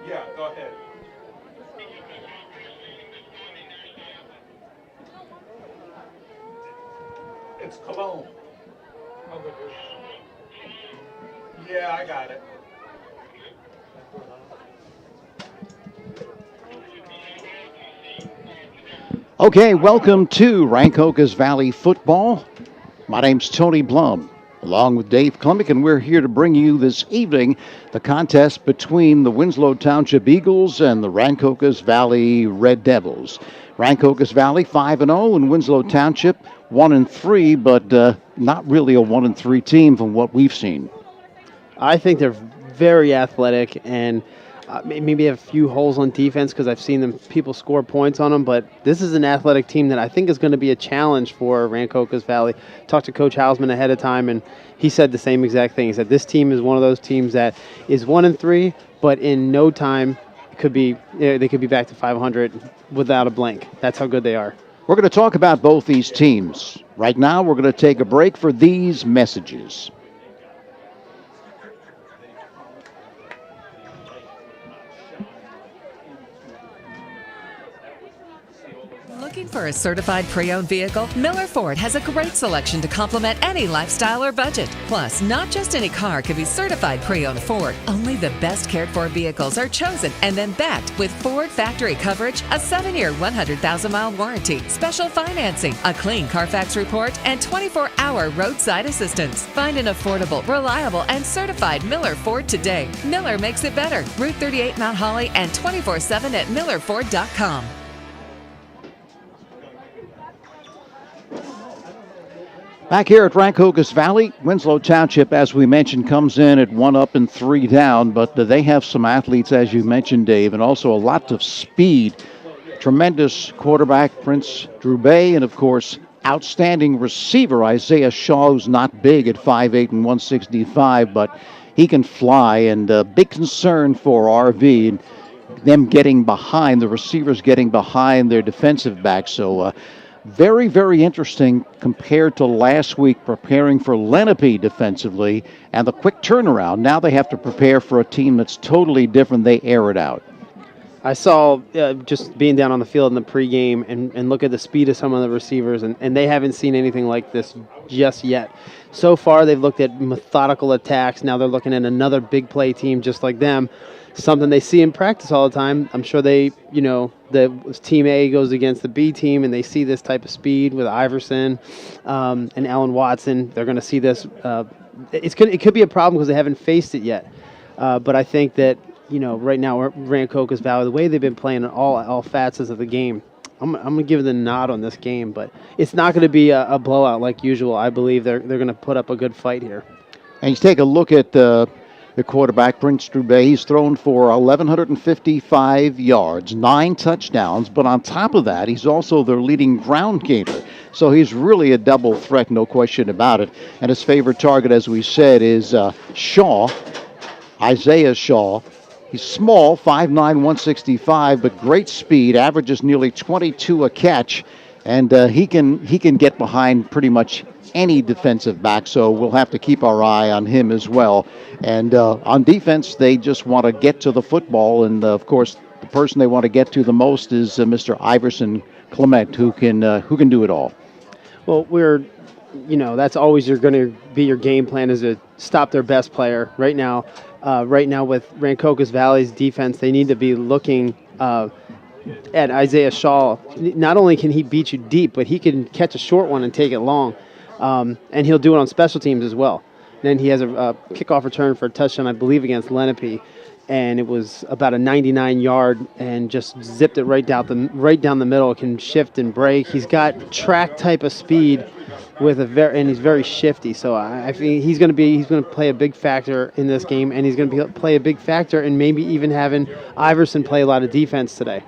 Yeah, go ahead. It's Cologne. Yeah, I got it. Okay, welcome to Rancocas Valley Football. My name's Tony Blum, along with Dave Klemic, and we're here to bring you this evening the contest between the Winslow Township Eagles and the Rancocas Valley Red Devils. Rancocas Valley 5-0 and Winslow Township 1-3, but not really a 1-3 team from what we've seen. I think they're very athletic and maybe have a few holes on defense because I've seen people score points on them, but this is an athletic team that I think is going to be a challenge for Rancocas Valley. Talked to Coach Hausman ahead of time, and he said the same exact thing. He said this team is one of those teams that is 1-3, but in no time they could be back to 500 without a blink. That's how good they are. We're going to talk about both these teams. Right now, we're going to take a break for these messages. Looking for a certified pre-owned vehicle? Miller Ford has a great selection to complement any lifestyle or budget. Plus, not just any car can be certified pre-owned Ford. Only the best cared for vehicles are chosen and then backed with Ford factory coverage, a 7-year, 100,000-mile warranty, special financing, a clean Carfax report, and 24-hour roadside assistance. Find an affordable, reliable, and certified Miller Ford today. Miller makes it better. Route 38 Mount Holly and 24/7 at millerford.com. Back here at Rancocas Valley, Winslow Township, as we mentioned, comes in at 1-3 down, but they have some athletes, as you mentioned, Dave, and also a lot of speed. Tremendous quarterback, Prince Drew Bay, and, of course, outstanding receiver, Isaiah Shaw, who's not big at 5'8" and 165, but he can fly, and a big concern for RV, and them getting behind, the receivers getting behind their defensive back, so very, very interesting compared to last week preparing for Lenape defensively and the quick turnaround. Now they have to prepare for a team that's totally different. They air it out. I saw just being down on the field in the pregame and look at the speed of some of the receivers, and they haven't seen anything like this just yet. So far, they've looked at methodical attacks. Now they're looking at another big play team just like them, something they see in practice all the time. I'm sure the Team A goes against the B team, and they see this type of speed with Iverson and Allen Watson. They're going to see this. It could be a problem because they haven't faced it yet. But I think that, right now, Rancocas Valley, the way they've been playing in all facets of the game, I'm going to give the nod on this game. But it's not going to be a blowout like usual. I believe they're going to put up a good fight here. And you take a look at the quarterback, Prince Drew Bay. He's thrown for 1,155 yards, 9 touchdowns, but on top of that, he's also their leading ground gainer. So he's really a double threat, no question about it. And his favorite target, as we said, is Shaw, Isaiah Shaw. He's small, 5'9", 165, but great speed, averages nearly 22 a catch, and he can get behind pretty much any defensive back, so we'll have to keep our eye on him as well. And on defense, they just want to get to the football, and of course, the person they want to get to the most is Mr. Iverson Klemic, who can do it all. Well, that's always going to be your game plan, is to stop their best player. Right now, with Rancocas Valley's defense, they need to be looking at Isaiah Shaw. Not only can he beat you deep, but he can catch a short one and take it long. And he'll do it on special teams as well. Then he has a kickoff return for a touchdown, I believe, against Lenape, and it was about a 99-yard and just zipped it right down the middle. It can shift and break. He's got track type of speed and he's very shifty. So I think he's going to play a big factor in this game, and he's going to play a big factor in maybe even having Iverson play a lot of defense today.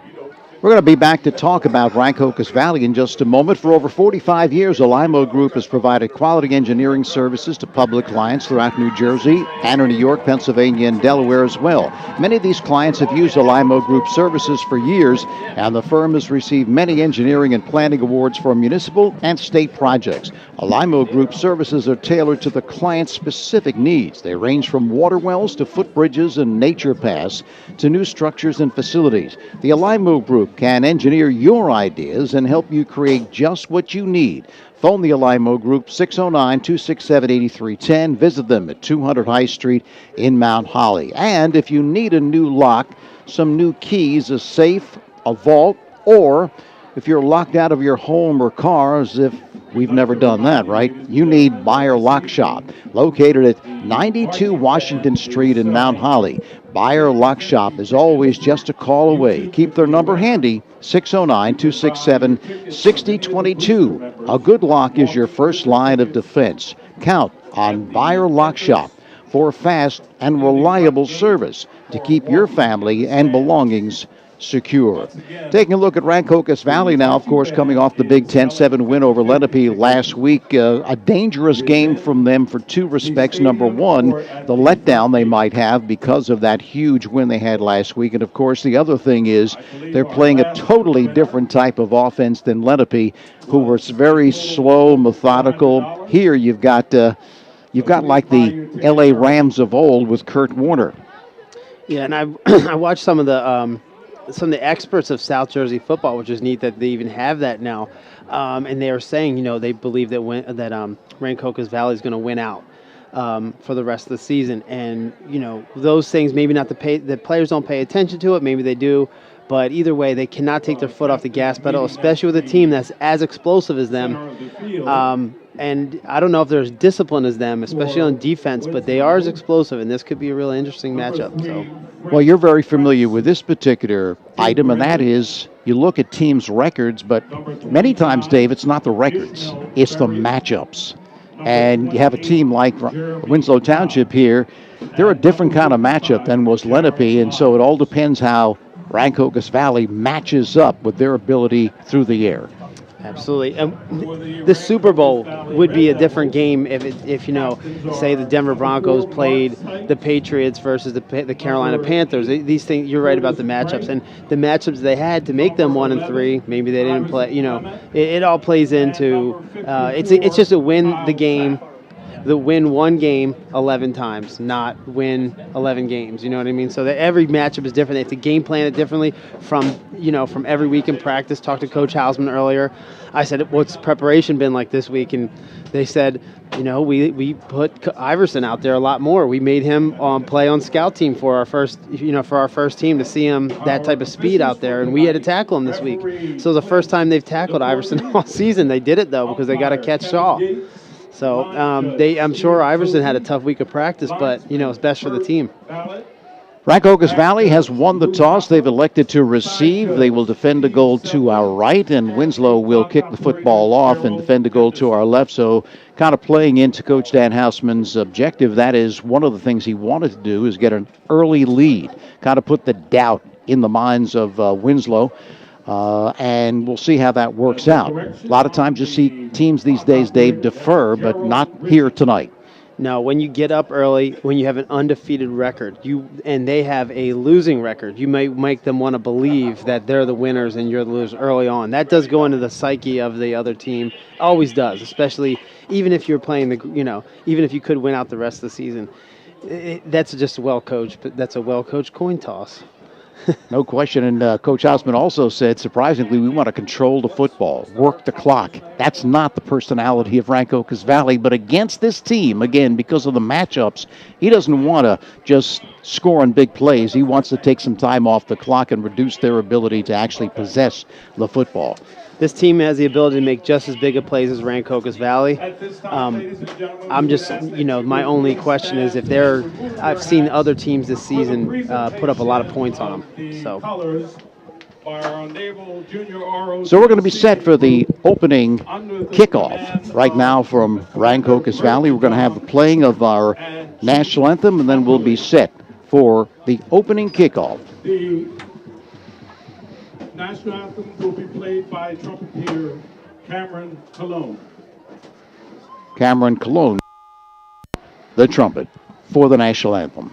We're going to be back to talk about Rancocas Valley in just a moment. For over 45 years, the Limo Group has provided quality engineering services to public clients throughout New Jersey and New York, Pennsylvania, and Delaware as well. Many of these clients have used the Limo Group services for years, and the firm has received many engineering and planning awards for municipal and state projects. Alimo Group services are tailored to the client's specific needs. They range from water wells to footbridges and nature paths to new structures and facilities. The Alimo Group can engineer your ideas and help you create just what you need. Phone the Alimo Group 609-267-8310. Visit them at 200 High Street in Mount Holly. And if you need a new lock, some new keys, a safe, a vault, or if you're locked out of your home or car, as if we've never done that, right? You need Buyer Lock Shop, located at 92 Washington Street in Mount Holly. Buyer Lock Shop is always just a call away. Keep their number handy, 609-267-6022. A good lock is your first line of defense. Count on Buyer Lock Shop for fast and reliable service to keep your family and belongings secure. Taking a look at Rancocas Valley now, of course, coming off the Big 10-7 win over Lenape last week. A dangerous game from them for two respects. Number one, the letdown they might have because of that huge win they had last week. And, of course, the other thing is they're playing a totally different type of offense than Lenape, who was very slow, methodical. Here you've got like the L.A. Rams of old with Kurt Warner. Yeah, and I watched some of the experts of South Jersey football, which is neat that they even have that now. And they are saying, they believe that Rancocas Valley is going to win out for the rest of the season. And, those things maybe not the players don't pay attention to it. Maybe they do. But either way, they cannot take their foot off the gas pedal, especially with a team that's as explosive as them. And I don't know if they're as disciplined as them, especially on defense, but they are as explosive, and this could be a really interesting matchup. So, well, you're very familiar with this particular item, and that is you look at teams' records, but many times, Dave, it's not the records, it's the matchups. And you have a team like Winslow Township here, they're a different kind of matchup than was Lenape, and so it all depends how Rancocas Valley matches up with their ability through the air. Absolutely. And the Super Bowl would be a different game if say the Denver Broncos played the Patriots versus the Carolina Panthers. These things, you're right about the matchups, and the matchups they had to make them 1-3. Maybe they didn't play. It all plays into. It's just a win the game. The win one game 11 times, not win 11 games. You know what I mean? So that every matchup is different. They have to game plan it differently from every week in practice. Talked to Coach Hausman earlier. I said, what's preparation been like this week? And they said, we put Iverson out there a lot more. We made him play on scout team for our first team to see him that type of speed out there. And we had to tackle him this week. So the first time they've tackled Iverson all season. They did it, though, because they got to catch Shaw. So I'm sure Iverson had a tough week of practice, but, it's best for the team. Rancocas Valley has won the toss. They've elected to receive. They will defend a goal to our right, and Winslow will kick the football off and defend a goal to our left. So kind of playing into Coach Dan Hausman's objective, that is one of the things he wanted to do is get an early lead, kind of put the doubt in the minds of Winslow. And we'll see how that works out. A lot of times you see teams these days, Dave, defer, but not here tonight. No, when you get up early, when you have an undefeated record, and they have a losing record, you may make them want to believe that they're the winners and you're the loser early on. That does go into the psyche of the other team. Always does, especially even if you're playing even if you could win out the rest of the season. That's just that's a well-coached coin toss. No question, and Coach Hausman also said, surprisingly, we want to control the football, work the clock. That's not the personality of Rancocas Valley, but against this team, again, because of the matchups, he doesn't want to just score on big plays. He wants to take some time off the clock and reduce their ability to actually possess the football. This team has the ability to make just as big of plays as Rancocas Valley. I'm just, my only question is I've seen other teams this season put up a lot of points on them. So we're going to be set for the opening kickoff right now from Rancocas Valley. We're going to have the playing of our national anthem, and then we'll be set for the opening kickoff. The national anthem will be played by trumpeter Cameron Cologne. Cameron Cologne, the trumpet for the national anthem.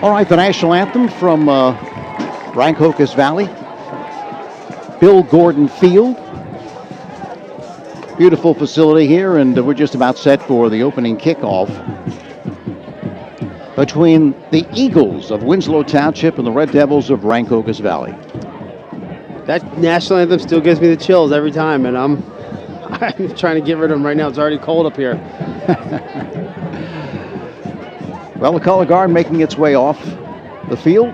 All right, the national anthem from Rancocas Valley. Bill Gordon Field. Beautiful facility here, and we're just about set for the opening kickoff between the Eagles of Winslow Township and the Red Devils of Rancocas Valley. That national anthem still gives me the chills every time, and I'm trying to get rid of them right now. It's already cold up here. Well, the color guard making its way off the field.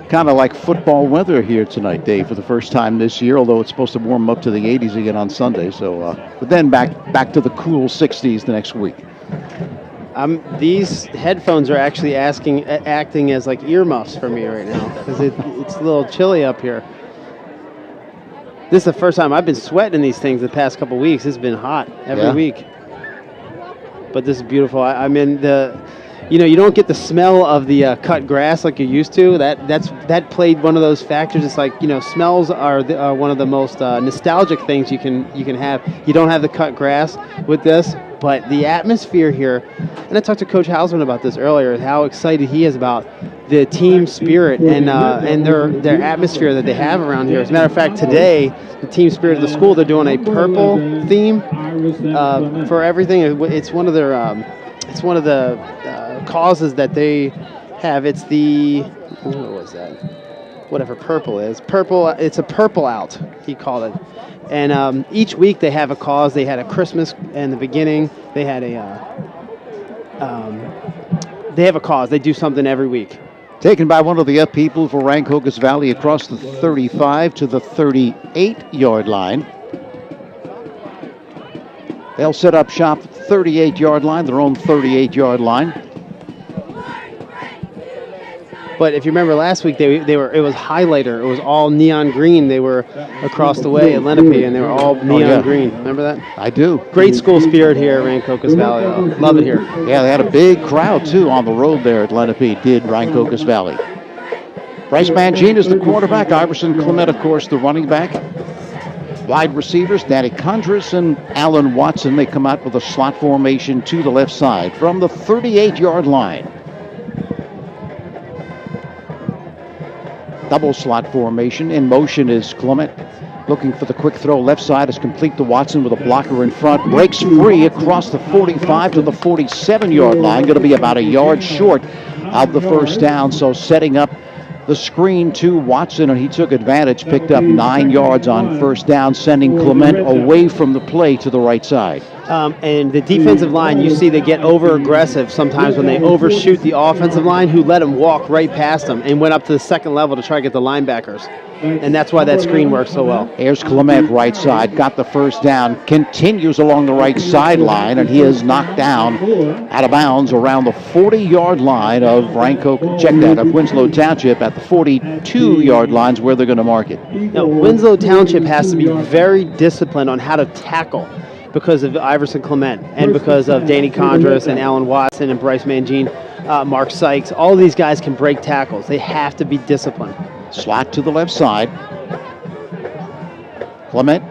Kind of like football weather here tonight, Dave, for the first time this year, although it's supposed to warm up to the 80s again on Sunday. So, but then back to the cool 60s the next week. These headphones are actually acting as like earmuffs for me right now because it's a little chilly up here. This is the first time I've been sweating in these things the past couple weeks. It's been hot every week. But this is beautiful. I'm in the, you don't get the smell of the cut grass like you used to. That played one of those factors. It's like, smells are one of the most nostalgic things you can have. You don't have the cut grass with this, but the atmosphere here, and I talked to Coach Hausman about this earlier, how excited he is about the team spirit and their atmosphere that they have around here. As a matter of fact, today, the team spirit of the school, they're doing a purple theme for everything. It's one of their causes that they have. It's the, what was that? Whatever purple is. Purple. It's a purple out, he called it. And each week they have a cause. They had a Christmas in the beginning. They had they have a cause. They do something every week. Taken by one of the up people for Rancocas Valley across the 35 to the 38-yard line. They'll set up shop at the 38-yard line, their own 38-yard line. But if you remember last week, it was highlighter. It was all neon green. They were across the way at Lenape, and they were all neon green. Remember that? I do. Great school spirit here at Rancocas Valley. Love it here. Yeah, they had a big crowd, too, on the road there at Lenape, did Rancocas Valley. Bryce Mangine is the quarterback. Iverson Klemic, of course, the running back. Wide receivers, Danny Condris and Alan Watson. They come out with a slot formation to the left side from the 38-yard line. Double slot formation. In motion is Klemic. Looking for the quick throw. Left side is complete to Watson with a blocker in front. Breaks free across the 45 to the 47-yard line. Going to be about a yard short of the first down. So setting up the screen to Watson, and he took advantage. Picked up 9 yards on first down, sending Klemic away from the play to the right side. And the defensive line, you see they get over-aggressive sometimes when they overshoot the offensive line, who let them walk right past them and went up to the second level to try to get the linebackers. And that's why that screen works so well. Here's Klemic, right side, got the first down, continues along the right sideline, and he is knocked down out of bounds around the 40-yard line of of Winslow Township at the 42-yard lines where they're going to mark it. Now, Winslow Township has to be very disciplined on how to tackle because of Iverson Klemic and because of Danny Condris and Alan Watson and Bryce Mangine, Mark Sykes. All of these guys can break tackles. They have to be disciplined. Slot to the left side. Klemic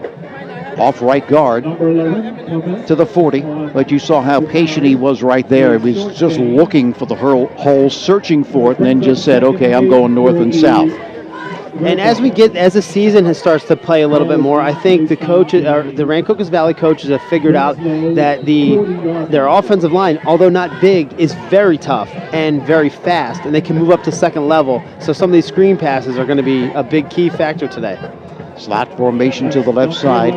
off right guard to the 40. But you saw how patient he was right there. He was just looking for the hole, searching for it, and then just said, okay, I'm going north and south. And as the season starts to play a little bit more, I think the Rancocas Valley coaches have figured out that their offensive line, although not big, is very tough and very fast, and they can move up to second level. So some of these screen passes are going to be a big key factor today. Slot formation to the left side.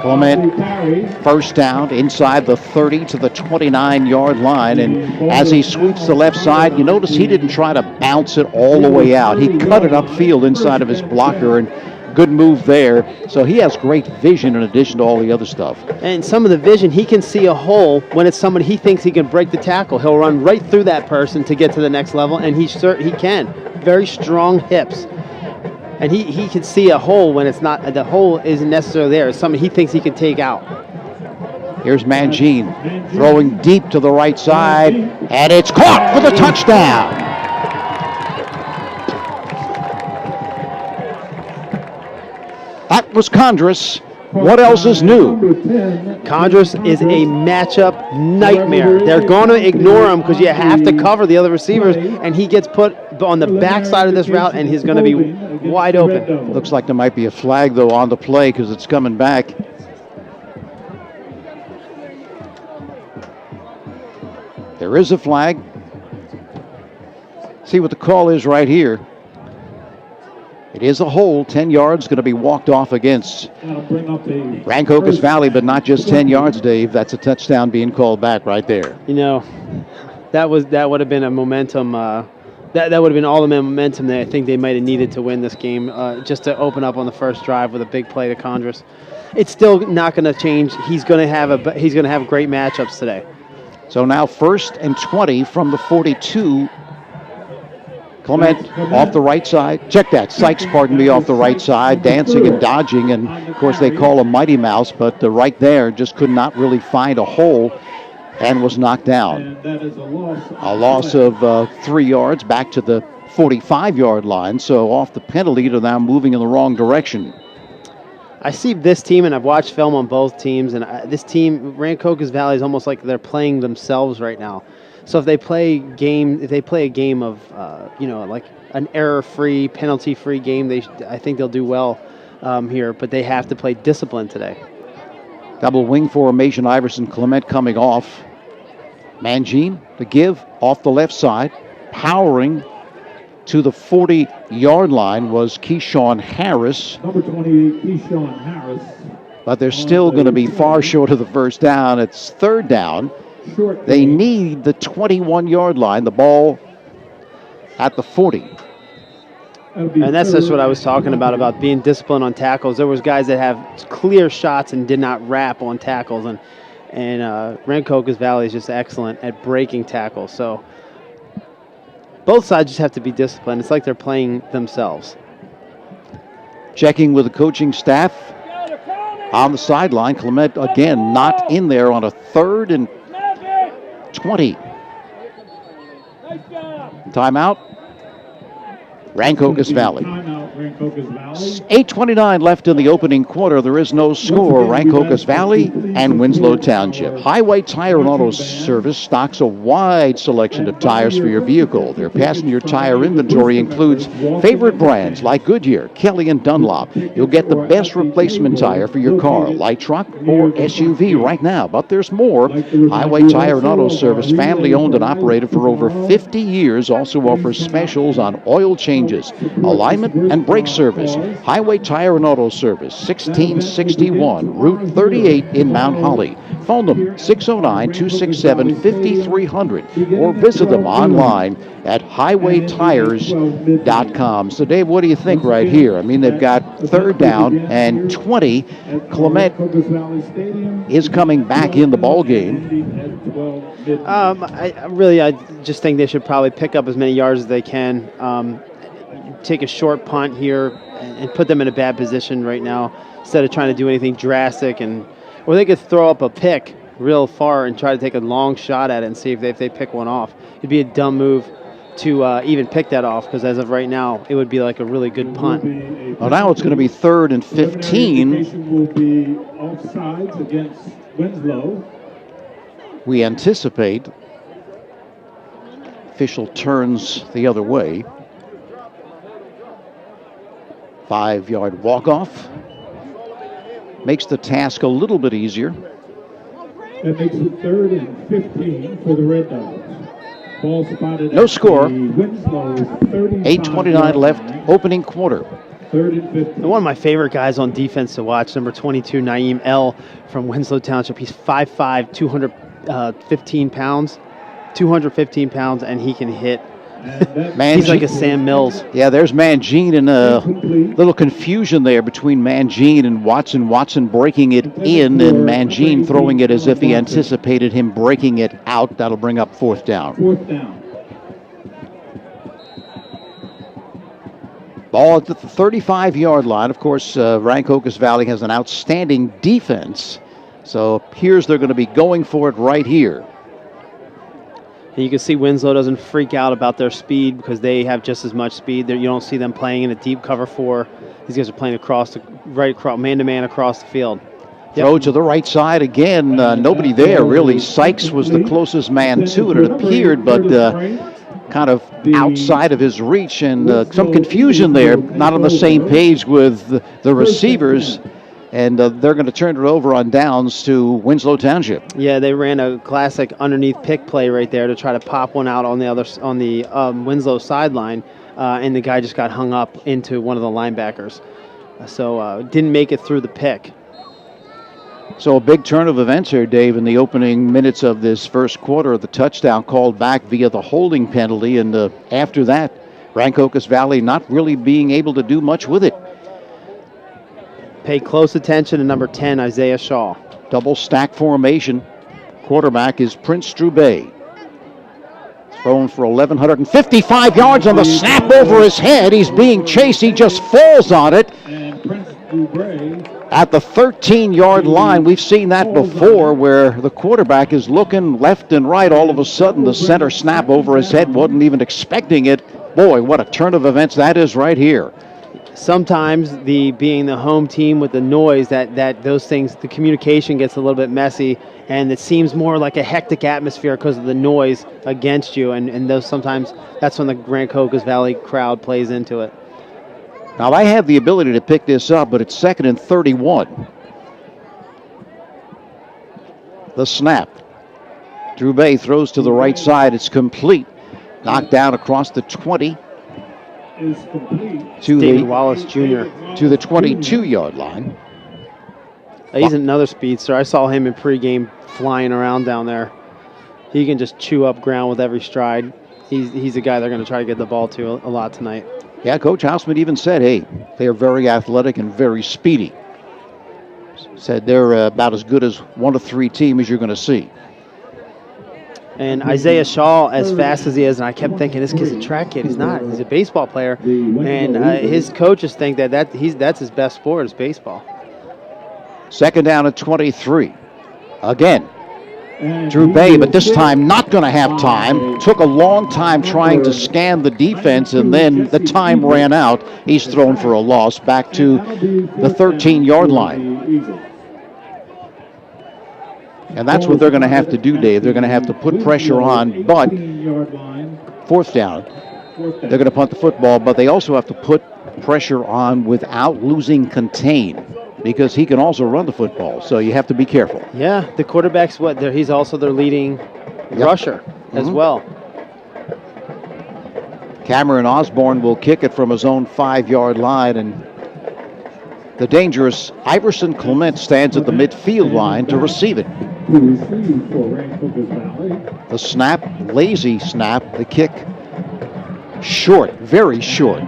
Klemic, first down inside the 30 to the 29-yard line. And as he sweeps the left side, you notice he didn't try to bounce it all the way out. He cut it upfield inside of his blocker, and good move there. So he has great vision in addition to all the other stuff. And some of the vision, he can see a hole when it's somebody he thinks he can break the tackle. He'll run right through that person to get to the next level, and he can. Very strong hips. And he can see a hole when it's not, the hole isn't necessarily there. It's something he thinks he can take out. Here's Mangine throwing deep to the right side, and it's caught for the touchdown. That was Condris What else is new? Condrus is a matchup nightmare. They're going to ignore him because you have to cover the other receivers, and he gets put on the backside of this route, and he's going to be wide open. Looks like there might be a flag, though, on the play because it's coming back. There is a flag. See what the call is right here. It is a hold, 10 yards, going to be walked off against Rancocas Valley, but not just 10 yards, Dave. That's a touchdown being called back right there. You know, that would have been a momentum. That would have been all the momentum that I think they might have needed to win this game, just to open up on the first drive with a big play to Condrus. It's still not going to change. He's going to have great matchups today. So now 1st and 20 from the 42. Klemic off the right side. Check that. Sykes, pardon me, off the right side, dancing and dodging. And, of course, they call him Mighty Mouse, but right there just could not really find a hole and was knocked down. A loss of 3 yards back to the 45-yard line. So off the penalty to now moving in the wrong direction. I see this team, and I've watched film on both teams, and this team, Rancocas Valley, is almost like they're playing themselves right now. So if they play a game of, like an error-free, penalty-free game, I think they'll do well here. But they have to play discipline today. Double wing formation. Iverson, Klemic coming off. Mangine, the give off the left side, powering to the 40-yard line was Keyshawn Harris. Number 28, Keyshawn Harris. But they're still going to be far short of the first down. It's 3rd down. They need the 21-yard line, the ball at the 40. And that's just what I was talking about being disciplined on tackles. There was guys that have clear shots and did not wrap on tackles, and Rancocas Valley is just excellent at breaking tackles. So both sides just have to be disciplined. It's like they're playing themselves. Checking with the coaching staff on the sideline. Klemic again not in there on a 3rd and 20. Timeout. Rancocas Valley. 8:29 left in the opening quarter. There is no score. Rancocas Valley and Winslow Township. Highway Tire and Auto Service stocks a wide selection of tires for your vehicle. Their passenger tire inventory includes favorite brands like Goodyear, Kelly, and Dunlop. You'll get the best replacement tire for your car, light truck, or SUV right now. But there's more. Highway Tire and Auto Service, family owned and operated for over 50 years, also offers specials on oil changes, alignment, and brake service. Highway Tire and Auto Service, 1661 Route 38 in Mount Holly. Phone them 609-267-5300 or visit them online at highwaytires.com. So, Dave, what do you think right here? I mean, they've got 3rd down and 20. Klemic is coming back in the ball game. I just think they should probably pick up as many yards as they can. Take a short punt here and put them in a bad position right now instead of trying to do anything drastic, or they could throw up a pick real far and try to take a long shot at it and see if they pick one off. It'd be a dumb move to even pick that off, because as of right now, it would be like a really good punt. Well, now it's going to be 3rd and 15. Will be offsides against Winslow. We anticipate official turns the other way. 5-yard walk-off. Makes the task a little bit easier. That makes it 3rd and 15 for the Red Dogs. Ball spotted. No score. 8:29 left, opening quarter. 3rd and 15. And one of my favorite guys on defense to watch, number 22, Naeem L. from Winslow Township. He's 5'5", 215 pounds. 215 pounds, and he can hit. He's like a Sam Mills. Yeah, there's Mangine, and a little confusion there between Mangine and Watson. Watson breaking it in, and Mangine throwing it as if he anticipated him breaking it out. That'll bring up 4th down. 4th down. Ball at the 35-yard line. Of course, Rancocas Valley has an outstanding defense. So here's they're going to be going for it right here. And you can see Winslow doesn't freak out about their speed because they have just as much speed. You don't see them playing in a deep cover 4 These guys are playing man-to-man across the field. Throw to the right side again. Nobody there, really. Sykes was the closest man to it, it appeared, but kind of outside of his reach, and some confusion there, not on the same page with the receivers, and they're going to turn it over on downs to Winslow Township. Yeah, they ran a classic underneath pick play right there to try to pop one out on the Winslow sideline, and the guy just got hung up into one of the linebackers, so didn't make it through the pick. So a big turn of events here, Dave, in the opening minutes of this first quarter. The touchdown called back via the holding penalty, and after that, Rancocas Valley not really being able to do much with it. Pay close attention to number 10, Isaiah Shaw. Double stack formation. Quarterback is Prince Strubay. Thrown for 1,155 yards on the snap over his head. He's being chased. He just falls on it. And Prince Strubay at the 13-yard line. We've seen that before where the quarterback is looking left and right. All of a sudden, the center snap over his head, wasn't even expecting it. Boy, what a turn of events that is right here. Sometimes being the home team with the noise, that those things, the communication gets a little bit messy, and it seems more like a hectic atmosphere because of the noise against you, and those sometimes that's when the Rancocas Valley crowd plays into it. Now, I have the ability to pick this up, but it's 2nd and 31. The snap. Strubay throws to the right side. It's complete. Knocked down across the 20 is complete. to David Wallace Jr. to the 22-yard line. He's another speedster. I saw him in pregame flying around down there. He can just chew up ground with every stride. He's a guy they're going to try to get the ball to a lot tonight. Yeah, Coach Hausman even said, hey, they are very athletic and very speedy. Said they're about as good as 1 of 3 team as you're going to see. And Isaiah Shaw, as fast as he is, and I kept thinking, this kid's a track kid. He's not. He's a baseball player. And his coaches think that's his best sport is baseball. 2nd down at 23. Again, Strubay, but this time not going to have time. Took a long time trying to scan the defense, and then the time ran out. He's thrown for a loss back to the 13-yard line. And that's what they're going to have to do, Dave. They're going to have to put pressure on, but 4th down. They're going to punt the football, but they also have to put pressure on without losing contain, because he can also run the football, so you have to be careful. Yeah, the quarterback's he's also their leading rusher as well. Cameron Osborne will kick it from his own 5-yard line, and the dangerous Iverson Clement stands at the midfield line to receive it. The snap, lazy snap, the kick short, very short,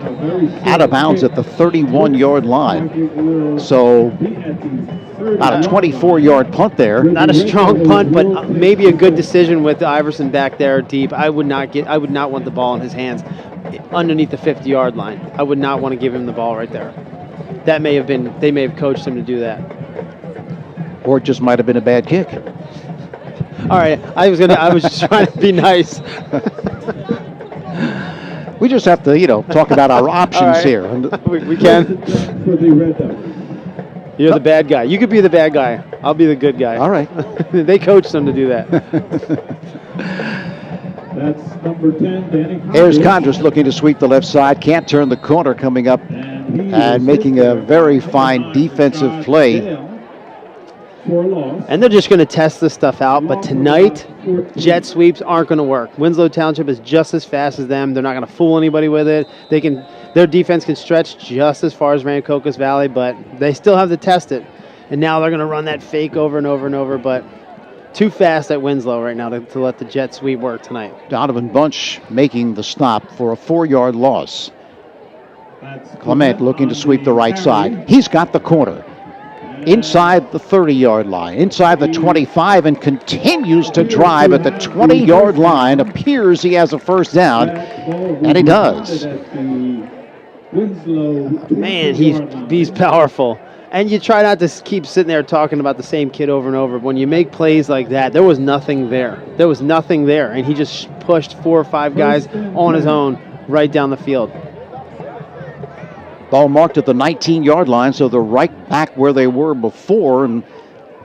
out of bounds at the 31-yard line. So about a 24-yard punt there. Not a strong punt, but maybe a good decision with Iverson back there deep. I would not want the ball in his hands underneath the 50-yard line. I would not want to give him the ball right there. They may have coached him to do that. Or it just might have been a bad kick. All right, I was just trying to be nice. We just have to, talk about our options here. We can. You're the bad guy. You could be the bad guy. I'll be the good guy. All right. They coached them to do that. That's number 10, Danny. Here's Condris looking to sweep the left side. Can't turn the corner, coming up and making a very fine defensive play. And they're just going to test this stuff out. But tonight, jet sweeps aren't going to work. Winslow Township is just as fast as them. They're not going to fool anybody with it. Their defense can stretch just as far as Rancocas Valley, but they still have to test it. And now they're going to run that fake over and over and over, but too fast at Winslow right now to let the jet sweep work tonight. Donovan Bunch making the stop for a 4-yard loss. Clement looking to sweep the right side. He's got the corner. Inside the 30-yard line, inside the 25, and continues to drive at the 20-yard line. Appears he has a first down, and he does. Man, he's powerful. And you try not to keep sitting there talking about the same kid over and over. When you make plays like that, there was nothing there. There was nothing there, and he just pushed 4 or 5 guys on his own right down the field. Ball marked at the 19-yard line, so they're right back where they were before, and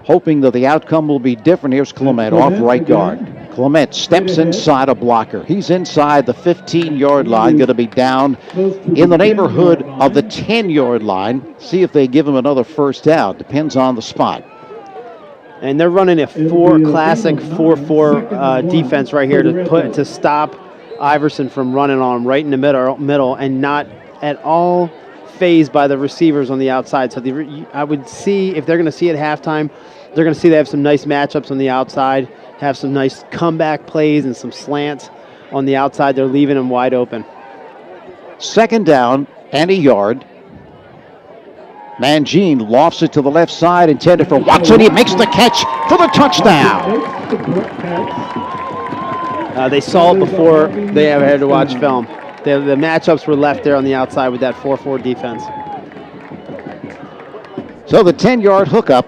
hoping that the outcome will be different. Here's Klemic off right guard. Klemic steps inside a blocker. He's inside the 15-yard line, going to be down in the neighborhood of the 10-yard line. See if they give him another first down. Depends on the spot. And they're running a classic 4-4 defense right here to stop Iverson from running on him right in the middle and not at all phased by the receivers on the outside. So I would see, if they're going to see at halftime, they're going to see they have some nice matchups on the outside, have some nice comeback plays and some slants on the outside. They're leaving them wide open. Second down and a yard. Mangine lofts it to the left side, intended for Watson. He makes the catch for the touchdown. They saw it before they ever had to watch film. The matchups were left there on the outside with that 4-4 defense. So the 10-yard hookup.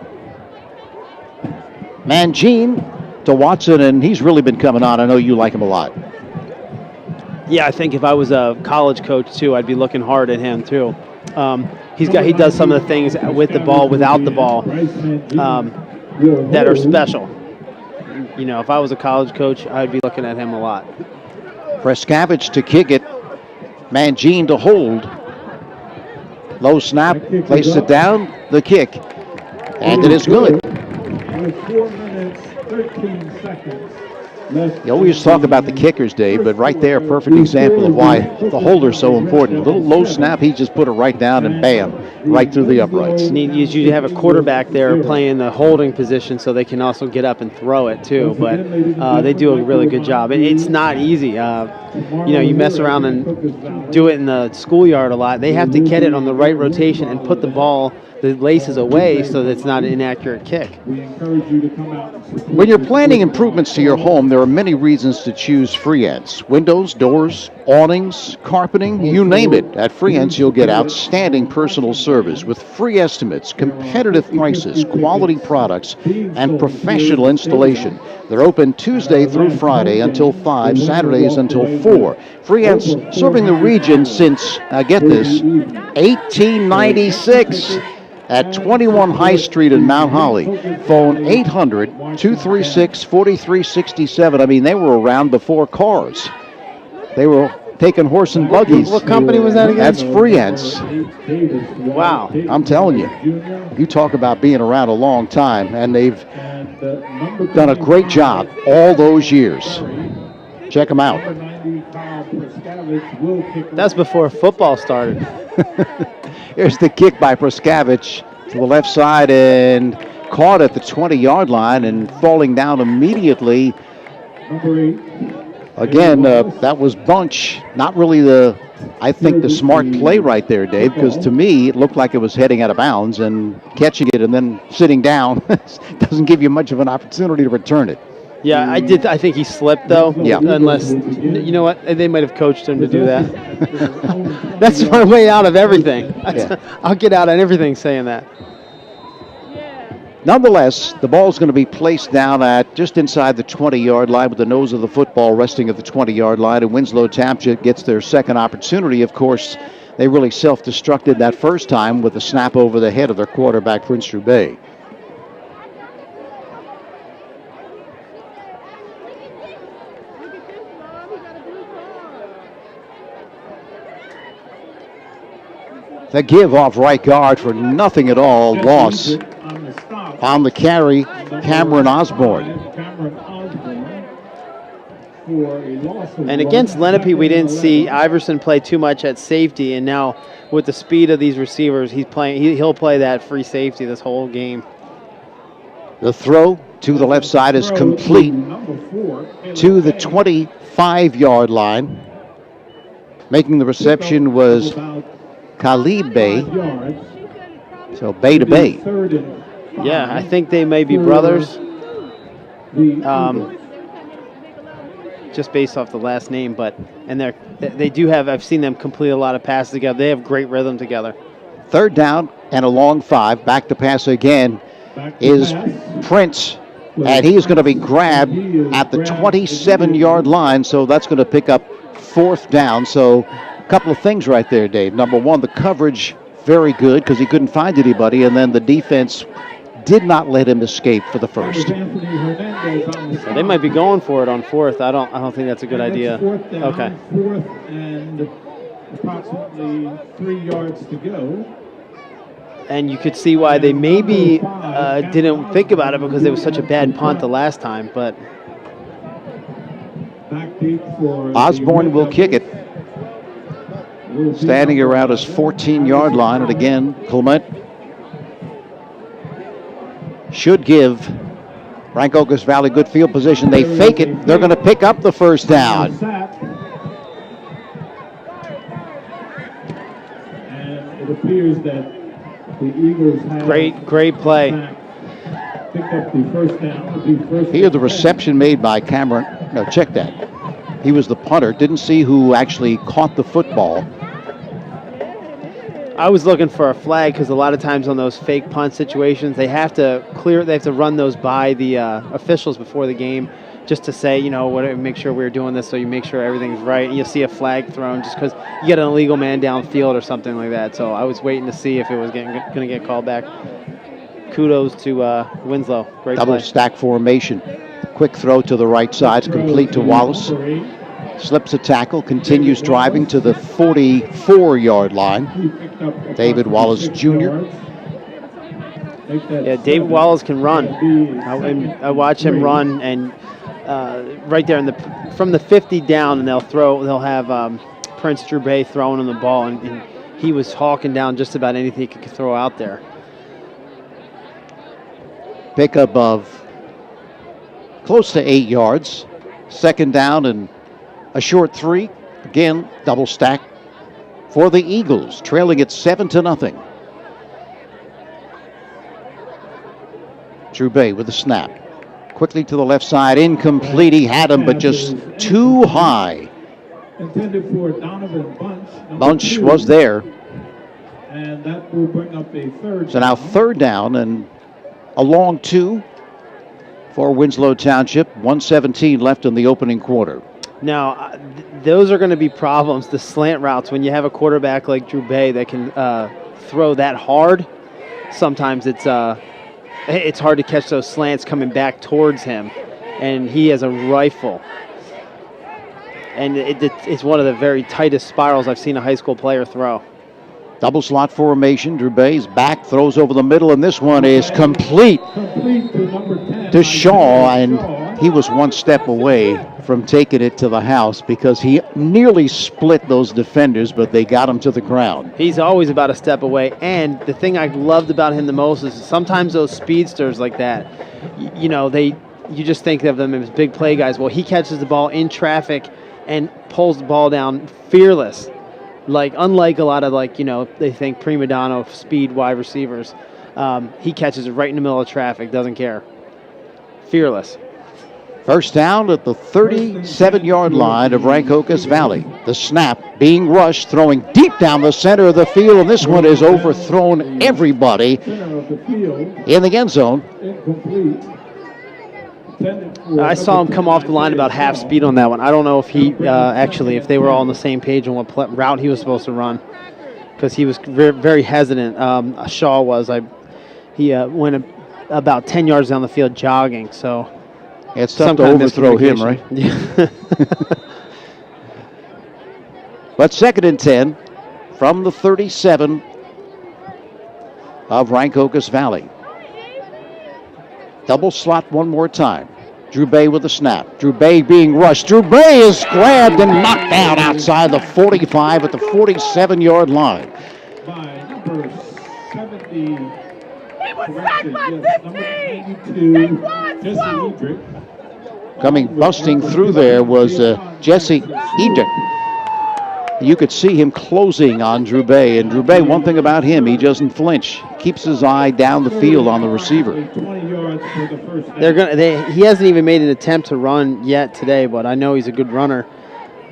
Mangine to Watson, and he's really been coming on. I know you like him a lot. Yeah, I think if I was a college coach too, I'd be looking hard at him too. He does some of the things with the ball, without the ball, that are special. You know, if I was a college coach, I'd be looking at him a lot. Prescavage to kick it. Mangine to hold. Low snap, places it down, the kick. And it is good. 4 minutes, 13 seconds. You always talk about the kickers, Dave, but right there, perfect example of why the holder's so important. A little low snap, he just put it right down and bam, right through the uprights. You usually have a quarterback there playing the holding position so they can also get up and throw it too, but they do a really good job. It's not easy. You mess around and do it in the schoolyard a lot. They have to get it on the right rotation and put the ball, the laces away, so that it's not an inaccurate kick. When you're planning improvements to your home, there are many reasons to choose Freehance. Windows, doors, awnings, carpeting, you name it. At Freehance, you'll get outstanding personal service with free estimates, competitive prices, quality products, and professional installation. They're open Tuesday through Friday until 5, Saturdays until 4. Freehance serving the region since, get this, 1896. At 21 High Street in Mount Holly. Phone 800-236-4367. I mean, they were around before cars. They were taking horse and buggies. What company was that again? That's Freehance. Wow. I'm telling you. You talk about being around a long time, and they've done a great job all those years. Check them out. That's before football started. Here's the kick by Prescavage to the left side and caught at the 20-yard line and falling down immediately. Again, that was Bunch. Not really the smart play right there, Dave, because to me it looked like it was heading out of bounds, and catching it and then sitting down doesn't give you much of an opportunity to return it. Yeah, I think he slipped, though. Yeah. Unless, you know what, they might have coached him to do that. That's my way out of everything. I'll get out on everything saying that. Nonetheless, the ball's going to be placed down at just inside the 20-yard line with the nose of the football resting at the 20-yard line, and Winslow Township gets their second opportunity. Of course, they really self-destructed that first time with a snap over the head of their quarterback, Prince Drew Bay. The give off right guard for nothing at all. Loss on the carry, Cameron Osborne. And against Lenape, we didn't see Iverson play too much at safety, and now with the speed of these receivers, he'll play that free safety this whole game. The throw to the left side is complete to the 25-yard line. Making the reception was Khalid Bay. So Bay to Bay. Yeah, I think they may be brothers. Just based off the last name, they do have, I've seen them complete a lot of passes together. They have great rhythm together. Third down and a long 5. Back to pass again is Prince. And he is going to be grabbed at the 27-yard line. So that's going to pick up fourth down. So Couple of things right there, Dave. Number one, the coverage, very good because he couldn't find anybody, and then the defense did not let him escape for the first. So they might be going for it on fourth. I don't think that's a good idea. Okay. Fourth and approximately 3 yards to go. And you could see why they maybe didn't think about it because it was such a bad punt the last time. But Osborne will kick it. Standing around his 14-yard line, and again, Klemic should give Rancocas Valley good field position. They fake it. They're going to pick up the first down. And it appears that the Eagles have great play. Picked up the first down. Here, the reception made by Cameron. No, check that. He was the punter. Didn't see who actually caught the football. I was looking for a flag because a lot of times on those fake punt situations, they have to run those by the officials before the game just to say, make sure we're doing this so you make sure everything's right. And you'll see a flag thrown just because you get an illegal man downfield or something like that. So I was waiting to see if it was going to get called back. Kudos to Winslow. Great Double play. stack formation. Quick throw to the right side. It's complete to Wallace. Slips a tackle, continues driving to the 44-yard line. David Wallace Jr. Yeah, David Wallace can run. I watch him run, and right there from the 50 down, and they'll have Prince Drew Bay throwing him the ball, and he was hawking down just about anything he could throw out there. Pickup of close to 8 yards. Second down and a short 3. Again, double stack for the Eagles, trailing it 7-0. Drew Bay with the snap. Quickly to the left side, incomplete. He had him, but just too high. Intended for Donovan Bunch. Bunch was there. And that will bring up a third. So now third down and a long 2 for Winslow Township. 1:17 left in the opening quarter. Now, those are going to be problems, the slant routes. When you have a quarterback like Drew Bay that can throw that hard, sometimes it's hard to catch those slants coming back towards him. And he has a rifle. And it's one of the very tightest spirals I've seen a high school player throw. Double slot formation. Drew Bay's back, throws over the middle, and this one is complete to Shaw, and he was one step away from taking it to the house because he nearly split those defenders, but they got him to the ground. He's always about a step away, and the thing I loved about him the most is sometimes those speedsters like that, you just think of them as big play guys. Well, he catches the ball in traffic and pulls the ball down fearless. Unlike a lot of they think prima donna speed wide receivers, he catches it right in the middle of traffic, doesn't care. Fearless. First down at the 37-yard line of Rancocas Valley. The snap being rushed, throwing deep down the center of the field, and this one is overthrown everybody in the end zone. I saw him come off the line about half speed on that one. I don't know if he if they were all on the same page on what route he was supposed to run, because he was very hesitant. Shaw was. He went about 10 yards down the field jogging. So it's tough to overthrow him, right? Yeah. But 2nd and 10 from the 37 of Rancocas Valley. Double slot one more time. Drew Bay with the snap. Drew Bay being rushed. Drew Bay is grabbed and knocked down outside the 45 at the 47-yard line. By number 70. He was sacked by 52. Jesse Edrick. Coming busting through there was Jesse Edrick. You could see him closing on Drew Bay. And Drew Bay, one thing about him, he doesn't flinch. Keeps his eye down the field on the receiver. He hasn't even made an attempt to run yet today, but I know he's a good runner.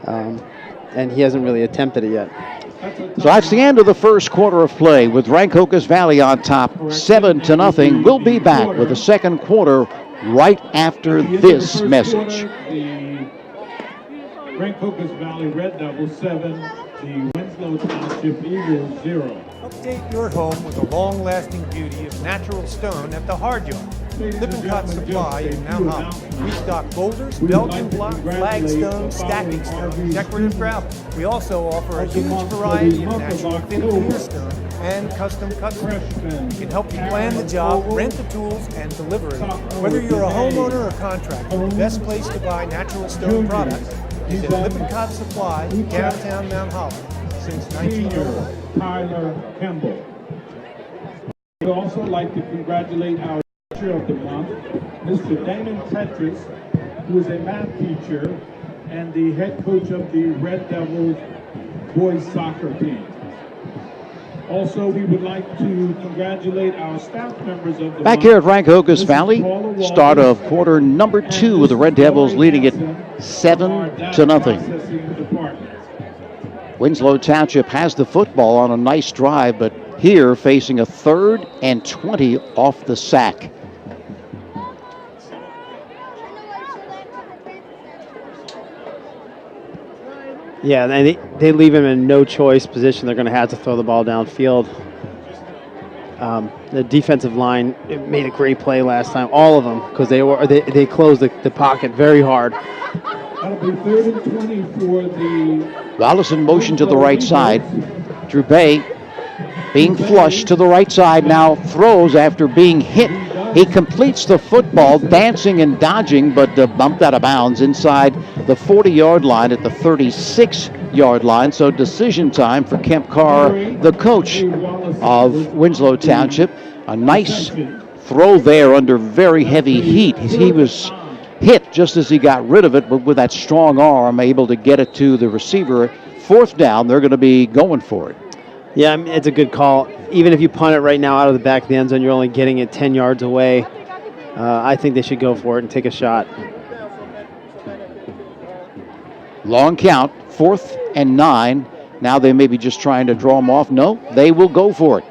And he hasn't really attempted it yet. So that's the end of the first quarter of play with Rancocas Valley on top, 7-0. We'll be back with the second quarter right after this message. Rancocas Valley Red Devils 7, the Winslow Township Eagles 0. Update your home with the long-lasting beauty of natural stone at the Hard Yard. Lippincott Supply in Mount Holly. We stock boulders, Belgian block, flagstones, stacking stone, decorative gravel. We also offer a huge variety of natural thin veneer stone and custom cut stone. We can help you plan the job, rent the tools, and deliver it. Whether you're a homeowner or contractor, the best place to buy natural stone products is at Lippincott Supply, downtown Mount Holly, since 1901. Tyler Kimball. We'd also like to congratulate our teacher of the month, Mr. Damon Tetris, who is a math teacher and the head coach of the Red Devils boys soccer team. Also, we would like to congratulate our staff members of the Back here at Rancocas Valley, start of quarter number 2 with the Red Devils leading it 7-0. Winslow Township has the football on a nice drive, but here facing a 3rd and 20 off the sack. Yeah, they leave him in no choice position. They're going to have to throw the ball downfield. The defensive line made a great play last time, all of them, because they closed the pocket very hard. That'll be 3rd and 20 for the... Wallace in motion to the right side. Drubay being flushed to the right side now, throws after being hit. He completes the football, dancing and dodging, but bumped out of bounds inside the 40-yard line at the 36-yard line. So decision time for Kemp Carr, the coach of Winslow Township. A nice throw there under very heavy heat. He was hit just as he got rid of it, but with that strong arm, able to get it to the receiver. 4th down, they're going to be going for it. Yeah, I mean, it's a good call. Even if you punt it right now out of the back of the end zone, you're only getting it 10 yards away. I think they should go for it and take a shot. Long count, 4th and 9. Now they may be just trying to draw him off. No, they will go for it.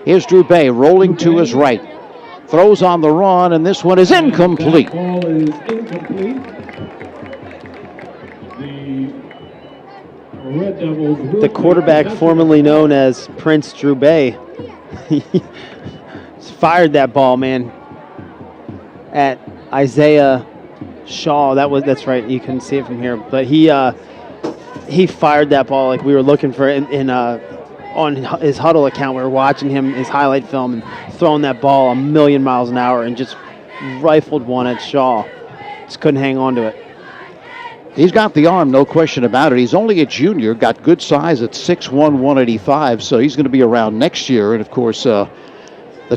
Here's Drubay rolling to his right. Throws on the run, and this one is incomplete. That ball is incomplete. The quarterback formerly known as Prince Drubay, he fired that ball, man, at Isaiah Shaw. That's right. You can see it from here, but he fired that ball like we were looking for on his huddle account. We were watching his highlight film and throwing that ball a million miles an hour and just rifled one at Shaw. Just couldn't hang on to it. He's got the arm, no question about it. He's only a junior, got good size at 6'1", 185, so he's going to be around next year. And, of course, the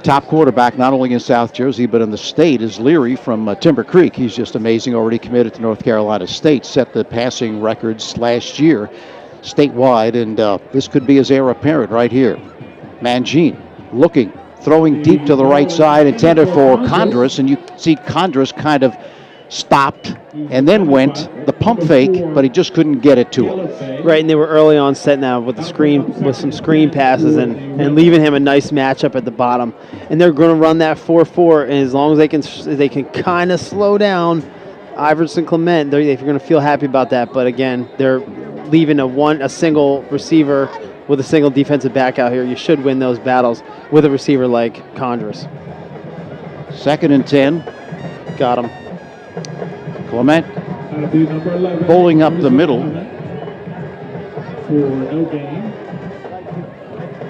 top quarterback, not only in South Jersey but in the state, is Leary from Timber Creek. He's just amazing, already committed to North Carolina State, set the passing records last year statewide, and this could be his heir apparent right here. Mangine looking, throwing deep to the right side, intended for Condress, and you see Condress kind of stopped and then went the pump fake, but he just couldn't get it to him. Right, and they were early on set now with some screen passes and leaving him a nice matchup at the bottom. And they're going to run that 4-4, and as long as they can kind of slow down Iverson Clement, they're going to feel happy about that. But again, they're leaving a single receiver with a single defensive back out here. You should win those battles with a receiver like Condress. 2nd and 10. Got him. Clement bowling up the middle. For no gain.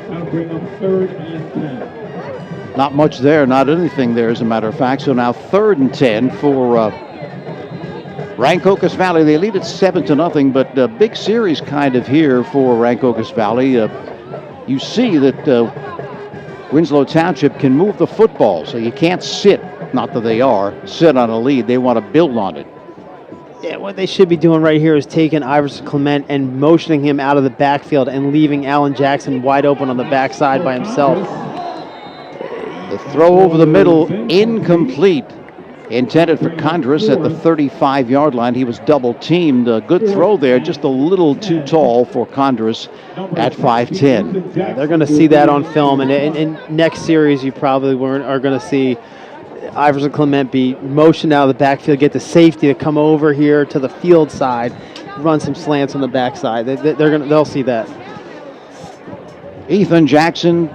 That'll bring up 3rd and 10. Not much there, not anything there, as a matter of fact. So now 3rd and 10 for Rancocas Valley. They lead it 7-0, but a big series kind of here for Rancocas Valley. You see that Winslow Township can move the football, so you can't sit, not that they sit on a lead. They want to build on it. Yeah, what they should be doing right here is taking Iverson Clement and motioning him out of the backfield and leaving Alan Jackson wide open on the backside by himself. The throw over the middle, incomplete. Intended for Condress at the 35-yard line. He was double-teamed. A good throw there, just a little too tall for Condress at 5'10". Yeah, they're going to see that on film, and in next series you probably are going to see Iverson Clement be motioned out of the backfield, get the safety to come over here to the field side, run some slants on the backside. They'll see that. Ethan Jackson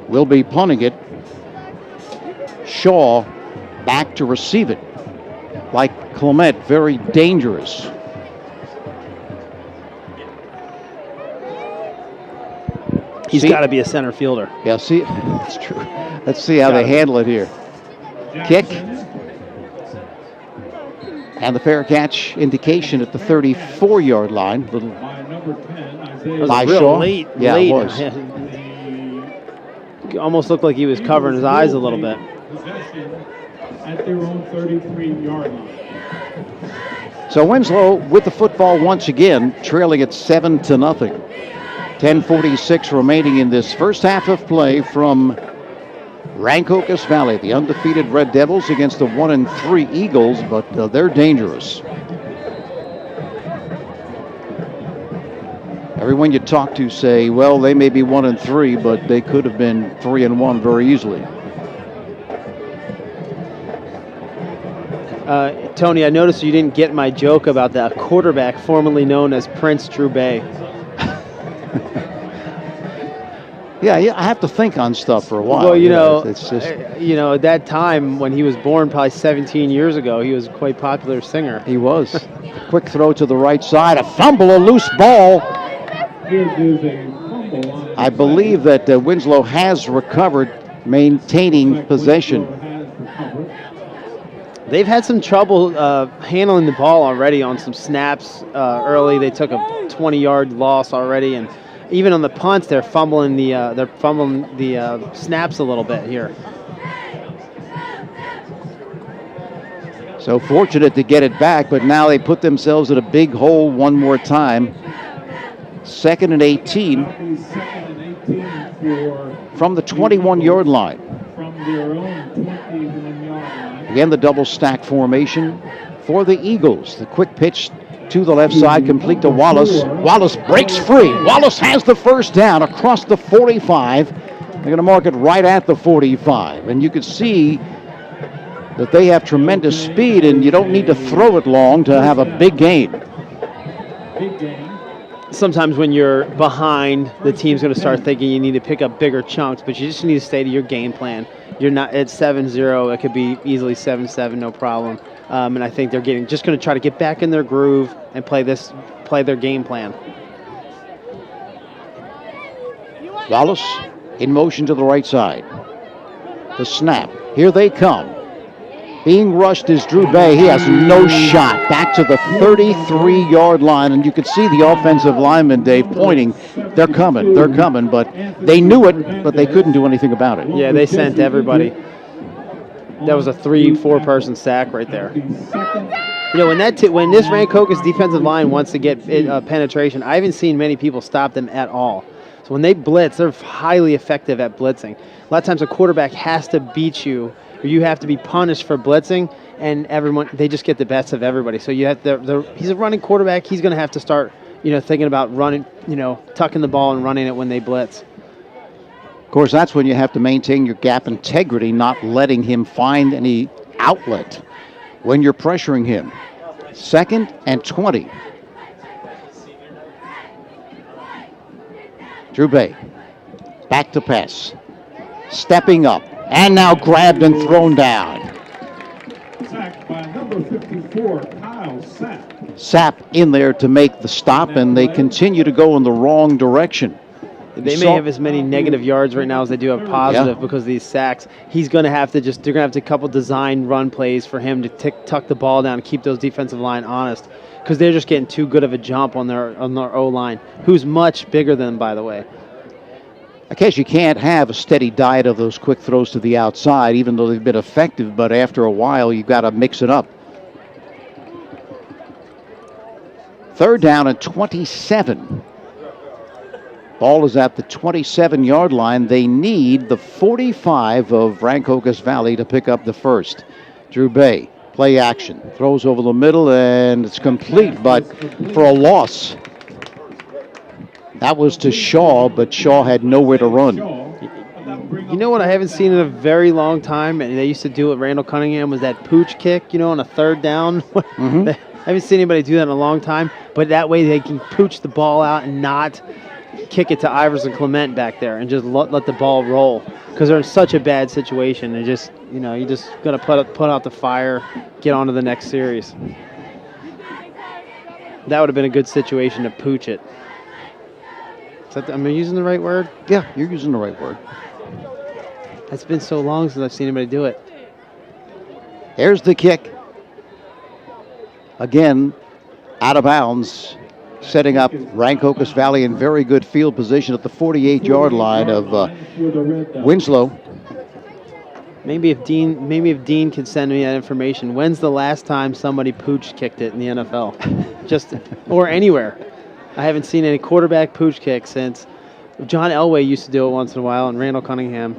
will be punting it. Shaw back to receive it. Like Klemic, very dangerous. He's got to be a center fielder. Yeah, see, that's true. Let's see how they handle it here. Kick. And the fair catch indication at the 34-yard line. Little by Shaw. Late. It was. Almost looked like he was covering his eyes a little bit. At their own 33-yard line. So Winslow with the football once again, trailing at 7-0. 10:46 remaining in this first half of play from Rancocas Valley. The undefeated Red Devils against the 1-3 Eagles, but they're dangerous. Everyone you talk to say, well, they may be 1-3, but they could have been 3-1 very easily. Tony, I noticed you didn't get my joke about the quarterback formerly known as Prince Drew Bay. Yeah, I have to think on stuff for a while. Well, it's just, at that time when he was born, probably 17 years ago, he was a quite popular singer. He was. Quick throw to the right side, a fumble, a loose ball. I believe that Winslow has recovered, maintaining possession. They've had some trouble handling the ball already on some snaps early. They took a 20-yard loss already, and even on the punts, they're fumbling the snaps a little bit here. So fortunate to get it back, but now they put themselves in a big hole one more time. 2nd and 18 from the 21-yard line. From their own 21-yard line. Again, the double stack formation for the Eagles. The quick pitch to the left side, complete to Wallace. Wallace breaks free. Wallace has the first down across the 45. They're going to mark it right at the 45. And you can see that they have tremendous speed, and you don't need to throw it long to have a big gain. Big game. Sometimes when you're behind, the team's going to start thinking you need to pick up bigger chunks, but you just need to stay to your game plan. You're not at 7-0. It could be easily 7-7, no problem. And I think they're just going to try to get back in their groove and play their game plan. Wallace in motion to the right side. The snap. Here they come. Being rushed is Drew Bay. He has no shot. Back to the 33-yard line, and you could see the offensive lineman, Dave, pointing. They're coming, but they knew it, but they couldn't do anything about it. Yeah, they sent everybody. That was a 3-4 person sack right there. When this Rancocas defensive line wants to get penetration, I haven't seen many people stop them at all. So when they blitz, they're highly effective at blitzing. A lot of times a quarterback has to beat you, or you have to be punished for blitzing, and they just get the best of everybody. So you have he's a running quarterback. He's going to have to start, thinking about running, tucking the ball and running it when they blitz. Of course, that's when you have to maintain your gap integrity, not letting him find any outlet when you're pressuring him. 2nd and 20. Drew Bay, back to pass. Stepping up, and now grabbed and thrown down. Sacked by number 54, Kyle Sapp. Sapp in there to make the stop, and they continue to go in the wrong direction. They may have as many negative yards right now as they do have positive because of these sacks. They're going to have to couple design run plays for him to tuck the ball down and keep those defensive line honest, because they're just getting too good of a jump on their O-line, who's much bigger than them, by the way. I guess you can't have a steady diet of those quick throws to the outside, even though they've been effective, but after a while, you've got to mix it up. 3rd down and 27. Ball is at the 27-yard line. They need the 45 of Rancocas Valley to pick up the first. Drew Bay, play action. Throws over the middle, and it's complete, but for a loss. That was to Shaw, but Shaw had nowhere to run. You know what I haven't seen in a very long time, and they used to do at Randall Cunningham, was that pooch kick, on a 3rd down. Mm-hmm. I haven't seen anybody do that in a long time, but that way they can pooch the ball out and not kick it to Iverson Clement back there and just let the ball roll, because they're in such a bad situation. And just, you just got to put out the fire, get on to the next series. That would have been a good situation to pooch it. Am I using the right word? Yeah, you're using the right word. It's been so long since I've seen anybody do it. Here's the kick. Again, out of bounds, setting up Rancocas Valley in very good field position at the 48-yard line of Winslow. Maybe if Dean could send me that information. When's the last time somebody pooch kicked it in the NFL? Or anywhere. I haven't seen any quarterback pooch kick since John Elway used to do it once in a while, and Randall Cunningham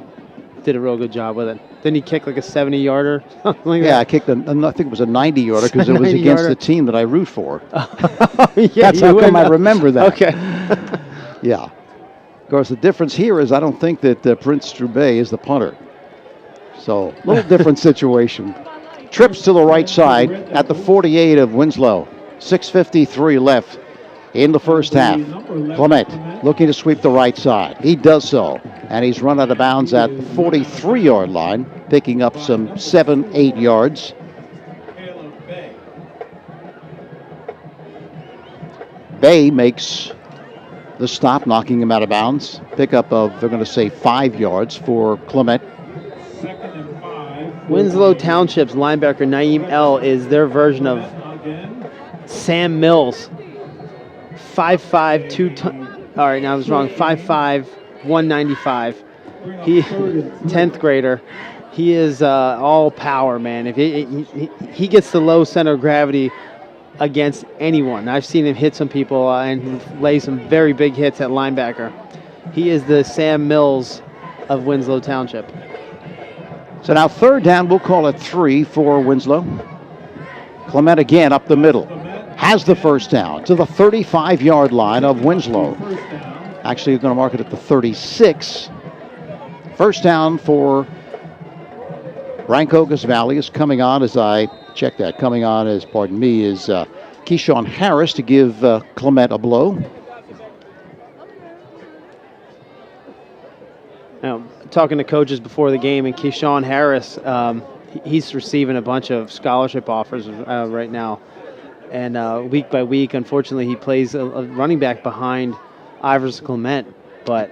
did a real good job with it. Didn't he kick like a 70-yarder? I kicked I think it was a 90-yarder because it was against the team that I root for. That's how come I remember that. Okay. Yeah. Of course, the difference here is I don't think that Prince Strubay is the punter. So, a little different situation. Trips to the right side at the 48 of Winslow. 6:53 left in the first half. Klemic looking to sweep the right side. He does so. And he's run out of bounds at the 43-yard line, picking up some 7-8 yards. Bay makes the stop, knocking him out of bounds. Pickup of, they're going to say, 5 yards for Klemic. Winslow Township's linebacker, Naeem L., is their version of Sam Mills. 5'5", all right, now I was wrong. 5'5", 195. He 10th grader. He is all power, man. If he gets the low center of gravity against anyone. I've seen him hit some people and lay some very big hits at linebacker. He is the Sam Mills of Winslow Township. So now third down, we'll call it 3 for Winslow. Klemic again up the middle. Has the first down to the 35-yard line of Winslow. Actually, he's going to mark it at the 36. First down for Rancocas Valley is coming on as I check that. Coming on is, pardon me, is Keyshawn Harris to give Klemic a blow. Now, talking to coaches before the game, and Keyshawn Harris, he's receiving a bunch of scholarship offers right now. And week by week, unfortunately, he plays a running back behind Iverson Clement, but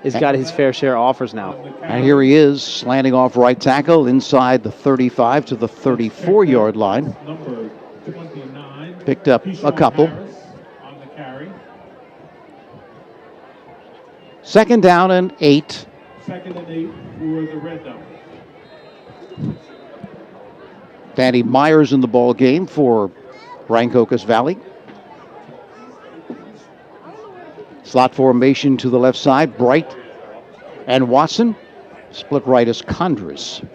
he's got his fair share of offers now. And here he is, slanting off right tackle inside the 35 to the 34-yard line. Picked up a couple. Second down and 8. Second and 8 for the red number. Danny Myers in the ball game for Rancocas Valley. Slot formation to the left side. Bright and Watson. Split right is Condris.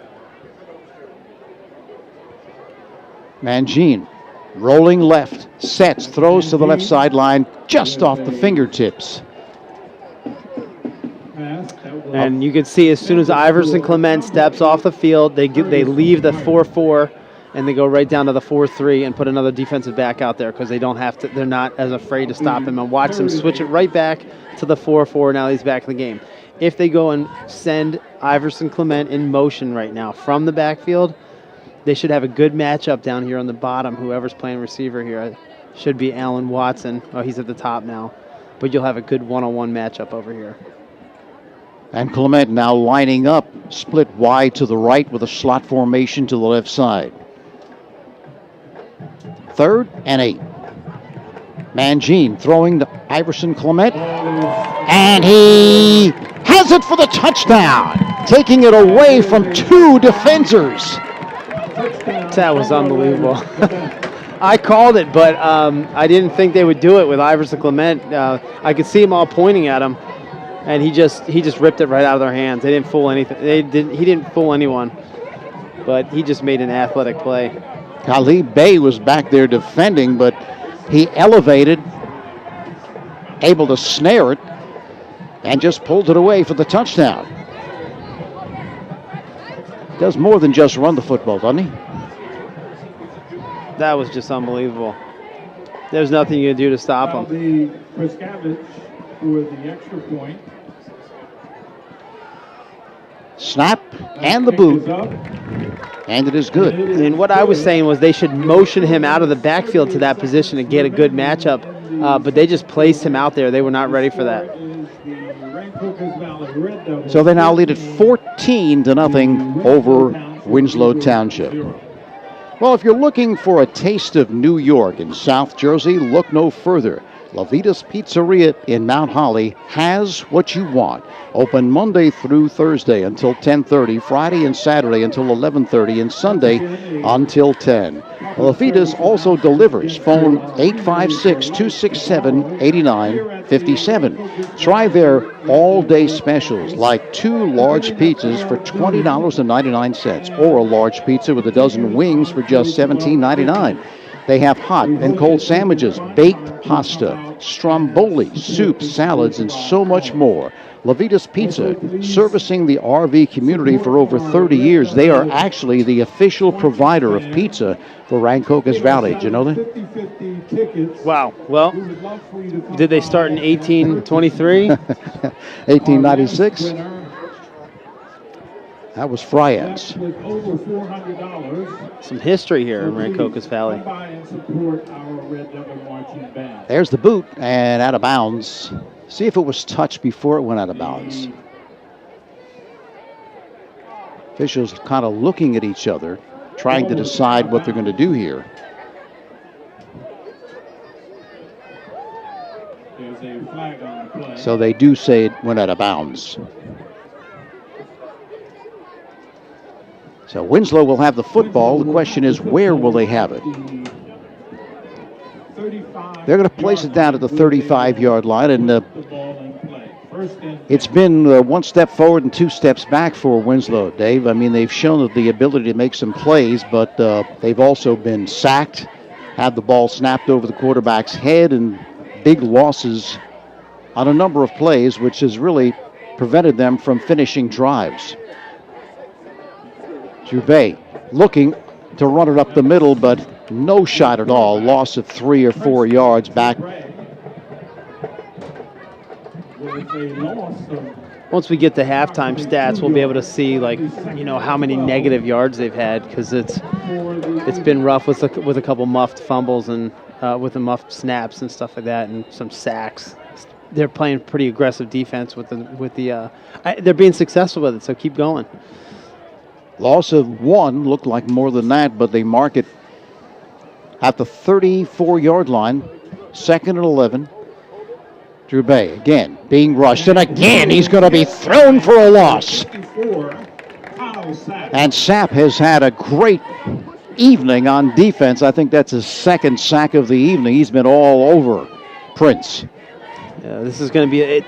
Mangine rolling left. Sets. Throws to the left sideline just off the fingertips. And you can see as soon as Iverson Clement steps off the field, they leave the 4-4 and they go right down to the 4-3 and put another defensive back out there because they don't have to. They're not as afraid to stop him, and watch them switch it right back to the 4-4. Now he's back in the game. If they go and send Iverson Clement in motion right now from the backfield, they should have a good matchup down here on the bottom. Whoever's playing receiver here should be Alan Watson. Oh, he's at the top now, but you'll have a good one-on-one matchup over here. And Klemic now lining up, split wide to the right with a slot formation to the left side. Third and 8. Mangine throwing to Iverson Klemic. And he has it for the touchdown, taking it away from 2 defenders. That was unbelievable. I called it, but I didn't think they would do it with Iverson Clement. I could see them all pointing at him. And he just ripped it right out of their hands. They didn't fool anything. He didn't fool anyone. But he just made an athletic play. Khalid Bey was back there defending, but he elevated, able to snare it, and just pulled it away for the touchdown. Does more than just run the football, doesn't he? That was just unbelievable. There's nothing you can do to stop Well, him. the Preskavich with the extra point. Snap and the boot, and it is good. And what I was saying was they should motion him out of the backfield to that position and get a good matchup, but they just placed him out there. They were not ready for that. So they now lead at 14-0 over Winslow Township. Well, if you're looking for a taste of New York in South Jersey, look no further. Levitus Pizzeria in Mount Holly has what you want. Open Monday through Thursday until 10:30, Friday and Saturday until 11:30, and Sunday until 10. Levitus also delivers. Phone 856-267-8957. Try their all-day specials like 2 large pizzas for $20.99 or a large pizza with a dozen wings for just $17.99. They have hot and cold sandwiches, baked pasta, stromboli, soup, salads, and so much more. Levitus Pizza, servicing the RV community for over 30 years. They are actually the official provider of pizza for Rancocas Valley. Did you know that? Wow. Well, did they start in 1823? 1896. That was Fryans. Some history here in Rancocas Valley. There's the boot and out of bounds. See if it was touched before it went out of bounds. Officials kind of looking at each other, trying to decide what they're going to do here. So they do say it went out of bounds. So Winslow will have the football. The question is, where will they have it? They're going to place it down at the 35-yard line, and it's been 1 step forward and 2 steps back for Winslow, Dave. I mean, they've shown the ability to make some plays, but they've also been sacked, had the ball snapped over the quarterback's head, and big losses on a number of plays, which has really prevented them from finishing drives. Jouvet looking to run it up the middle, but no shot at all. Loss of 3 or 4 yards back. Once we get to halftime stats, we'll be able to see, like, you know, how many negative yards they've had, because it's been rough with a couple muffed fumbles and with the muffed snaps and stuff like that, and some sacks. They're playing pretty aggressive defense they're being successful with it. So keep going. Loss of 1 looked like more than that, but they mark it at the 34-yard line, 2nd and 11. Jouvet again being rushed, and again he's going to be thrown for a loss. And Sapp has had a great evening on defense. I think that's his 2nd sack of the evening. He's been all over Prince. Yeah, this is going to be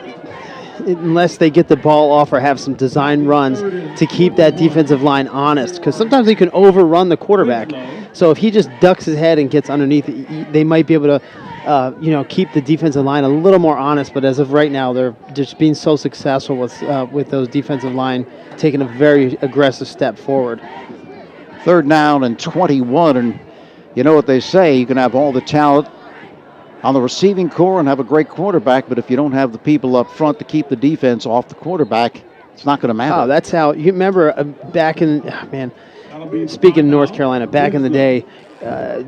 unless they get the ball off or have some design runs to keep that defensive line honest, because sometimes they can overrun the quarterback. So if he just ducks his head and gets underneath it, they might be able to keep the defensive line a little more honest. But as of right now, they're just being so successful with those defensive line taking a very aggressive step forward. 3rd down and 21, and you know what they say, you can have all the talent on the receiving core and have a great quarterback, but if you don't have the people up front to keep the defense off the quarterback, it's not going to matter. Oh, that's how you remember back in speaking of North Carolina, back in the day,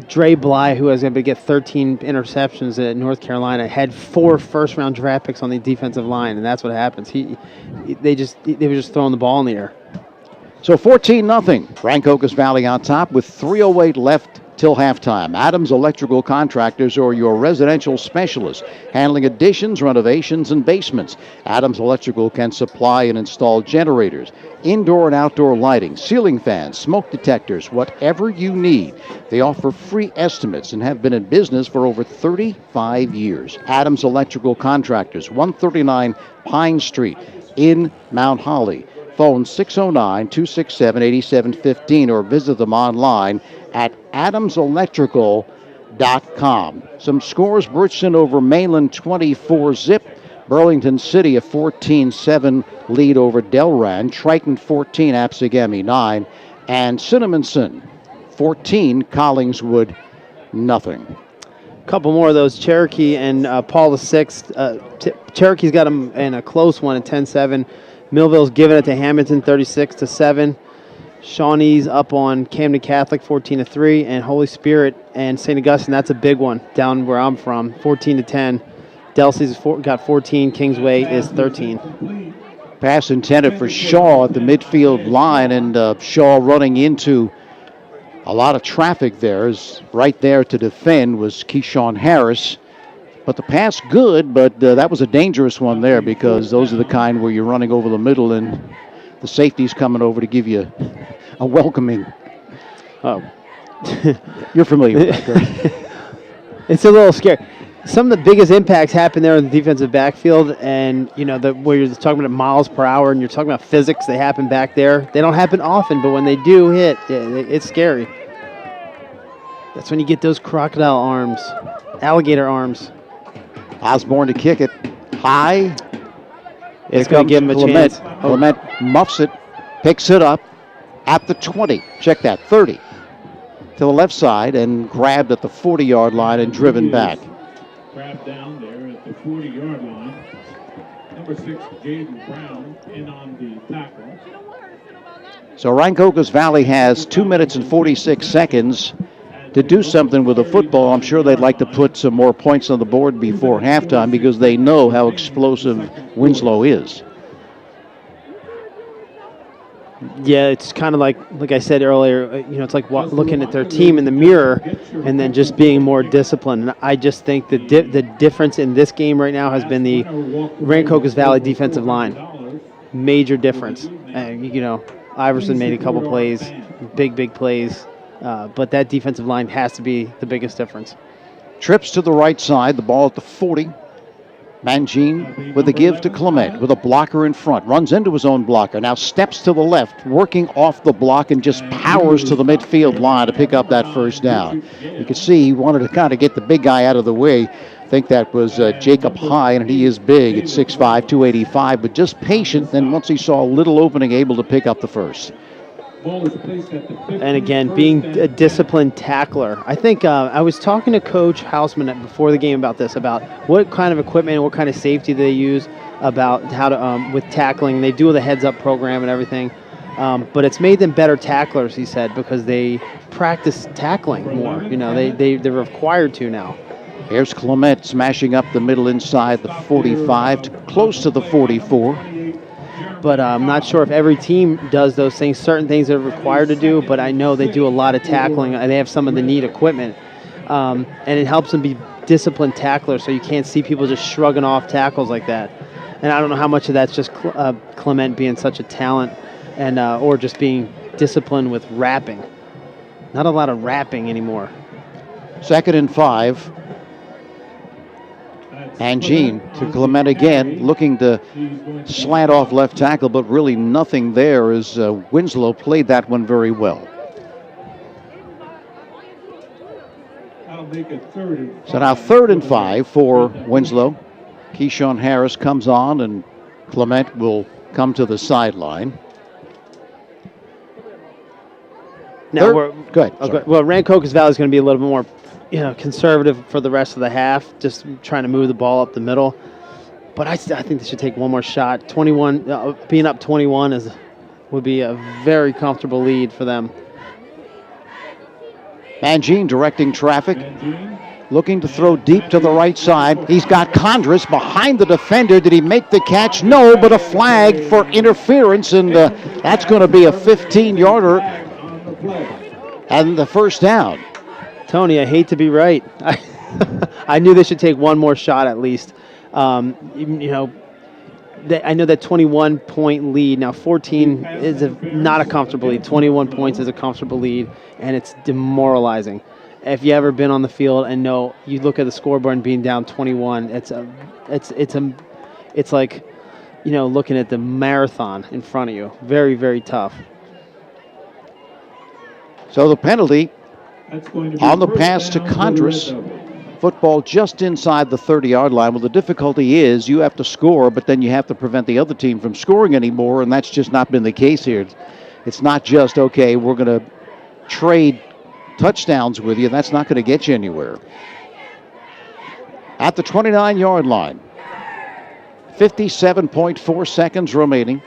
Dre Bly, who was going to get 13 interceptions at North Carolina, had 4 first-round draft picks on the defensive line, and that's what happens. They were just throwing the ball in the air. So 14-0, Rancocas Valley on top with 3:08 left till halftime. Adams Electrical Contractors are your residential specialists, handling additions, renovations, and basements. Adams Electrical can supply and install generators, indoor and outdoor lighting, ceiling fans, smoke detectors, whatever you need. They offer free estimates and have been in business for over 35 years. Adams Electrical Contractors, 139 Pine Street in Mount Holly. Phone 609-267-8715 or visit them online at adamselectrical.com. Some scores: Bridgeton over Mainland 24-zip. Burlington City a 14-7 lead over Delran. Triton 14, Absegami 9. And Cinnamonson 14, Collingswood nothing. Couple more of those. Cherokee and Paul VI. Cherokee's got them in a close one at 10-7. Millville's giving it to Hamilton 36-7. Shawnee's up on Camden Catholic 14-3, and Holy Spirit and St. Augustine, that's a big one down where I'm from, 14-10. Delsey's got 14, Kingsway is 13. Pass intended for Shaw at the midfield line, and Shaw running into a lot of traffic there. Is right there to defend was Keyshawn Harris. But the pass good, but that was a dangerous one there, because those are the kind where you're running over the middle and the safety's coming over to give you a welcoming. Oh, you're familiar with that, right? It's a little scary. Some of the biggest impacts happen there in the defensive backfield, and where you're talking about miles per hour and you're talking about physics, they happen back there. They don't happen often, but when they do hit, it's scary. That's when you get those crocodile arms, alligator arms. Osborne to kick it high. It's going to give him a chance. Clement muffs it, picks it up at the 20. Check that, 30. To the left side and grabbed at the 40-yard line and driven back. Grabbed down there at the 40-yard line. Number 6, Jaden Brown, in on the tackle. So Rancocas Valley has 2 minutes and 46 seconds to do something with the football. I'm sure they'd like to put some more points on the board before halftime, because they know how explosive Winslow is. Yeah, it's kind of like I said earlier, it's like looking at their team in the mirror and then just being more disciplined. And I just think the difference in this game right now has been the Rancocas Valley defensive line. Major difference. Iverson made a couple plays, big plays, but that defensive line has to be the biggest difference. Trips to the right side, the ball at the 40. Mangine with a give to Klemic with a blocker in front. Runs into his own blocker. Now steps to the left, working off the block and just powers to the midfield line to pick up that first down. You can see he wanted to kind of get the big guy out of the way. I think that was Jacob High, and he is big at 6'5", 285, but just patient. Then once he saw a little opening, able to pick up the first. And again, being a disciplined tackler. I think I was talking to Coach Hausman before the game about this, about what kind of equipment and what kind of safety they use, about how to with tackling. They do the heads-up program and everything, but it's made them better tacklers, he said, because they practice tackling more. They're required to now. Here's Clement smashing up the middle inside the 45, close to the 44. But I'm not sure if every team does those things. Certain things they're required to do, but I know they do a lot of tackling, and they have some of the neat equipment. And it helps them be disciplined tacklers, so you can't see people just shrugging off tackles like that. And I don't know how much of that's just Clement being such a talent, and or just being disciplined with wrapping. Not a lot of wrapping anymore. 2nd and 5. Mangine to Clement again, looking to slant off left tackle, but really nothing there as Winslow played that one very well. So now 3rd and 5 for Winslow. Keyshawn Harris comes on, and Clement will come to the sideline. Now go ahead. Well, Rancocas Valley is going to be a little bit more conservative for the rest of the half, just trying to move the ball up the middle. But I think they should take one more shot. 21, being up 21 would be a very comfortable lead for them. Mangine directing traffic, looking to throw deep to the right side. He's got Condris behind the defender. Did he make the catch? No, but a flag for interference, and that's going to be a 15-yarder and the first down. Tony, I hate to be right. I knew they should take one more shot at least. I know that 21-point lead. Now 14 is not a comfortable lead. 21 points is a comfortable lead, and it's demoralizing. If you ever been on the field and know, you look at the scoreboard and being down 21, it's like, looking at the marathon in front of you. Very, very tough. So the penalty on the pass to Condris. Football just inside the 30-yard line. Well, the difficulty is you have to score, but then you have to prevent the other team from scoring anymore, and that's just not been the case here. It's not just, okay, we're going to trade touchdowns with you. That's not going to get you anywhere. At the 29-yard line, 57.4 seconds remaining.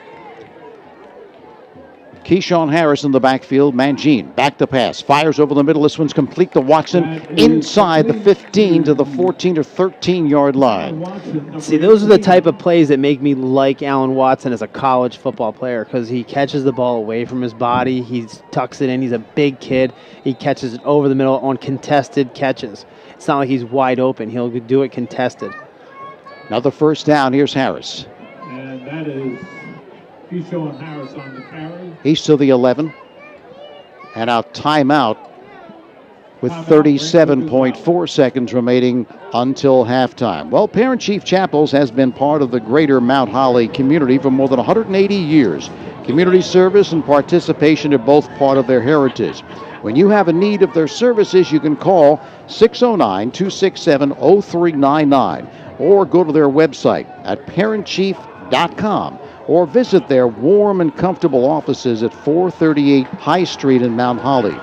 Keyshawn Harris in the backfield. Mangine back to pass. Fires over the middle. This one's complete to Watson inside the 15 to the 14 or 13-yard line. See, those are the type of plays that make me like Allen Watson as a college football player because he catches the ball away from his body. He tucks it in. He's a big kid. He catches it over the middle on contested catches. It's not like he's wide open. He'll do it contested. Another first down. Here's Harris. And that is Keyshawn Harris on the carry. He's to the 11. And now timeout with 37.4 seconds remaining until halftime. Well, Parent Chief Chapels has been part of the greater Mount Holly community for more than 180 years. Community service and participation are both part of their heritage. When you have a need of their services, you can call 609-267-0399 or go to their website at parentchief.com. or visit their warm and comfortable offices at 438 High Street in Mount Holly.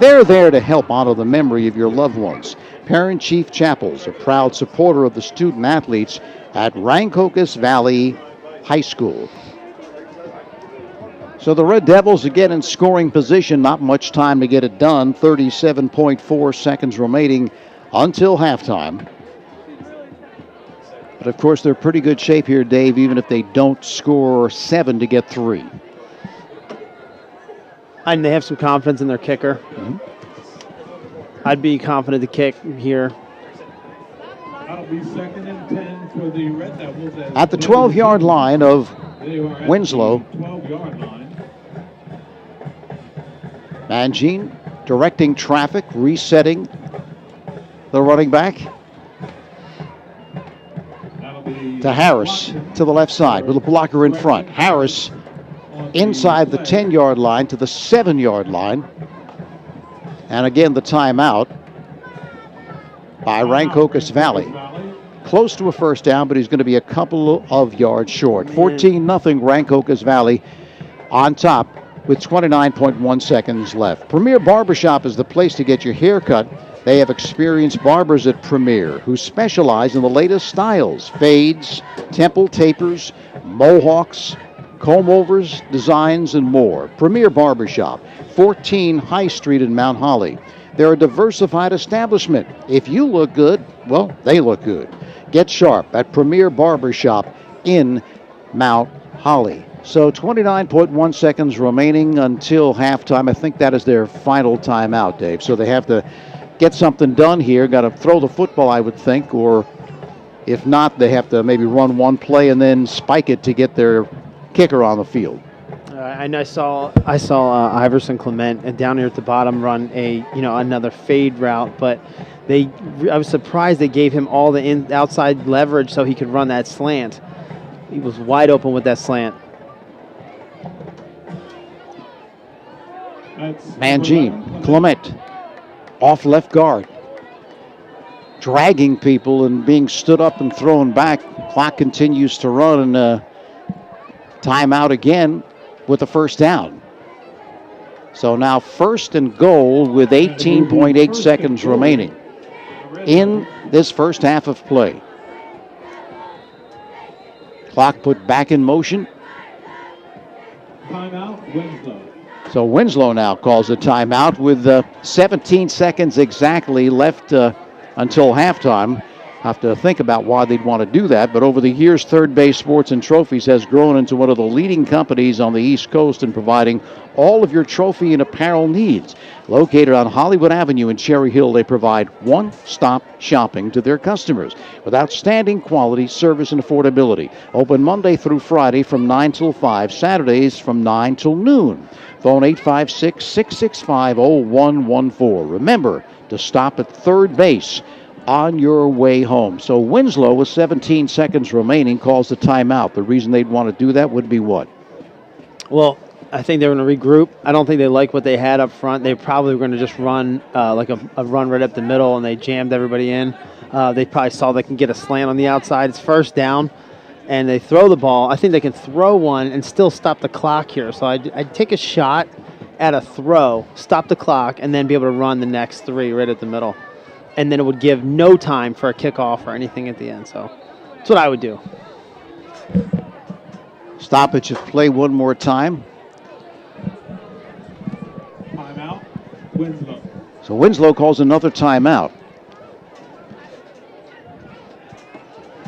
They're there to help honor the memory of your loved ones. Parent Chief Chapels, a proud supporter of the student athletes at Rancocas Valley High School. So the Red Devils again in scoring position, not much time to get it done. 37.4 seconds remaining until halftime. But, of course, they're in pretty good shape here, Dave, even if they don't score 7 to get 3. And they have some confidence in their kicker. Mm-hmm. I'd be confident to kick here. That'll be 2nd and 10 for the Red Devils. At the 12-yard line of Winslow. 12-yard line. Mangine directing traffic, resetting the running back. To Harris to the left side with a blocker in front. Harris inside the 10-yard line to the 7-yard line. And again, the timeout by Rancocas Valley. Close to a first down, but he's going to be a couple of yards short. 14-0 Rancocas Valley on top with 29.1 seconds left. Premier Barbershop is the place to get your hair cut. They have experienced barbers at Premier who specialize in the latest styles, fades, temple tapers, mohawks, comb-overs, designs, and more. Premier Barbershop, 14 High Street in Mount Holly. They're a diversified establishment. If you look good, well, they look good. Get sharp at Premier Barbershop in Mount Holly. So 29.1 seconds remaining until halftime. I think that is their final timeout, Dave. So they have to get something done here. Got to throw the football, I would think, or if not, they have to maybe run one play and then spike it to get their kicker on the field. And I saw Iverson Clement down here at the bottom run another fade route, but I was surprised they gave him all the outside leverage so he could run that slant. He was wide open with that slant. Mangine, Klemic, off left guard, dragging people and being stood up and thrown back. Clock continues to run, and timeout again with the first down. So now 1st and goal with 18.8 seconds remaining in this first half of play. Clock put back in motion. Timeout, Winslow. So Winslow now calls a timeout with 17 seconds exactly left until halftime. Have to think about why they'd want to do that, but over the years, Third Base Sports and Trophies has grown into one of the leading companies on the East Coast in providing all of your trophy and apparel needs. Located on Hollywood Avenue in Cherry Hill, they provide one-stop shopping to their customers with outstanding quality, service, and affordability. Open Monday through Friday from 9 till 5, Saturdays from 9 till noon. Phone 856-665-0114. Remember to stop at third base on your way home. So Winslow, with 17 seconds remaining, calls the timeout. The reason they'd want to do that would be what? Well, I think they're going to regroup. I don't think they like what they had up front. They probably were going to just run like a run right up the middle, and they jammed everybody in. They probably saw they can get a slant on the outside. It's first down, and they throw the ball. I think they can throw one and still stop the clock here. So I'd take a shot at a throw, stop the clock, and then be able to run the next 3 right at the middle. And then it would give no time for a kickoff or anything at the end. So that's what I would do. Stoppage of play one more time. Timeout, Winslow. So Winslow calls another timeout.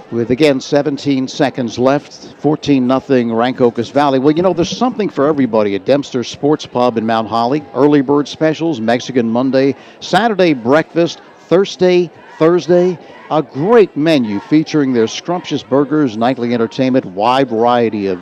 With, again, 17 seconds left, 14-0 Rancocas Valley. Well, you know, there's something for everybody at Dempster Sports Pub in Mount Holly. Early bird specials, Mexican Monday, Saturday breakfast, Thursday, a great menu featuring their scrumptious burgers, nightly entertainment, wide variety of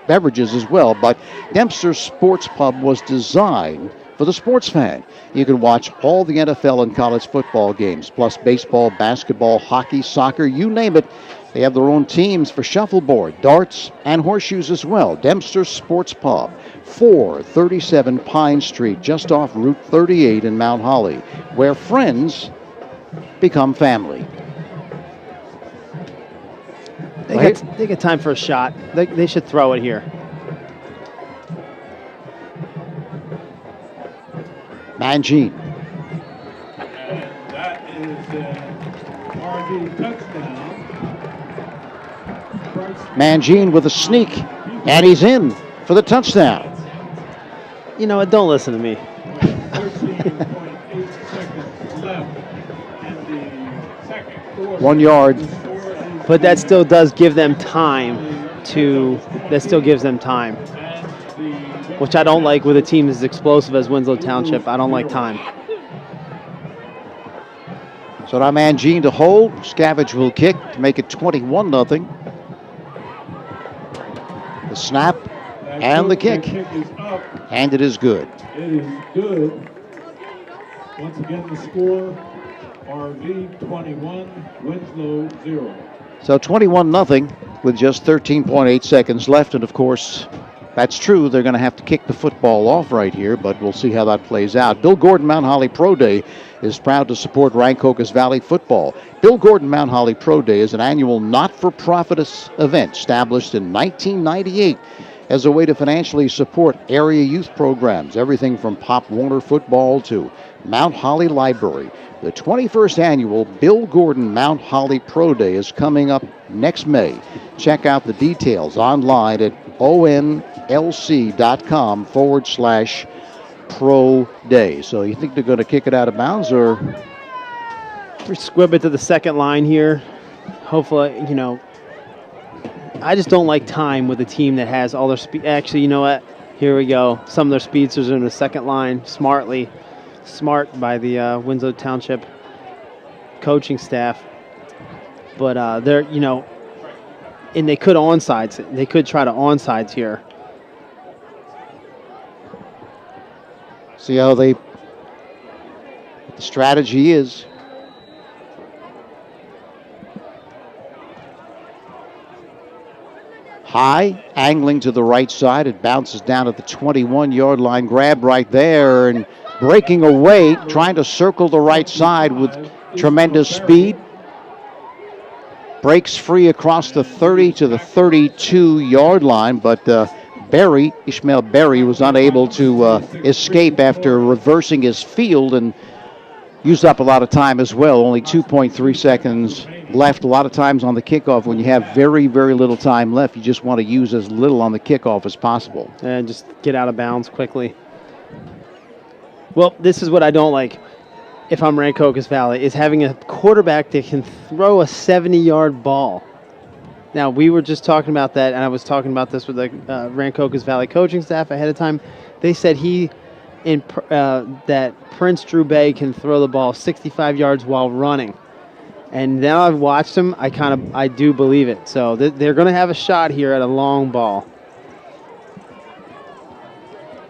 beverages as well. But Dempster Sports Pub was designed for the sports fan. You can watch all the NFL and college football games, plus baseball, basketball, hockey, soccer, you name it. They have their own teams for shuffleboard, darts, and horseshoes as well. Dempster Sports Pub, 437 Pine Street, just off Route 38 in Mount Holly, where friends become family. They get time for a shot. They should throw it here. Mangine. And that is RD touchdown. Mangine with a sneak, and he's in for the touchdown. You know what? Don't listen to me. 13.8 seconds left in the second quarter. 1 yard. But that still does give them time which I don't like with a team as explosive as Winslow Township. I don't like time. So now Mangine to hold. Scavenge will kick to make it 21-0. The snap and the kick. And it is good. It is good. Once again, the score, RV 21, Winslow 0. So 21-0 with just 13.8 seconds left. And, of course, that's true. They're going to have to kick the football off right here, but we'll see how that plays out. Bill Gordon Mount Holly Pro Day is proud to support Rancocas Valley football. Bill Gordon Mount Holly Pro Day is an annual not-for-profit event established in 1998 as a way to financially support area youth programs, everything from Pop Warner football to Mount Holly Library. The 21st annual Bill Gordon Mount Holly Pro Day is coming up next May. Check out the details online at onlc.com/pro day. So you think they're going to kick it out of bounds, or? We squib it to the second line here. Hopefully, you know, I just don't like time with a team that has all their speed. Actually, you know what? Here we go. Some of their speedsters are in the second line. Smart by the Winslow Township coaching staff. But they're, you know, and they could onside. They could try to onside here. See how the strategy is. High, angling to the right side. It bounces down at the 21-yard line. Grab right there and breaking away, trying to circle the right side with tremendous speed. Breaks free across the 30 to the 32-yard line, but Ishmael Berry was unable to escape after reversing his field and used up a lot of time as well. Only 2.3 seconds left. A lot of times on the kickoff, when you have very, very little time left, you just want to use as little on the kickoff as possible. And just get out of bounds quickly. Well, this is what I don't like, if I'm Rancocas Valley, is having a quarterback that can throw a 70-yard ball. Now, we were just talking about that, and I was talking about this with the Rancocas Valley coaching staff ahead of time. They said that Prince Drew Bay can throw the ball 65 yards while running. And now I've watched him, I do believe it. So they're going to have a shot here at a long ball.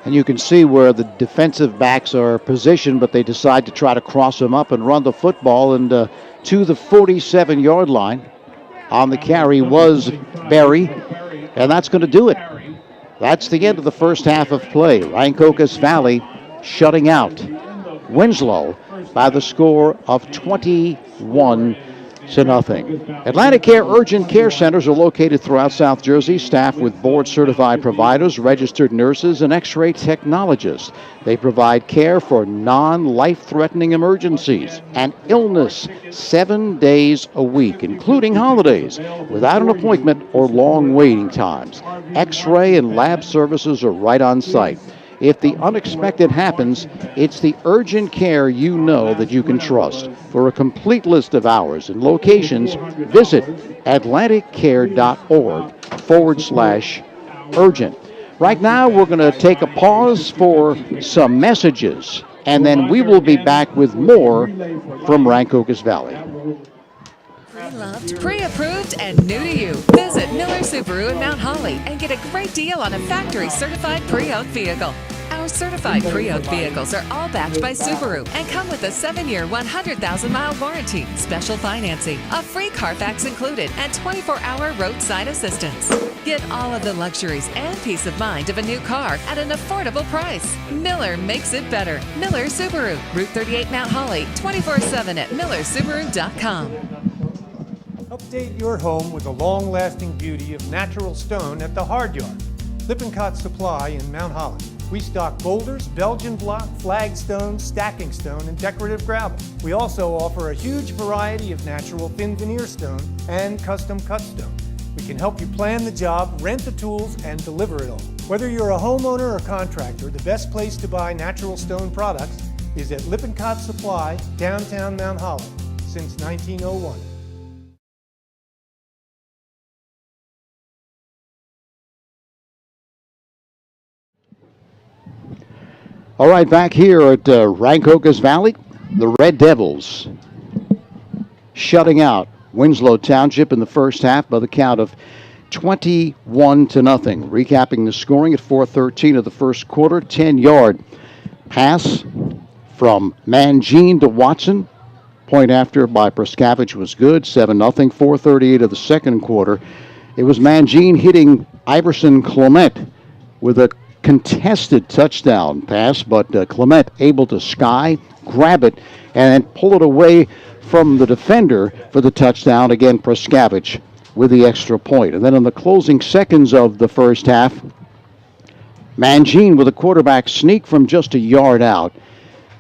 And you can see where the defensive backs are positioned, but they decide to try to cross them up and run the football. And to the 47-yard line on the carry was Berry, and that's going to do it. That's the end of the first half of play. Rancocas Valley shutting out Winslow by the score of 21-0. to nothing. Atlantic Care Urgent Care Centers are located throughout South Jersey, staffed with board-certified providers, registered nurses, and X-ray technologists. They provide care for non-life-threatening emergencies and illness 7 days a week, including holidays, without an appointment or long waiting times. X-ray and lab services are right on site. If the unexpected happens, it's the urgent care you know that you can trust. For a complete list of hours and locations, visit atlanticcare.org/urgent. Right now, we're going to take a pause for some messages, and then we will be back with more from Rancocas Valley. Pre-loved, pre-approved, and new to you. Visit Miller Subaru in Mount Holly and get a great deal on a factory-certified pre-owned vehicle. Our certified pre-owned vehicles are all backed by Subaru and come with a 7-year, 100,000-mile warranty, special financing, a free Carfax included, and 24-hour roadside assistance. Get all of the luxuries and peace of mind of a new car at an affordable price. Miller makes it better. Miller Subaru, Route 38 Mount Holly, 24/7 at millersubaru.com. Update your home with the long-lasting beauty of natural stone at the Hard Yard. Lippincott Supply in Mount Holly. We stock boulders, Belgian block, flagstone, stacking stone, and decorative gravel. We also offer a huge variety of natural thin veneer stone and custom cut stone. We can help you plan the job, rent the tools, and deliver it all. Whether you're a homeowner or contractor, the best place to buy natural stone products is at Lippincott Supply, downtown Mount Holly, since 1901. All right, back here at Rancocas Valley, the Red Devils shutting out Winslow Township in the first half by the count of 21-0. Recapping the scoring at 4:13 of the first quarter, 10-yard pass from Mangine to Watson. Point after by Preskavich was good, 7-0. 4:38 of the second quarter. It was Mangine hitting Iverson Klemic with a contested touchdown pass, but Klemic able to grab it, and pull it away from the defender for the touchdown. Again, Preskavich with the extra point. And then in the closing seconds of the first half, Mangine with a quarterback sneak from just a yard out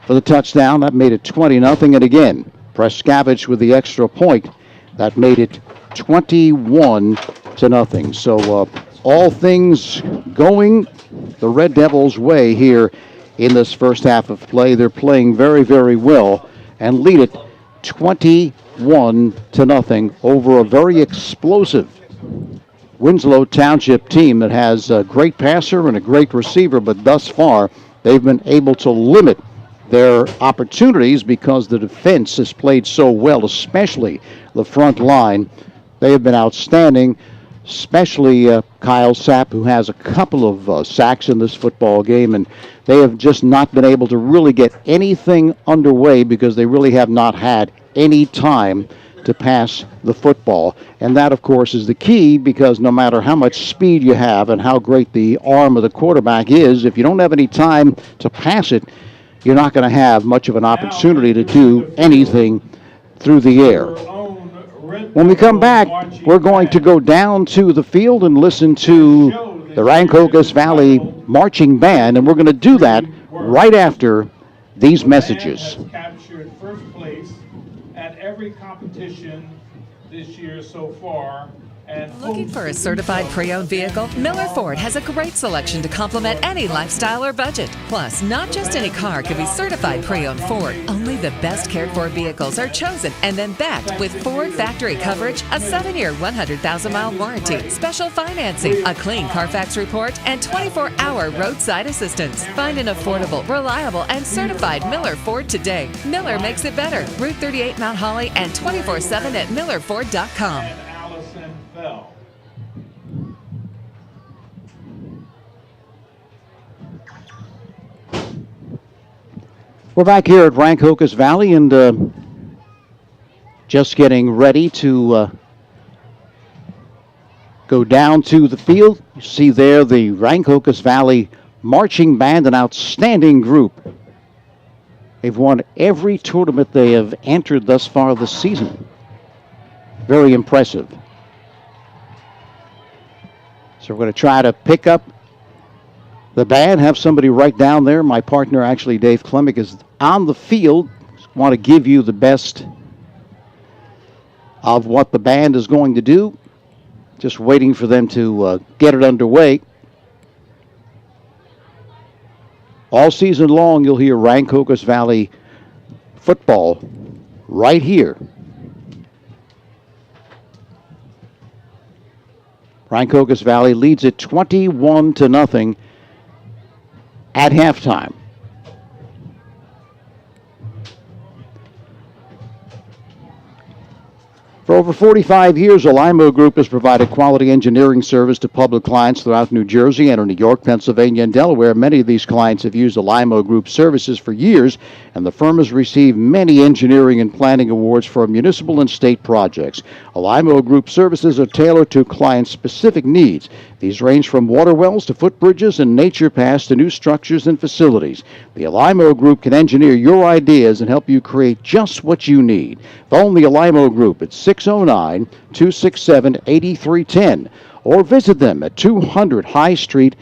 for the touchdown. That made it 20-0. And again, Preskavich with the extra point. That made it 21-0. So all things going the Red Devils' way here in this first half of play. They're playing very, very well and lead it 21-0 over a very explosive Winslow Township team that has a great passer and a great receiver, but thus far they've been able to limit their opportunities because the defense has played so well, especially the front line. They have been outstanding, especially Kyle Sapp, who has a couple of sacks in this football game, and they have just not been able to really get anything underway because they really have not had any time to pass the football. And that, of course, is the key, because no matter how much speed you have and how great the arm of the quarterback is, if you don't have any time to pass it, you're not going to have much of an opportunity to do anything through the air. When we come back, we're going to go down to the field and listen to the Rancocas Valley Marching Band, and we're going to do that right after these messages. Captured first place at every competition this year so far. Looking for a certified pre-owned vehicle? Miller Ford has a great selection to complement any lifestyle or budget. Plus, not just any car can be certified pre-owned Ford. Only the best cared for vehicles are chosen and then backed with Ford factory coverage, a 7-year, 100,000-mile warranty, special financing, a clean Carfax report, and 24-hour roadside assistance. Find an affordable, reliable, and certified Miller Ford today. Miller makes it better. Route 38 Mount Holly and 24/7 at millerford.com. We're back here at Rancocas Valley and just getting ready to go down to the field. You see there the Rancocas Valley Marching Band, an outstanding group. They've won every tournament they have entered thus far this season. Very impressive. So we're going to try to pick up the band, have somebody right down there. My partner, actually, Dave Klemic, is on the field. Want to give you the best of what the band is going to do. Just waiting for them to get it underway. All season long, you'll hear Rancocas Valley football right here. Rancocas Valley leads it 21-0 at halftime. For over 45 years, Alimo Group has provided quality engineering service to public clients throughout New Jersey and New York, Pennsylvania, and Delaware. Many of these clients have used Alimo Group services for years, and the firm has received many engineering and planning awards for municipal and state projects. Alimo Group services are tailored to clients' specific needs. These range from water wells to footbridges and nature paths to new structures and facilities. The Alimo Group can engineer your ideas and help you create just what you need. Phone the Alimo Group at 609-267-8310 or visit them at 200 High Street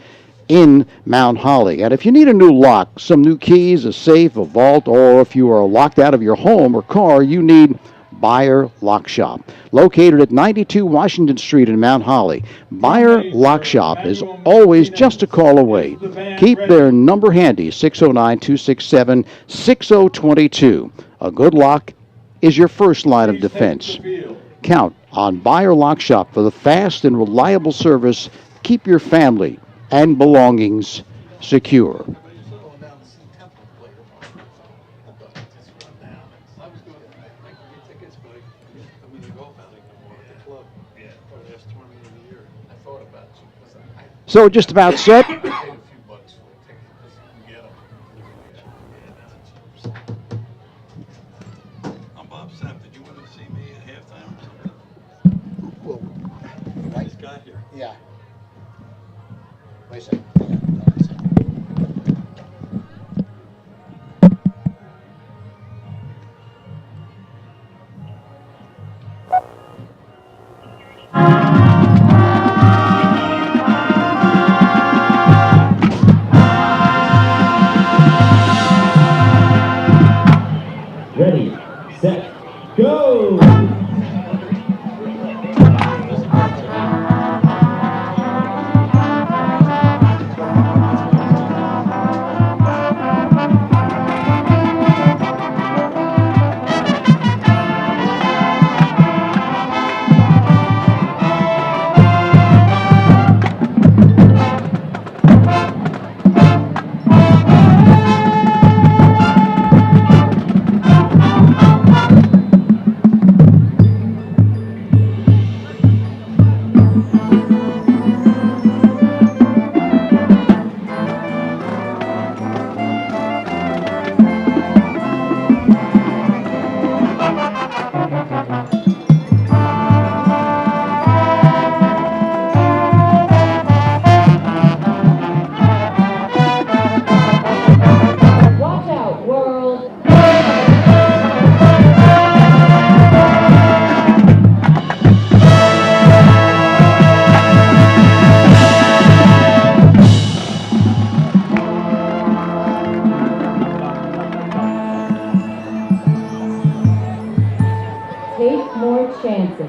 in Mount Holly. And if you need a new lock, some new keys, a safe, a vault, or if you are locked out of your home or car, you need Buyer Lock Shop. Located at 92 Washington Street in Mount Holly, Buyer Lock Shop is always just a call away. Keep their number handy, 609-267-6022. A good lock is your first line of defense. Count on Buyer Lock Shop for the fast and reliable service. Keep your family and belongings secure. So just about set. I'm Bob Sapp. Did you want to see me at halftime or something? Well, I just got here. yeah. Wait a second. Ready, set, go! Take more chances.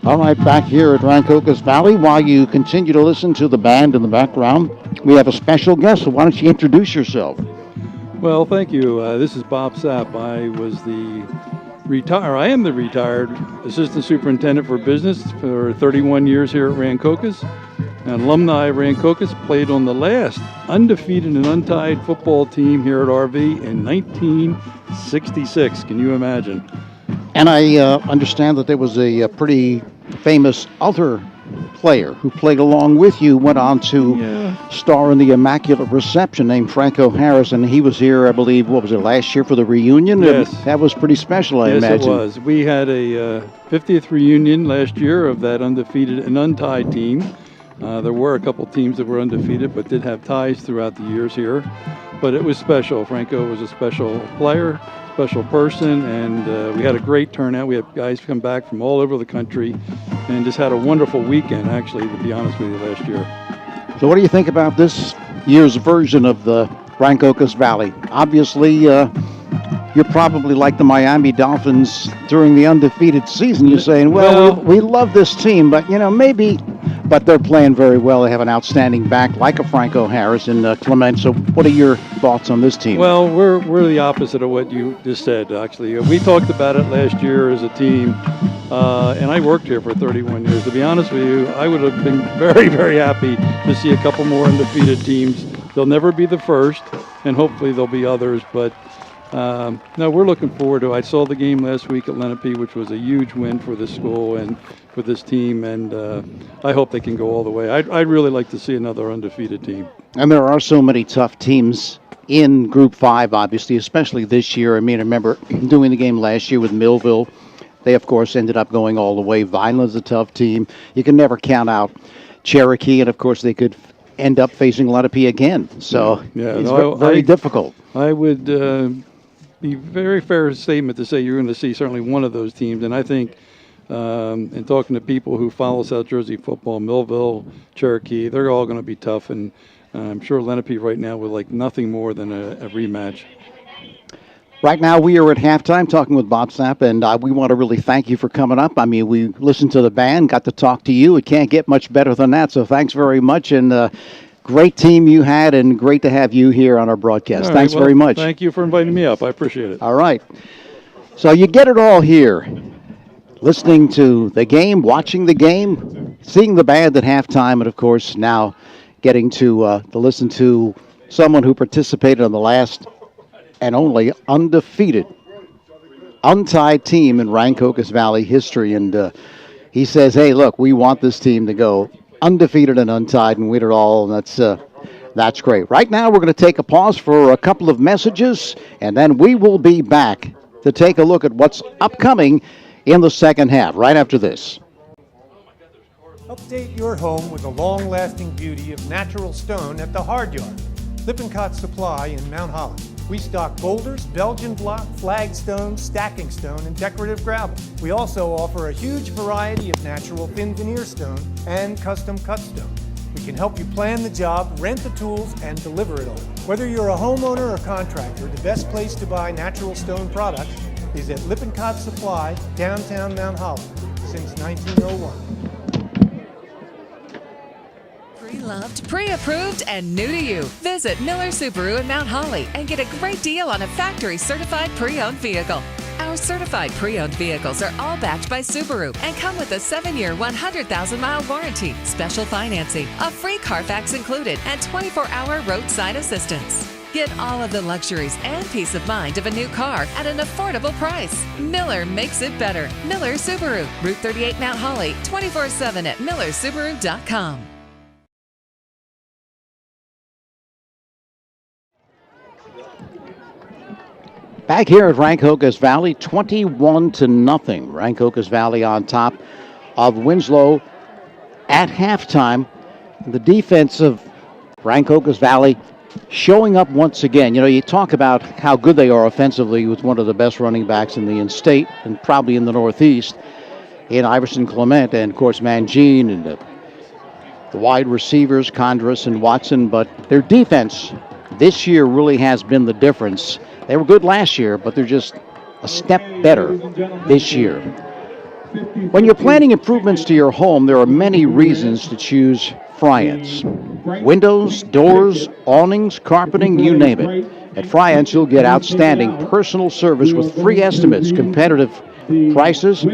All right, back here at Rancocas Valley, while you continue to listen to the band in the background, we have a special guest, so why don't you introduce yourself? Well, thank you. This is Bob Sapp. I am the retired Assistant Superintendent for Business for 31 years here at Rancocas. An alumni of Rancocas, played on the last undefeated and untied football team here at RV in 1966. Can you imagine? And I understand that there was a pretty famous other player who played along with you, went on to star in the Immaculate Reception, named Franco Harris, and he was here, I believe, what was it, last year for the reunion? Yes. And that was pretty special, I imagine. Yes, it was. We had a 50th reunion last year of that undefeated and untied team. There were a couple teams that were undefeated but did have ties throughout the years here. But it was special. Franco was a special player, special person, and we had a great turnout. We had guys come back from all over the country and just had a wonderful weekend, actually, to be honest with you, last year. So what do you think about this year's version of the Rancocas Valley? Obviously, you're probably like the Miami Dolphins during the undefeated season. You're saying, well, we love this team, but, maybe... But they're playing very well. They have an outstanding back like a Franco Harris and Klemic. So what are your thoughts on this team? Well, we're the opposite of what you just said, actually. We talked about it last year as a team, and I worked here for 31 years. To be honest with you, I would have been very, very happy to see a couple more undefeated teams. They'll never be the first, and hopefully there'll be others. But, no, we're looking forward to it. I saw the game last week at Lenape, which was a huge win for the school and for this team, and I hope they can go all the way. I'd really like to see another undefeated team. And there are so many tough teams in Group 5, obviously, especially this year. I mean, I remember doing the game last year with Millville. They, of course, ended up going all the way. Vineland's a tough team. You can never count out Cherokee, and, of course, they could end up facing Lenape again. So it's very difficult. I would be very fair statement to say you're going to see certainly one of those teams, and I think and talking to people who follow South Jersey football, Millville, Cherokee, they're all going to be tough, and I'm sure Lenape right now would like nothing more than a rematch. Right now we are at halftime talking with Bob Sapp, and we want to really thank you for coming up. I mean, we listened to the band, got to talk to you. It can't get much better than that, so thanks very much, and great team you had, and great to have you here on our broadcast. Thanks very much. Thank you for inviting me up. I appreciate it. All right. So you get it all here. Listening to the game, watching the game, seeing the band at halftime, and, of course, now getting to listen to someone who participated in the last and only undefeated, untied team in Rancocas Valley history. And he says, hey, look, we want this team to go undefeated and untied and win it all, and that's great. Right now we're going to take a pause for a couple of messages, and then we will be back to take a look at what's upcoming in the second half, right after this. Update your home with the long-lasting beauty of natural stone at the Hard Yard. Lippincott Supply in Mount Holly. We stock boulders, Belgian block, flagstone, stacking stone, and decorative gravel. We also offer a huge variety of natural thin veneer stone and custom cut stone. We can help you plan the job, rent the tools, and deliver it all. Whether you're a homeowner or contractor, the best place to buy natural stone products is at Lippincott Supply, downtown Mount Holly, since 1901. Pre-loved, pre-approved, and new to you. Visit Miller Subaru in Mount Holly and get a great deal on a factory-certified pre-owned vehicle. Our certified pre-owned vehicles are all backed by Subaru and come with a 7-year, 100,000-mile warranty, special financing, a free Carfax included, and 24-hour roadside assistance. Get all of the luxuries and peace of mind of a new car at an affordable price. Miller makes it better. Miller Subaru, Route 38 Mount Holly, 24/7 at millersubaru.com. Back here at Rancocas Valley, 21-0. Rancocas Valley on top of Winslow at halftime. The defense of Rancocas Valley showing up once again. You know, you talk about how good they are offensively with one of the best running backs in the in-state and probably in the Northeast in Iverson Clement and, of course, Mangine and the wide receivers, Condrus and Watson. But their defense this year really has been the difference. They were good last year, but they're just a step better this year. When you're planning improvements to your home, there are many reasons to choose Friant's. Windows, doors, awnings, carpeting, you name it. At Friant's, you'll get outstanding personal service with free estimates, competitive prices,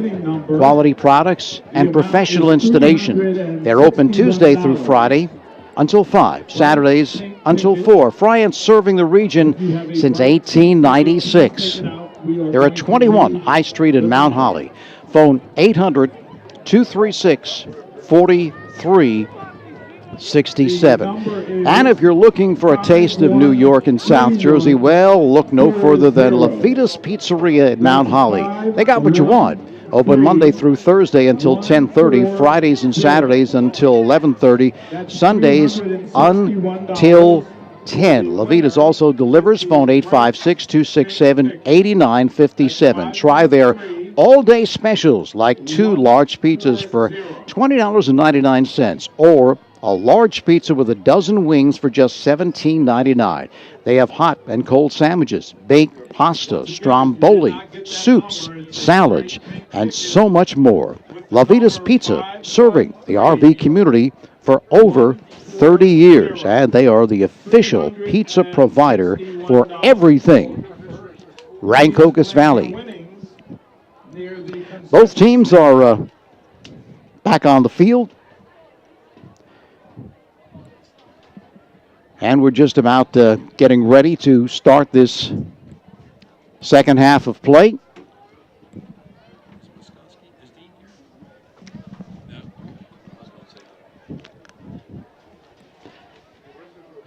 quality products, and professional installation. They're open Tuesday through Friday until 5, Saturdays until 4. Friant's serving the region since 1896. They're at 21 High Street in Mount Holly. Phone 800-236-4367. And if you're looking for a taste of New York and South Jersey, well, look no further than Levitus Pizzeria at Mount Holly. They got what you want. Open Monday through Thursday until 10:30, Fridays and Saturdays until 11:30, Sundays until 10. Levitas also delivers. Phone 856-267-8957. Try their all-day specials like 2 large pizzas for $20.99 or a large pizza with a dozen wings for just $17.99. They have hot and cold sandwiches, baked pasta, stromboli, soups, salads, and so much more. Levitas Pizza, serving the RV community for over 30 years, and they are the official pizza provider for everything Rancocas Valley. Both teams are back on the field, and we're just about getting ready to start this second half of play.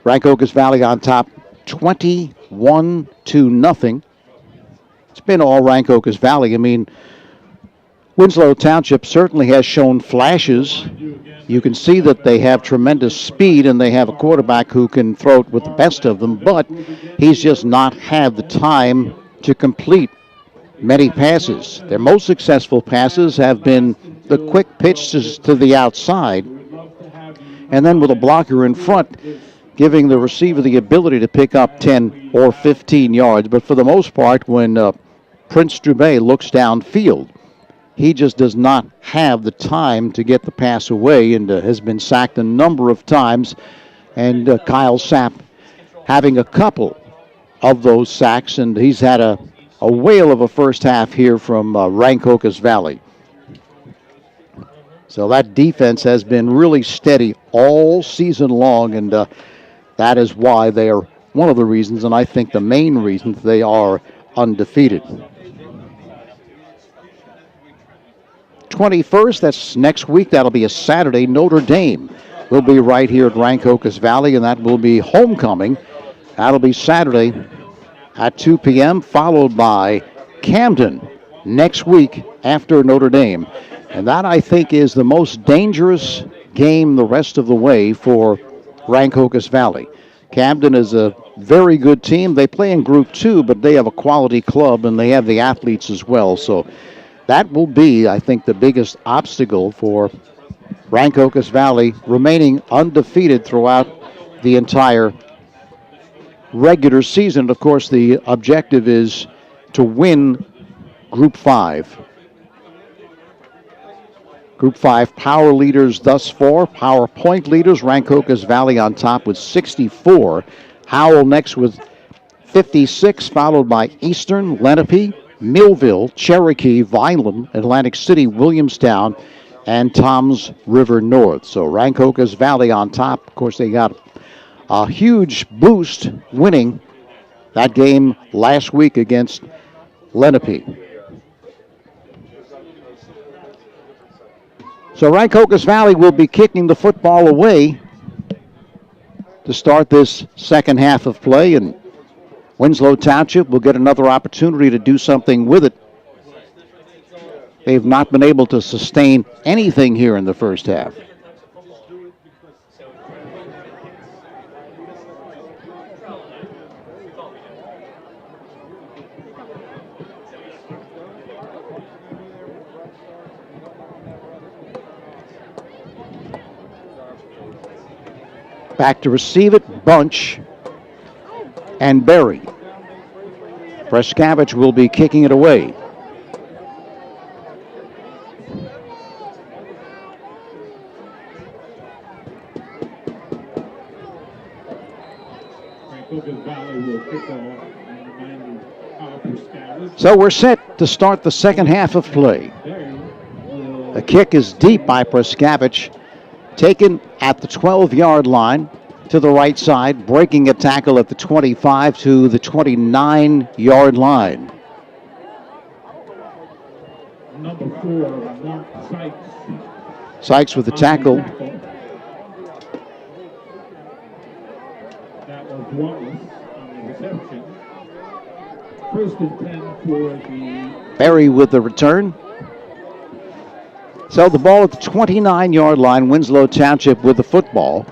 Rancocas Valley on top 21-0. It's been all Rancocas Valley. I mean, Winslow Township certainly has shown flashes. You can see that they have tremendous speed and they have a quarterback who can throw it with the best of them, but he's just not had the time to complete many passes. Their most successful passes have been the quick pitches to the outside, and then with a blocker in front, giving the receiver the ability to pick up 10 or 15 yards. But for the most part, when Prince Drouet looks downfield, he just does not have the time to get the pass away and has been sacked a number of times. And Kyle Sapp having a couple of those sacks, and he's had a whale of a first half here from Rancocas Valley. So that defense has been really steady all season long, and that is why they are one of the reasons, and I think the main reason, they are undefeated. 21st, that's next week. That'll be a Saturday. Notre Dame will be right here at Rancocas Valley, and that will be homecoming. That'll be Saturday at 2 p.m., followed by Camden next week after Notre Dame. And that, I think, is the most dangerous game the rest of the way for Rancocas Valley. Camden is a very good team. They play in Group 2, but they have a quality club, and they have the athletes as well. So that will be, I think, the biggest obstacle for Rancocas Valley remaining undefeated throughout the entire regular season. Of course, the objective is to win Group 5. Group 5 power leaders thus far. Power point leaders, Rancocas Valley on top with 64. Howell next with 56, followed by Eastern, Lenape, Millville, Cherokee, Vineland, Atlantic City, Williamstown, and Toms River North. So Rancocas Valley on top. Of course, they got a huge boost winning that game last week against Lenape. So Rancocas Valley will be kicking the football away to start this second half of play, and Winslow Township will get another opportunity to do something with it. They've not been able to sustain anything here in the first half. Back to receive it, Bunch and Berry. Preskavich will be kicking it away. football and reminding powerful scatters. So we're set to start the second half of play. The kick is deep by Preskavich, taken at the 12-yard line to the right side, breaking a tackle at the 25 to the 29-yard line. Number 4, Mark Sykes. Sykes with the tackle. That was Wallace on the reception. First and 10 for the... Berry with the return. So the ball at the 29-yard line, Winslow Township with the football,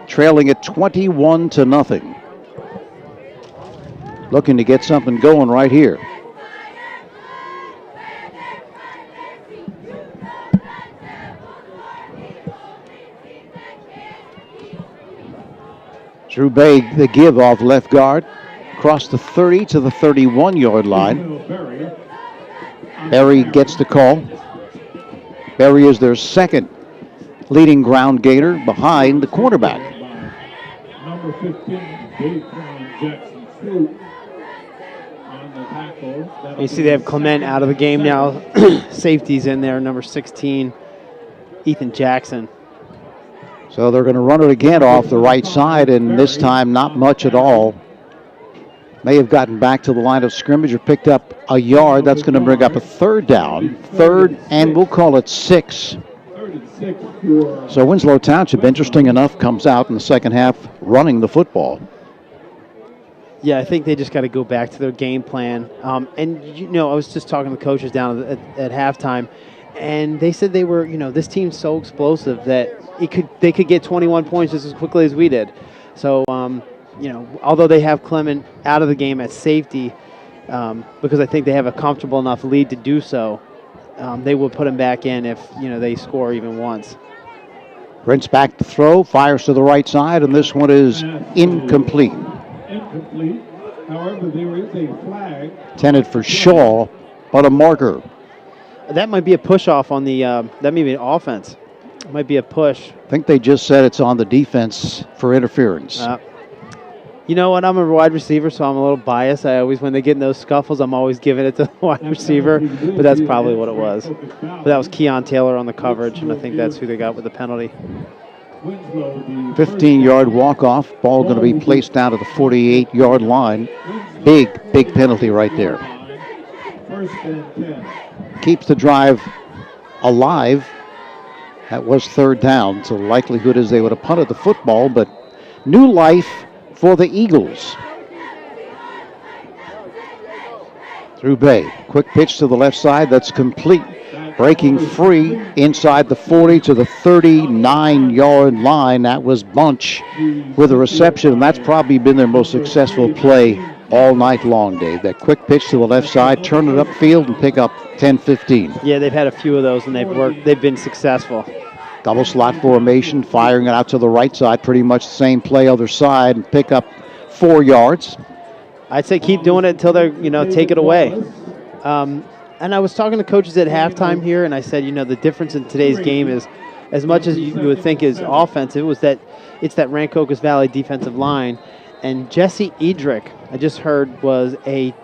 trailing at 21-0. Looking to get something going right here. Drew Bay, the give off left guard, across the 30 to the 31-yard line. Berry gets the call. Berry is their second leading ground gainer behind the quarterback. Number 15, Dave Jackson Sloop on the tackle. You see they have Clement out of the game now. Safety's in there, number 16, Ethan Jackson. So they're going to run it again off the right side, and this time not much at all. May have gotten back to the line of scrimmage or picked up a yard. That's going to bring up a third down. Third, and we'll call it 6. So Winslow Township, interesting enough, comes out in the second half running the football. Yeah, I think they just got to go back to their game plan. And, you know, I was just talking to the coaches down at halftime, and they said they were, you know, this team's so explosive that they could get 21 points just as quickly as we did. So, you know, although they have Klemic out of the game at safety, because I think they have a comfortable enough lead to do so, they will put him back in if, you know, they score even once. Brent's back to throw, fires to the right side, and this one is incomplete. Incomplete. However, there is a flag. Intended for Shaw, but a marker. That might be a push-off on the that may be an offense. It might be a push. I think they just said it's on the defense for interference. You know what? I'm a wide receiver, so I'm a little biased. I always, when they get in those scuffles, I'm always giving it to the wide receiver. But that's probably what it was. But that was Keon Taylor on the coverage, and I think that's who they got with the penalty. 15-yard walk-off. Ball going to be placed down to the 48-yard line. Big penalty right there. First and 10. Keeps the drive alive. That was third down, so the likelihood is they would have punted the football, but new life for the Eagles. Drew Bay, quick pitch to the left side, that's complete. Breaking free inside the 40 to the 39-yard line. That was Bunch with a reception, and that's probably been their most successful play all night long, Dave. That quick pitch to the left side, turn it upfield and pick up 10-15. Yeah, they've had a few of those, and they've been successful. Double slot formation, firing it out to the right side, pretty much the same play other side, and pick up 4 yards. I'd say keep doing it until they, you know, take it away. And I was talking to coaches at halftime here, and I said, you know, the difference in today's game is, as much as you would think is offensive, was that it's that Rancocas Valley defensive line. And Jesse Edrick, I just heard, was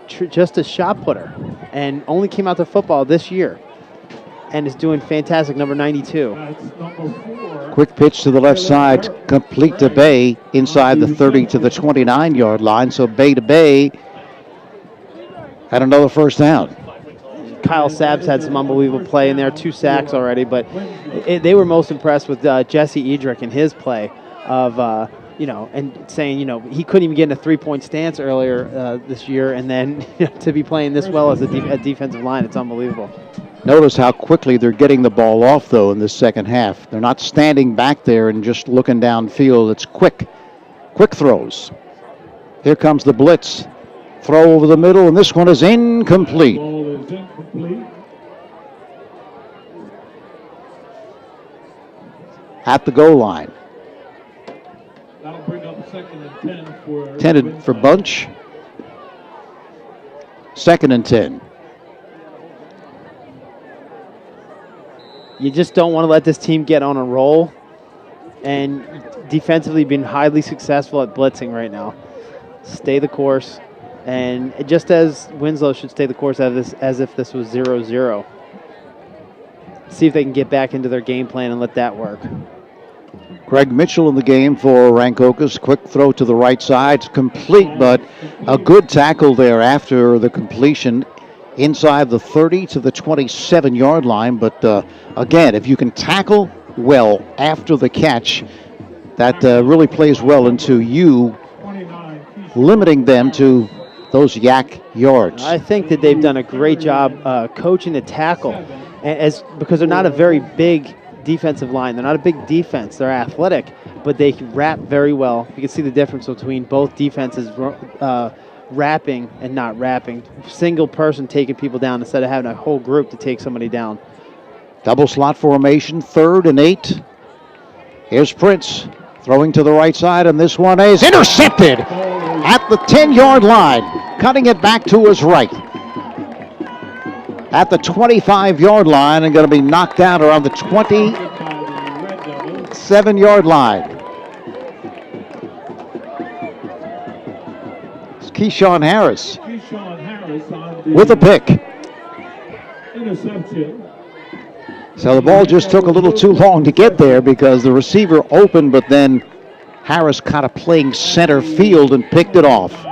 just a shot putter and only came out to football this year and is doing fantastic, number 92. Quick pitch to the left side, complete to Bay inside the 30 to the 29-yard line. So Bay to Bay had another first down. Kyle Sapp's had some unbelievable play in there, 2 sacks already, but they were most impressed with Jesse Edrick and his play of, you know, and saying, you know, he couldn't even get in a 3-point stance earlier this year, and then to be playing this well as a defensive line, it's unbelievable. Notice how quickly they're getting the ball off, though, in this second half. They're not standing back there and just looking downfield. It's quick throws. Here comes the blitz. Throw over the middle, and this one is incomplete. Ball is incomplete. At the goal line. That'll bring up second and 10 for... Intended for Bunch. Second and 10. You just don't want to let this team get on a roll, and defensively been highly successful at blitzing right now. stay the course, and just as Winslow should stay the course as if this was 0-0. See if they can get back into their game plan and let that work. Greg Mitchell in the game for Rancocas. Quick throw to the right side. Complete, but a good tackle there after the completion inside the 30 to the 27-yard line. But again, if you can tackle well after the catch, that really plays well into you limiting them to those yak yards. I think that they've done a great job coaching the tackle, because they're not a very big defensive line. They're not a big defense. They're athletic, but they wrap very well. You can see the difference between both defenses wrapping and not wrapping. Single person taking people down instead of having a whole group to take somebody down. Double slot formation, 3rd and 8. Here's Prince throwing to the right side, and this one is intercepted at the 10-yard line, cutting it back to his right. At the 25-yard line and going to be knocked out around the 27-yard line. It's Keyshawn Harris with a pick. Interception. So the ball just took a little too long to get there because the receiver opened, but then Harris kind of playing center field and picked it off.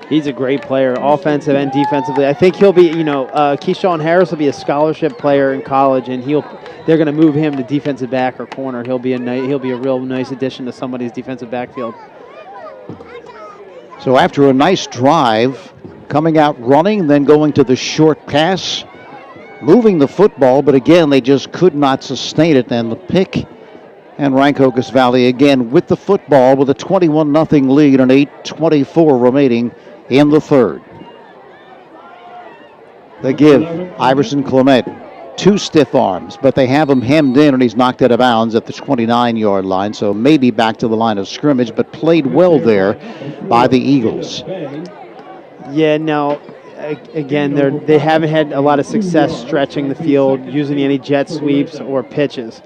He's a great player, offensive and defensively. I think he'll be, Keyshawn Harris will be a scholarship player in college, and they're going to move him to defensive back or corner. He'll be a real nice addition to somebody's defensive backfield. So after a nice drive, coming out running, then going to the short pass, moving the football, but again, they just could not sustain it. And the pick, and Rancocas Valley again with the football with a 21-0 lead and 8:24 remaining in the 3rd. They give Iverson Klemic 2 stiff arms, but they have him hemmed in, and he's knocked out of bounds at the 29-yard line, so maybe back to the line of scrimmage, but played well there by the Eagles. Yeah, no, again, they haven't had a lot of success stretching the field, using any jet sweeps or pitches.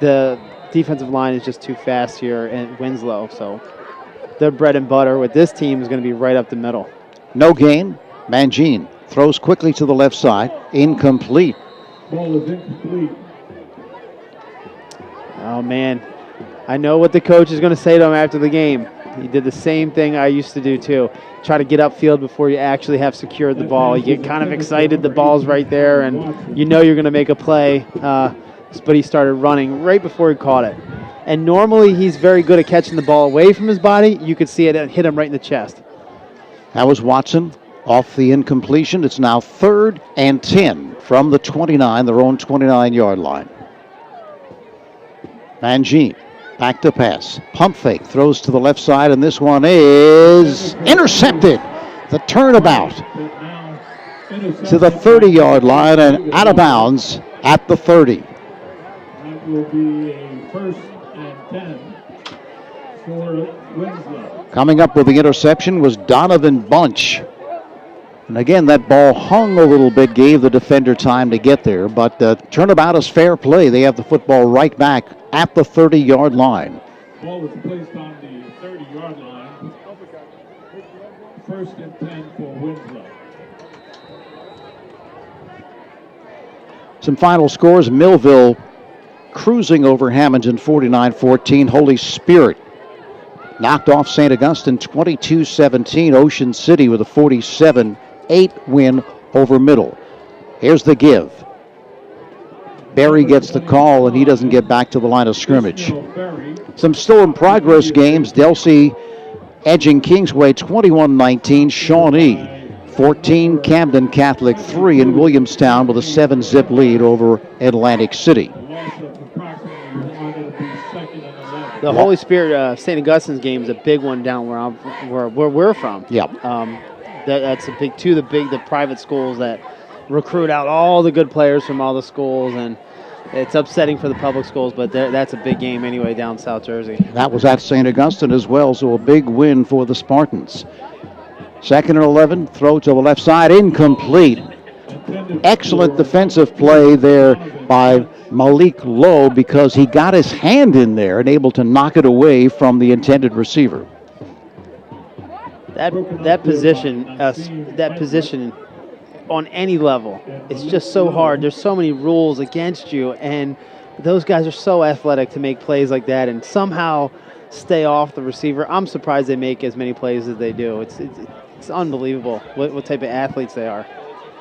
The defensive line is just too fast here at Winslow, so their bread and butter with this team is going to be right up the middle. No gain. Mangine throws quickly to the left side. Incomplete. Ball is incomplete. Oh, man. I know what the coach is going to say to him after the game. He did the same thing I used to do, too. Try to get upfield before you actually have secured the ball. You get kind of excited. The ball's right there, and you know you're going to make a play. But he started running right before he caught it. And normally he's very good at catching the ball away from his body. You could see it hit him right in the chest. That was Watson off the incompletion. It's now 3rd and 10 from the 29, their own 29-yard line. Mangine back to pass. Pump fake, throws to the left side, and this one is intercepted. The turnabout to the 30-yard line and out of bounds at the 30. That will be a 1st and 10 for Winslow. Coming up with the interception was Donovan Bunch. And again, that ball hung a little bit, gave the defender time to get there. But turnabout is fair play. They have the football right back at the 30-yard line. Ball was placed on the 30-yard line. 1st and 10 for Winslow. Some final scores. Millville cruising over Hamilton 49-14. Holy Spirit knocked off St. Augustine 22-17. Ocean City with a 47-8 win over Middle. Here's the give. Barry gets the call, and he doesn't get back to the line of scrimmage. Some still in progress games. Delsey edging Kingsway 21-19. Shawnee 14, Camden Catholic 3, and Williamstown with a 7-zip lead over Atlantic City. The Holy Spirit St. Augustine's game is a big one down where we're from. Yep. That's a big the private schools that recruit out all the good players from all the schools, and it's upsetting for the public schools, but that's a big game anyway down South Jersey. That was at St. Augustine as well, so a big win for the Spartans. 2nd and 11, throw to the left side, incomplete. Excellent defensive play there by Malik Lowe because he got his hand in there and able to knock it away from the intended receiver. that position on any level, it's just so hard. There's so many rules against you, and those guys are so athletic to make plays like that and somehow stay off the receiver. I'm surprised they make as many plays as they do. It's unbelievable what type of athletes they are.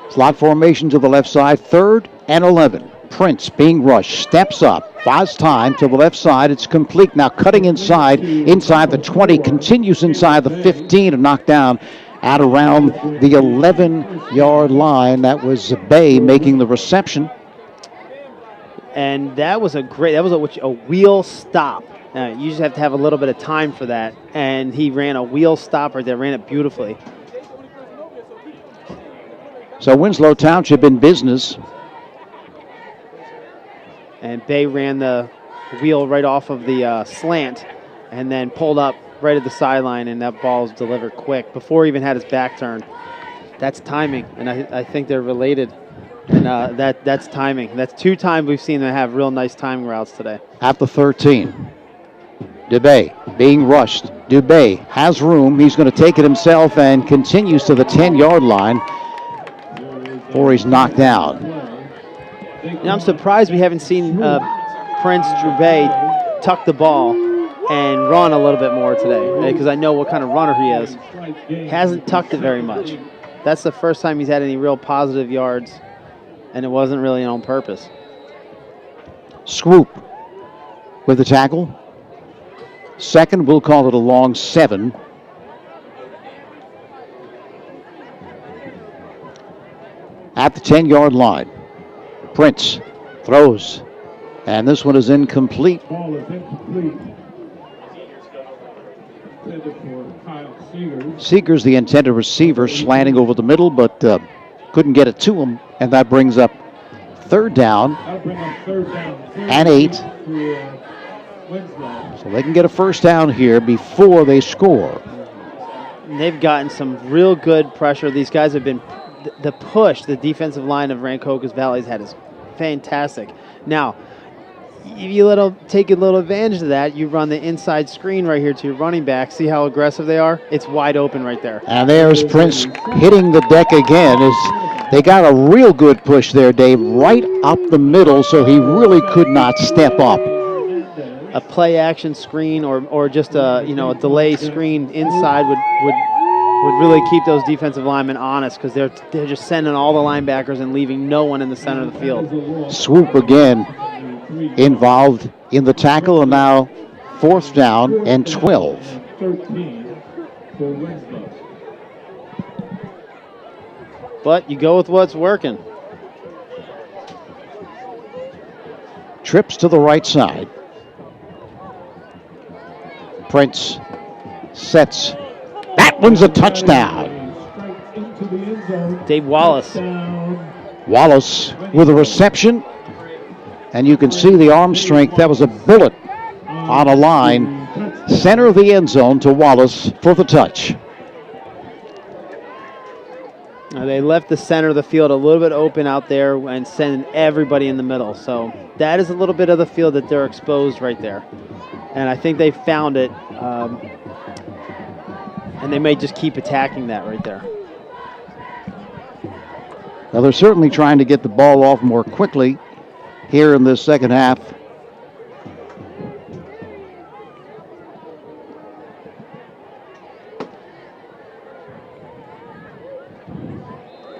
Slot formation to the left side, 3rd and 11. Prince being rushed, steps up, buys time to the left side. It's complete now, cutting inside the 20, continues inside the 15 and knocked down at around the 11-yard line. That was Bay making the reception. And that was a wheel stop. You just have to have a little bit of time for that. And he ran a wheel stop right there, ran it beautifully. So Winslow Township in business. And Bay ran the wheel right off of the slant and then pulled up right at the sideline, and that ball was delivered quick before he even had his back turned. That's timing, and I think they're related. And that's timing. That's 2 times we've seen them have real nice timing routes today. At the 13. Dubé being rushed. Dubé has room. He's going to take it himself and continues to the 10-yard line before he's knocked down. I'm surprised we haven't seen Prince Dubé tuck the ball and run a little bit more today, because I know what kind of runner he is. He hasn't tucked it very much. That's the first time he's had any real positive yards, and it wasn't really on purpose. Swoop with the tackle. 2nd, we'll call it a long 7. At the 10-yard line. Prince throws, and this one is incomplete. Ball is incomplete. Intended for Kyle Seegers. Seegers, the intended receiver, slanting over the middle, but couldn't get it to him, and that brings up 3rd down That'll bring up 3rd down. and 8. So they can get a 1st down here before they score. And they've gotten some real good pressure. These guys have been the push the defensive line of Rancocas Valley's had is fantastic. Now, if you take a little advantage of that, you run the inside screen right here to your running back. See how aggressive they are? It's wide open right there. And there's Prince hitting the deck again. They got a real good push there, Dave, right up the middle, so he really could not step up. A play action screen or just a delay screen inside would really keep those defensive linemen honest, because they're just sending all the linebackers and leaving no one in the center of the field. Swoop again involved in the tackle, and now 4th down and 12. 13 for Winslow. But you go with what's working. Trips to the right side. Prince sets. That one's a touchdown. Dave Wallace. Wallace with a reception. And you can see the arm strength. That was a bullet on a line. Center of the end zone to Wallace for the touch. They left the center of the field a little bit open out there and sending everybody in the middle. So that is a little bit of the field that they're exposed right there. And I think they found it. And they may just keep attacking that right there. Well, they're certainly trying to get the ball off more quickly here in this second half.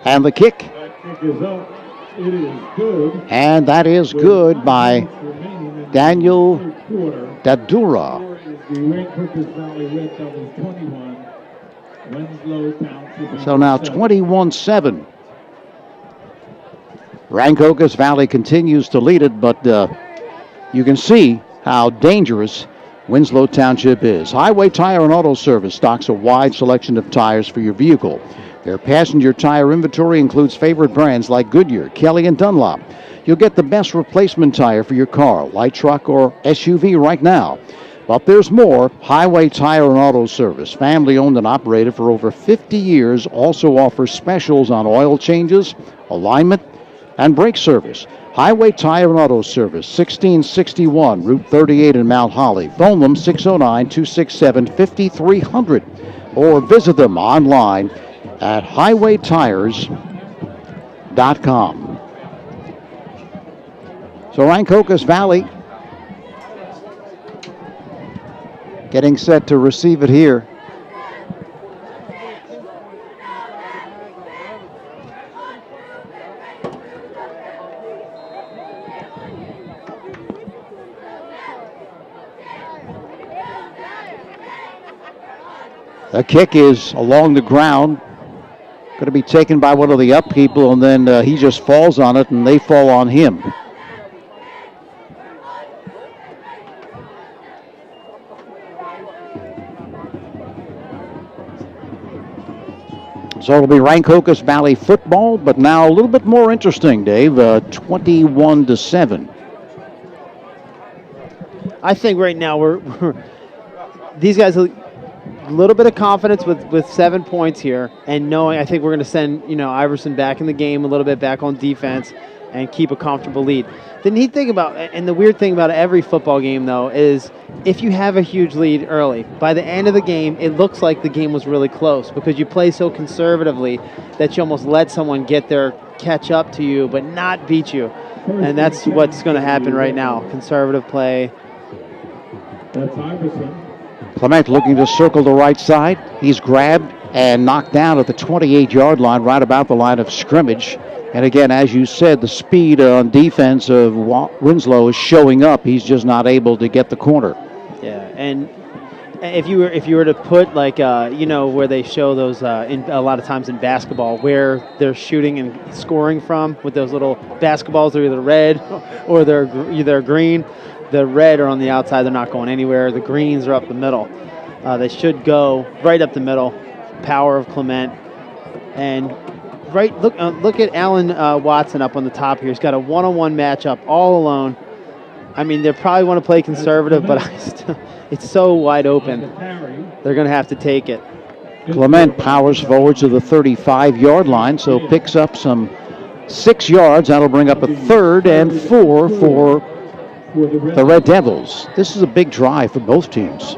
And the kick. That kick is up. It is good. And that is good by Daniel Dadura. The Rancocas Valley Red Devils 21. Winslow Township. So now 21-7. Rancocas Valley continues to lead it, but you can see how dangerous Winslow Township is. Highway Tire and Auto Service stocks a wide selection of tires for your vehicle. Their passenger tire inventory includes favorite brands like Goodyear, Kelly, and Dunlop. You'll get the best replacement tire for your car, light truck, or SUV right now. But there's more. Highway Tire and Auto Service, family owned and operated for over 50 years, also offers specials on oil changes, alignment, and brake service. Highway Tire and Auto Service, 1661 Route 38 in Mount Holly. Phone them 609-267-5300. or visit them online at highwaytires.com. So Rancocas Valley getting set to receive it here. The kick is along the ground, going to be taken by one of the up people, and then he just falls on it, and they fall on him. So it'll be Rancocas Valley football, but now a little bit more interesting, Dave. 21-7. I think right now we're these guys a little bit of confidence with 7 points here, and knowing I think we're going to send Iverson back in the game a little bit, back on defense, and keep a comfortable lead. The neat thing about, and the weird thing about every football game though, is if you have a huge lead early, by the end of the game, it looks like the game was really close because you play so conservatively that you almost let someone get there, catch up to you, but not beat you. And that's what's going to happen right now. Conservative play. That's Iverson. Klemic looking to circle the right side. He's grabbed and knocked down at the 28-yard line, right about the line of scrimmage. And again, as you said, the speed on defense of Winslow is showing up. He's just not able to get the corner. Yeah, and if you were to put like where they show those in a lot of times in basketball where they're shooting and scoring from with those little basketballs, they're either red or they're green. The red are on the outside; they're not going anywhere. The greens are up the middle. They should go right up the middle. Power of Clement, and look at Alan Watson up on the top here. He's got a one-on-one matchup all alone. I mean, they probably want to play conservative, but it's so wide open. They're going to have to take it. Clement powers forward to the 35-yard line, so picks up some 6 yards. That'll bring up a 3rd and 4 for the Red Devils. This is a big drive for both teams.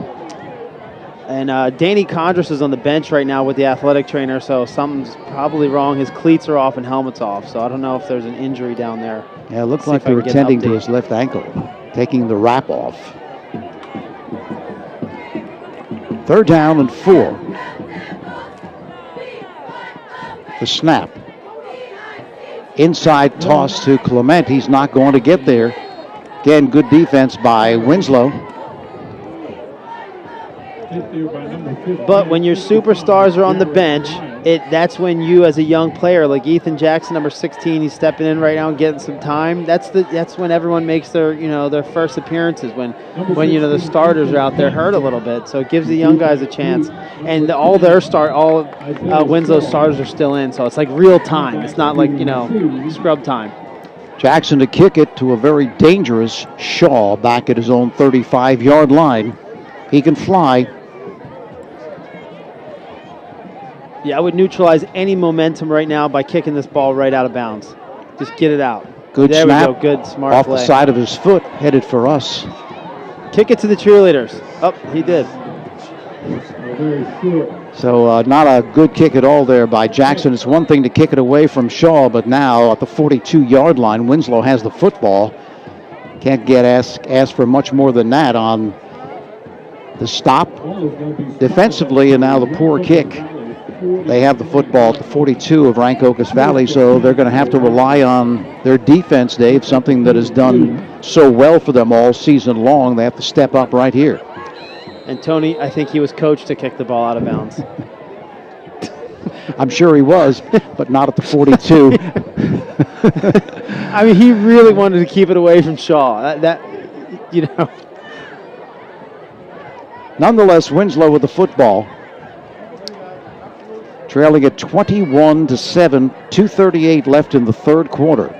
And Danny Condris is on the bench right now with the athletic trainer, so something's probably wrong. His cleats are off and helmet's off, so I don't know if there's an injury down there. Yeah, it looks like they were tending to his left ankle, taking the wrap off. 3rd down and 4. The snap. Inside toss to Clement. He's not going to get there. Again, good defense by Winslow. But when your superstars are on the bench, that's when you, as a young player like Ethan Jackson, number 16, he's stepping in right now and getting some time. That's when everyone makes their first appearances. When the starters are out there hurt a little bit, so it gives the young guys a chance. And all Winslow's starters are still in, so it's like real time. It's not like scrub time. Jackson to kick it to a very dangerous Shaw back at his own 35-yard line. He can fly. Yeah, I would neutralize any momentum right now by kicking this ball right out of bounds. Just get it out. Good there snap. We go. Good, smart off play. The side of his foot, headed for us. Kick it to the cheerleaders. Oh, he did. So not a good kick at all there by Jackson. It's one thing to kick it away from Shaw, but now at the 42-yard line, Winslow has the football. Can't get asked for much more than that on the stop defensively, and now the poor kick. They have the football at the 42 of Rancocas Valley, so they're going to have to rely on their defense, Dave, something that has done so well for them all season long. They have to step up right here. And Tony, I think he was coached to kick the ball out of bounds. I'm sure he was, but not at the 42. I mean, he really wanted to keep it away from Shaw. Nonetheless, Winslow with the football. Trailing at 21-7, 2:38 left in the 3rd quarter.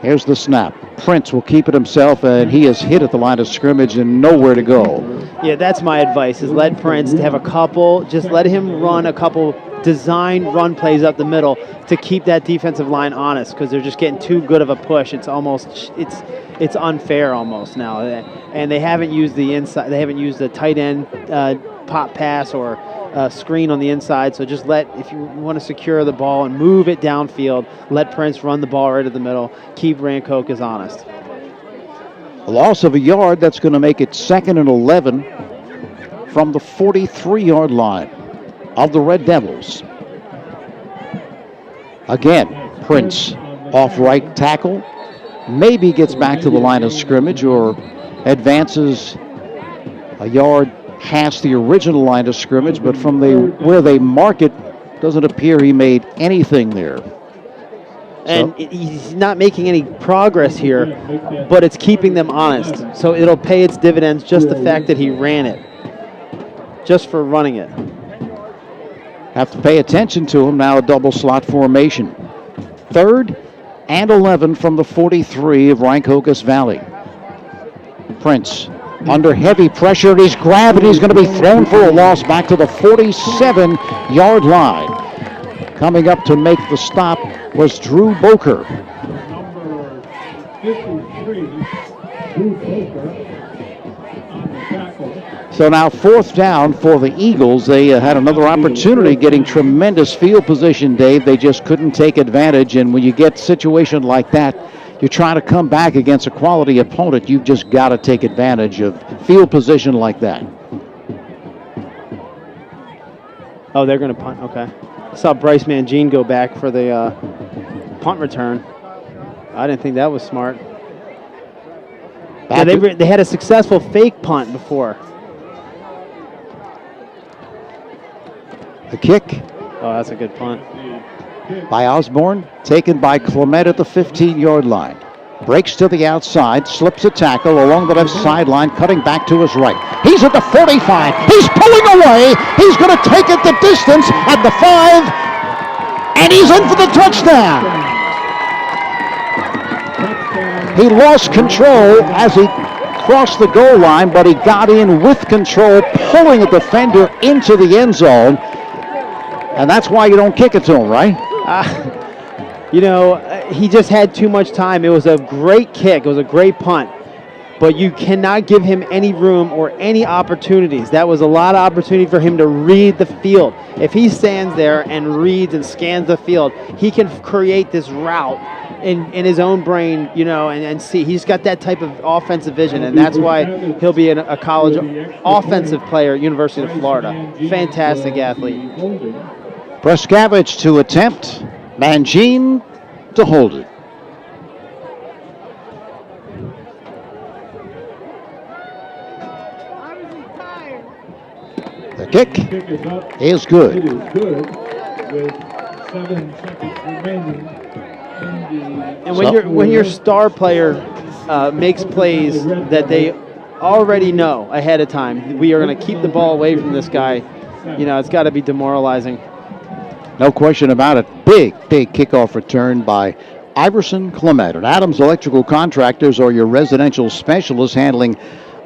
Here's the snap. Prince will keep it himself, and he is hit at the line of scrimmage and nowhere to go. Yeah, that's my advice, is let Prince have a couple, just let him run a couple designed run plays up the middle to keep that defensive line honest, because they're just getting too good of a push. It's almost, it's unfair almost now. And they haven't used the inside, they haven't used the tight end pop pass or a screen on the inside. So just if you want to secure the ball and move it downfield, let Prince run the ball right at the middle. Keep Rancocas honest. A loss of a yard, that's going to make it 2nd and 11 from the 43-yard line of the Red Devils. Again, Prince off right tackle, maybe gets back to the line of scrimmage or advances a yard past the original line of scrimmage, but from where they mark it, doesn't appear he made anything there. And he's not making any progress here, but it's keeping them honest. So it'll pay its dividends, just the fact that he ran it, just for running it. Have to pay attention to him now, a double slot formation. 3rd and 11 from the 43 of Rancocas Valley. Prince under heavy pressure, and he's grabbed, and he's going to be thrown for a loss back to the 47-yard line. Coming up to make the stop was Drew Boker. Number 53, Drew Boker on the tackle. So now 4th down for the Eagles. They had another opportunity getting tremendous field position, Dave. They just couldn't take advantage, and when you get a situation like that, you're trying to come back against a quality opponent, you've just got to take advantage of field position like that. Oh, they're going to punt. Okay. I saw Bryce Mangine go back for the punt return. I didn't think that was smart. Yeah, they had a successful fake punt before. The kick Oh, that's a good punt. by Osborne, taken by Klemic at the 15-yard line. Breaks to the outside, slips a tackle along the left sideline, cutting back to his right. He's at the 45. He's pulling away. He's going to take it the distance at the 5, and he's in for the touchdown. He lost control as he crossed the goal line, but he got in with control, pulling a defender into the end zone. And that's why you don't kick it to him, right? He just had too much time. It was a great kick. It was a great punt. But you cannot give him any room or any opportunities. That was a lot of opportunity for him to read the field. If he stands there and reads and scans the field, he can create this route in his own brain, and see. He's got that type of offensive vision, and that's why he'll be a college offensive player at University of Florida. Fantastic athlete. Preskavich to attempt. Mangine to hold it. The kick is good. It is good with 7 seconds remaining. And when your star player makes plays that they already know ahead of time, we are going to keep the ball away from this guy, it's got to be demoralizing. No question about it. Big kickoff return by Iverson Klemic. And Adams Electrical Contractors are your residential specialists handling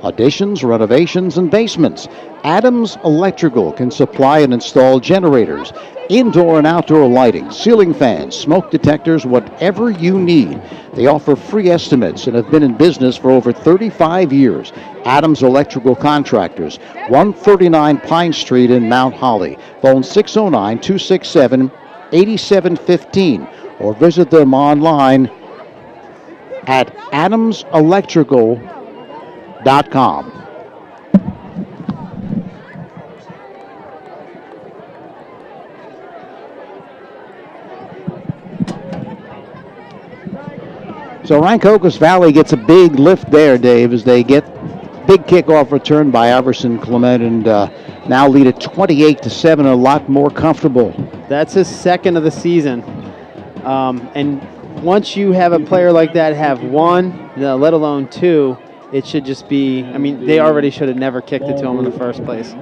additions, renovations, and basements. Adams Electrical can supply and install generators, indoor and outdoor lighting, ceiling fans, smoke detectors, whatever you need. They offer free estimates and have been in business for over 35 years. Adams Electrical Contractors, 139 Pine Street in Mount Holly. Phone 609-267-8715 or visit them online at adamselectrical.com. So Rancocas Valley gets a big lift there, Dave, as they get big kickoff return by Iverson Klemic and now lead at 28-7, a lot more comfortable. That's his second of the season. And once you have a player like that have one, let alone two, it should just be, they already should have never kicked it to him in the first place.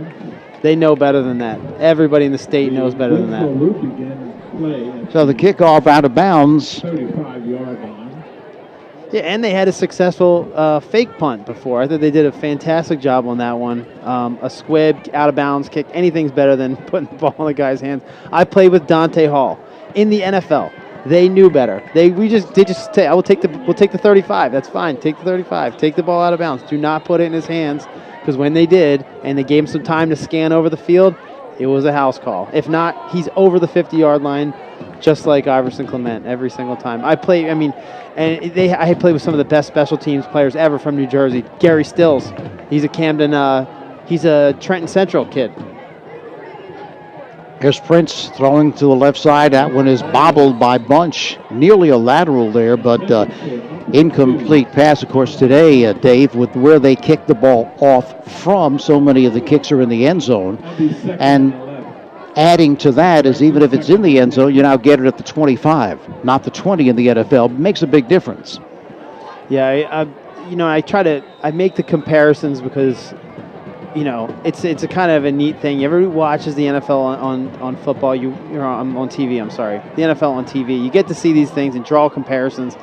They know better than that. Everybody in the state knows better than that. So the kickoff out of bounds. 35-yard line. Yeah, and they had a successful fake punt before. I thought they did a fantastic job on that one. A squib, out of bounds kick, anything's better than putting the ball in the guy's hands. I played with Dante Hall in the NFL. They knew better. We'll take the 35. That's fine. Take the 35. Take the ball out of bounds. Do not put it in his hands. because when they did and they gave him some time to scan over the field, it was a house call. If not, he's over the 50-yard line, just like Iverson Clement every single time. I played with some of the best special teams players ever from New Jersey. Gary Stills, he's a Camden, he's a Trenton Central kid. Here's Prince throwing to the left side. That one is bobbled by Bunch. Nearly a lateral there, but incomplete pass. Of course, today, Dave, with where they kick the ball off from, so many of the kicks are in the end zone. And adding to that is even if it's in the end zone, you now get it at the 25, not the 20 in the NFL. It makes a big difference. Yeah, I make the comparisons because, it's a kind of a neat thing. Everybody watches the NFL on football. On TV. I'm sorry, the NFL on TV. You get to see these things and draw comparisons.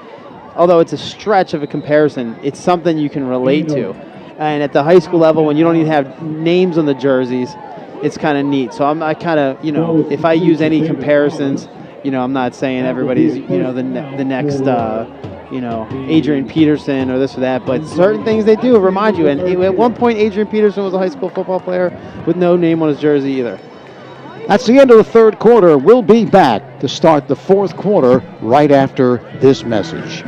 Although it's a stretch of a comparison, it's something you can relate to. And at the high school level, when you don't even have names on the jerseys, it's kind of neat. So I kind of, if I use any comparisons, I'm not saying everybody's, the next. Adrian Peterson or this or that, but certain things they do remind you. And at one point, Adrian Peterson was a high school football player with no name on his jersey either. That's the end of the third quarter. We'll be back to start the fourth quarter right after this message.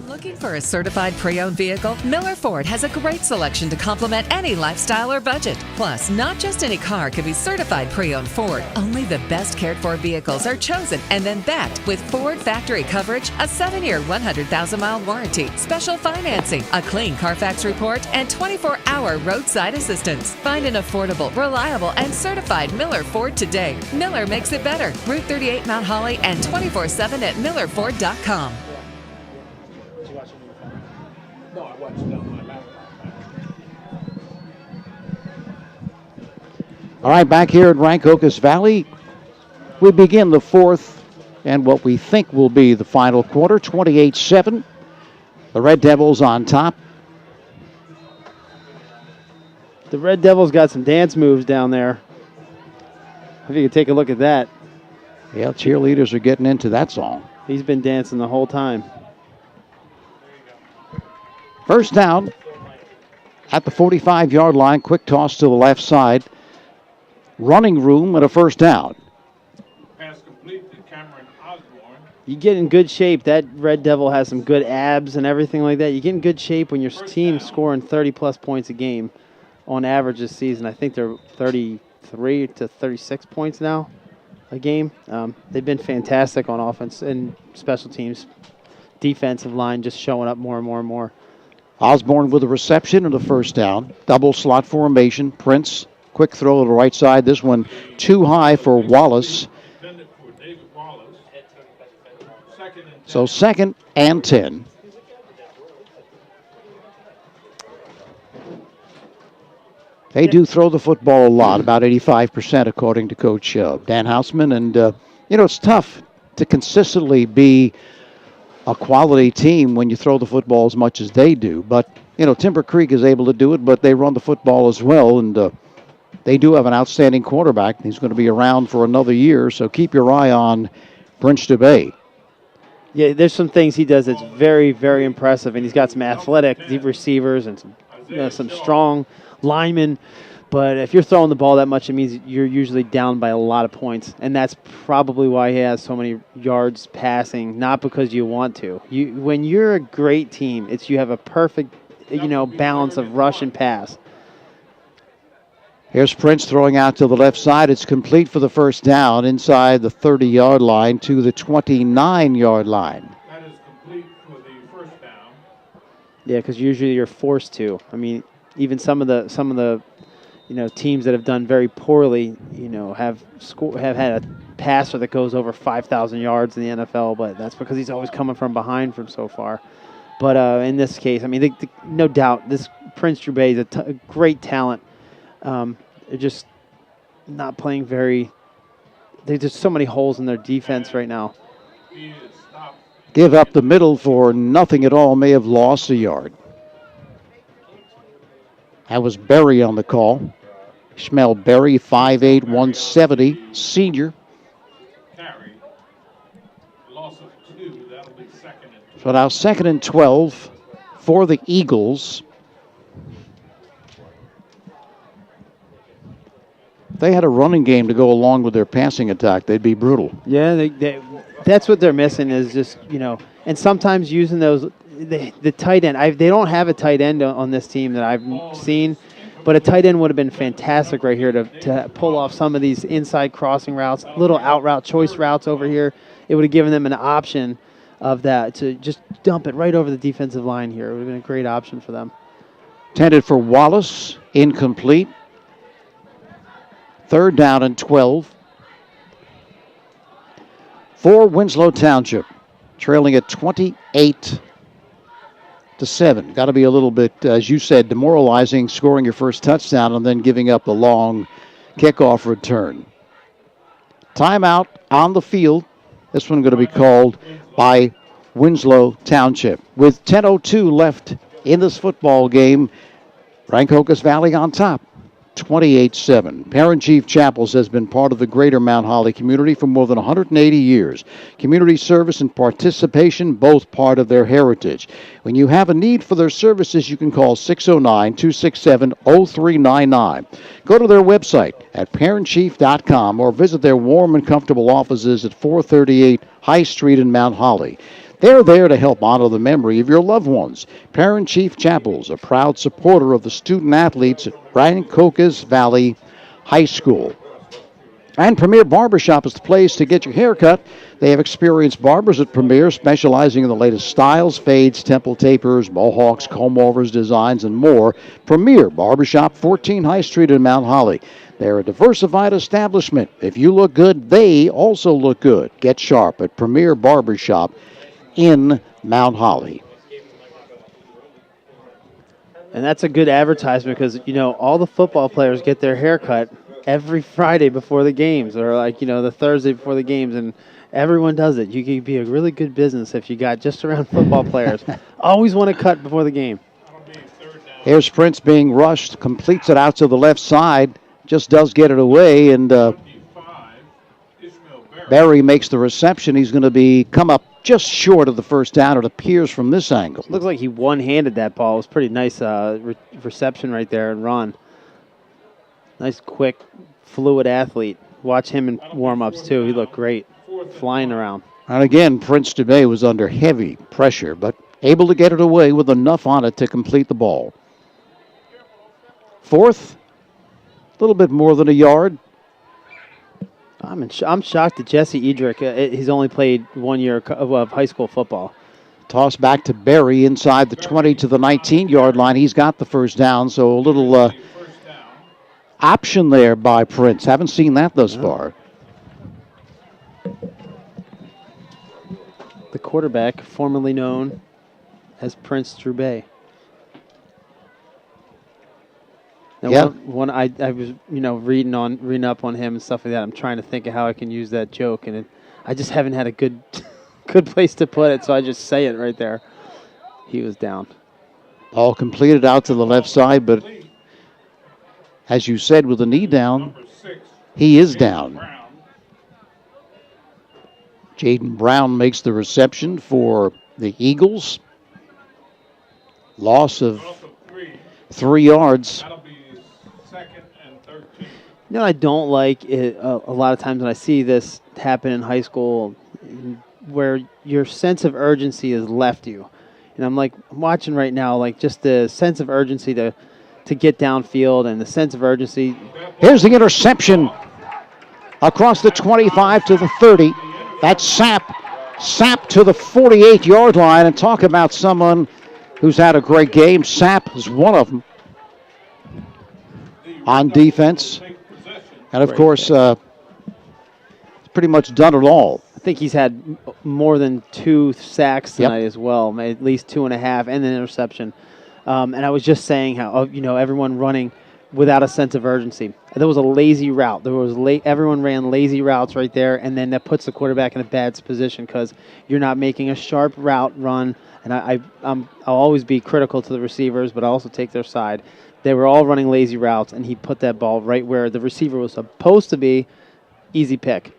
Looking for a certified pre-owned vehicle? Miller Ford has a great selection to complement any lifestyle or budget. Plus, not just any car can be certified pre-owned Ford. Only the best cared for vehicles are chosen and then backed with Ford factory coverage, a 7-year, 100,000-mile warranty, special financing, a clean Carfax report, and 24-hour roadside assistance. Find an affordable, reliable, and certified Miller Ford today. Miller makes it better. Route 38 Mount Holly and 24/7 at millerford.com. All right, back here at Rancocas Valley, we begin the fourth and what we think will be the final quarter, 28-7. The Red Devils on top. The Red Devils got some dance moves down there. If you could take a look at that. Yeah, cheerleaders are getting into that song. He's been dancing the whole time. First down at the 45-yard line. Quick toss to the left side. Running room and a first down. Pass complete to Cameron Osborne. You get in good shape. That Red Devil has some good abs and everything like that. You get in good shape when your team's scoring 30-plus points a game on average this season. I think they're 33 to 36 points now a game. They've been fantastic on offense and special teams. Defensive line just showing up more and more and more. Osborne with a reception and a first down. Double slot formation. Prince, quick throw to the right side. This one too high for Wallace. So 2nd and 10. They do throw the football a lot, about 85% according to Coach Dan Houseman. And, it's tough to consistently be a quality team when you throw the football as much as they do. But, Timber Creek is able to do it, but they run the football as well. And they do have an outstanding quarterback. He's going to be around for another year, so keep your eye on Prince Bay. Yeah, there's some things he does that's very, very impressive, and he's got some athletic deep receivers and some strong linemen. But if you're throwing the ball that much, it means you're usually down by a lot of points, and that's probably why he has so many yards passing, not because you want to. When you're a great team, you have a perfect, balance of rush and pass. Here's Prince throwing out to the left side. It's complete for the first down inside the 30-yard line to the 29-yard line. That is complete for the first down. Yeah, because usually you're forced to. I mean, even some of the teams that have done very poorly, have had a passer that goes over 5,000 yards in the NFL, but that's because he's always coming from behind from so far. But in this case, I mean, no doubt, this Prince Drew Bay is a great talent. They're just not playing very. There's just so many holes in their defense right now. Give up the middle for nothing at all. May have lost a yard. That was Berry on the call. Ishmael Berry, 5'8", 170, senior. Carry. Loss of 2. That'll be 2nd and 12. So now 2nd and 12 for the Eagles. they had a running game to go along with their passing attack, they'd be brutal. Yeah, that's what they're missing is just, and sometimes using those, the tight end. They don't have a tight end on this team that I've seen, but a tight end would have been fantastic right here to pull off some of these inside crossing routes, little out route, choice routes over here. It would have given them an option of that to just dump it right over the defensive line here. It would have been a great option for them. Intended for Wallace, incomplete. 3rd down and 12. For Winslow Township, trailing at 28-7. Got to be a little bit, as you said, demoralizing, scoring your first touchdown and then giving up the long kickoff return. Timeout on the field. This one going to be called by Winslow Township. With 10:02 left in this football game, Rancocas Valley on top, 28-7. Parent Chief Chapels has been part of the greater Mount Holly community for more than 180 years. Community service and participation, both part of their heritage. When you have a need for their services, you can call 609-267-0399. Go to their website at parentchief.com or visit their warm and comfortable offices at 438 High Street in Mount Holly. They're there to help honor the memory of your loved ones. Parent Chief Chapels, a proud supporter of the student athletes at Rancocas Valley High School. And Premier Barbershop is the place to get your hair cut. They have experienced barbers at Premier specializing in the latest styles, fades, temple tapers, mohawks, comb-overs, designs, and more. Premier Barbershop, 14 High Street in Mount Holly. They're a diversified establishment. If you look good, they also look good. Get sharp at Premier Barbershop in Mount Holly. And that's a good advertisement because, all the football players get their hair cut every Friday before the games or the Thursday before the games, and everyone does it. You could be a really good business if you got just around football players. Always want to cut before the game. Here's Prince being rushed, completes it out to the left side, just does get it away, and Barry makes the reception. He's going to come up just short of the first down, it appears from this angle. Looks like he one-handed that ball. It was pretty nice reception right there and run. Nice, quick, fluid athlete. Watch him in warm-ups, too. He looked great, flying around. And again, Prince today was under heavy pressure, but able to get it away with enough on it to complete the ball. 4th, a little bit more than a yard. I'm shocked that Jesse Edrick, he's only played 1 year of high school football. Toss back to Barry inside the 20 to the 19-yard line. He's got the first down, so a little option there by Prince. Haven't seen that thus far. The quarterback, formerly known as Prince Trubay. Now, yep. I was reading up on him and stuff like that. I'm trying to think of how I can use that joke, and I just haven't had a good place to put it, so I just say it right there. He was down. Ball completed out to the left side, but as you said, with the knee down, he is down. Jaden Brown makes the reception for the Eagles. Loss of 3 yards. I don't like it a lot of times when I see this happen in high school where your sense of urgency has left you. And I'm watching right now, just the sense of urgency to get downfield and the sense of urgency. Here's the interception across the 25 to the 30. That's Sapp. Sapp to the 48-yard line. And talk about someone who's had a great game. Sapp is one of them on defense. And, of course, pretty much done it all. I think he's had more than 2 sacks tonight as well, at least 2.5, and an interception. And I was just saying how, everyone running without a sense of urgency. There was a lazy route. Everyone ran lazy routes right there, and then that puts the quarterback in a bad position because you're not making a sharp route run. And I'll always be critical to the receivers, but I also take their side. They were all running lazy routes, and he put that ball right where the receiver was supposed to be. Easy pick.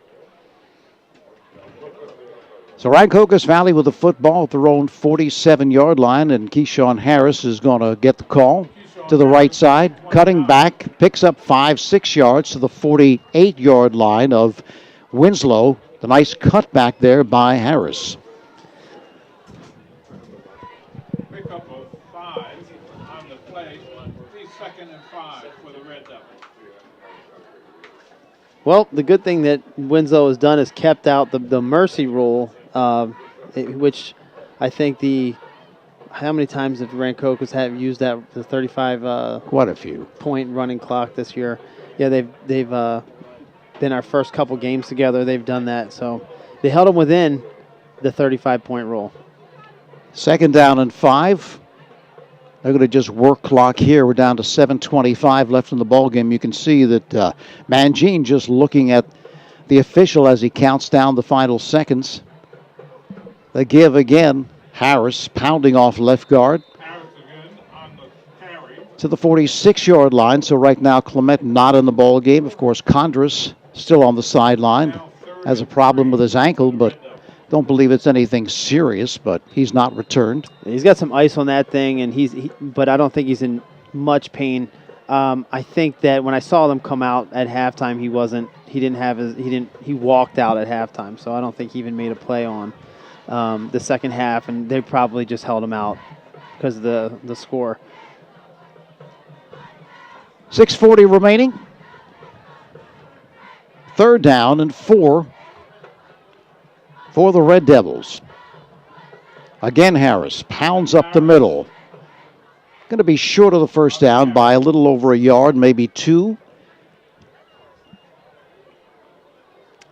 So Rancocas Valley with the football at their own 47-yard line, and Keyshawn Harris is going to get the call. to the right side, cutting back, picks up 5-6 yards to the 48-yard line of Winslow. The nice cutback there by Harris. Pickup of 5 on the play. 2nd and 5 for the Red Devils. Well, the good thing that Winslow has done is kept out the mercy rule, which I think how many times have Rancocas have used that, the 35 quite a few point running clock this year? Yeah, they've been our first couple games together. They've done that, so they held them within the 35-point rule. 2nd down and 5. They're going to just work clock here. We're down to 7:25 left in the ball game. You can see that Mangine just looking at the official as he counts down the final seconds. The give again. Harris pounding off left guard Harris again on the carry. to the 46-yard line. So right now Klemic not in the ball game. Of course, Condris still on the sideline. Has a problem with his ankle, but don't believe it's anything serious, but he's not returned. He's got some ice on that thing, and but I don't think he's in much pain. I think that when I saw them come out at halftime, he walked out at halftime, so I don't think he even made a play on the second half, and they probably just held him out because of the score. 6:40 remaining. 3rd down and 4 for the Red Devils. Again, Harris pounds up the middle. Going to be short of the first down by a little over a yard, maybe 2.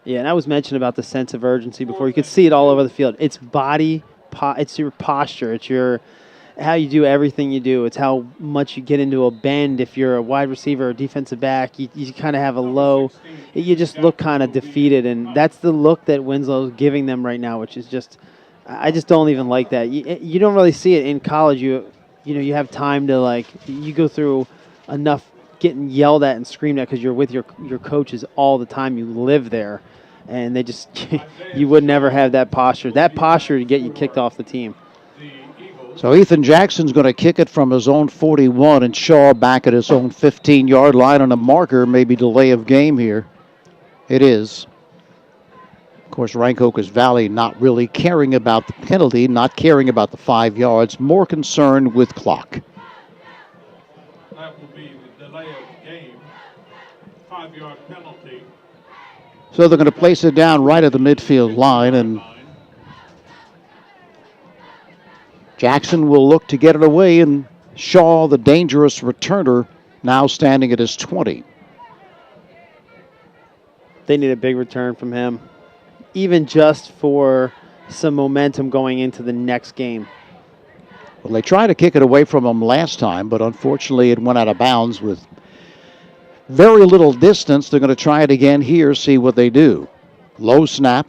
Yeah, and I was mentioning about the sense of urgency before. You could see it all over the field. It's it's your posture. It's how you do everything you do. It's how much you get into a bend. If you're a wide receiver or defensive back, you kind of have a low. You just look kind of defeated, and that's the look that Winslow's giving them right now, which is just, I just don't even like that. You don't really see it in college. You have time to you go through enough getting yelled at and screamed at because you're with your coaches all the time. You live there, and they just you would never have that posture. That posture to get you kicked off the team. So Ethan Jackson's going to kick it from his own 41, and Shaw back at his own 15-yard line on a marker, maybe delay of game here. It is. Of course, Rancocas Valley not really caring about the penalty, not caring about the 5 yards, more concerned with clock. That will be the delay of game. 5-yard penalty. So they're going to place it down right at the midfield line, and Jackson will look to get it away, and Shaw, the dangerous returner, now standing at his 20. They need a big return from him, even just for some momentum going into the next game. Well, they tried to kick it away from him last time, but unfortunately it went out of bounds with very little distance. They're going to try it again here, see what they do. Low snap.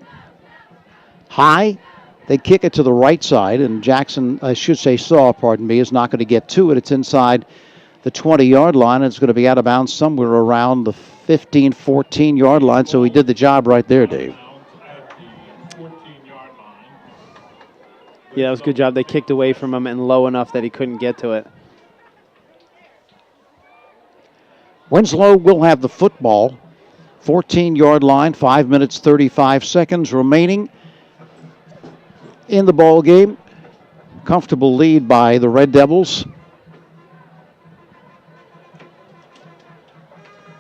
High. They kick it to the right side, and Jackson, Shaw, is not going to get to it. It's inside the 20-yard line, and it's going to be out of bounds somewhere around the 15, 14-yard line, so he did the job right there, Dave. Yeah, it was a good job. They kicked away from him and low enough that he couldn't get to it. Winslow will have the football. 14-yard line, 5 minutes, 35 seconds remaining in the ball game. Comfortable lead by the Red Devils.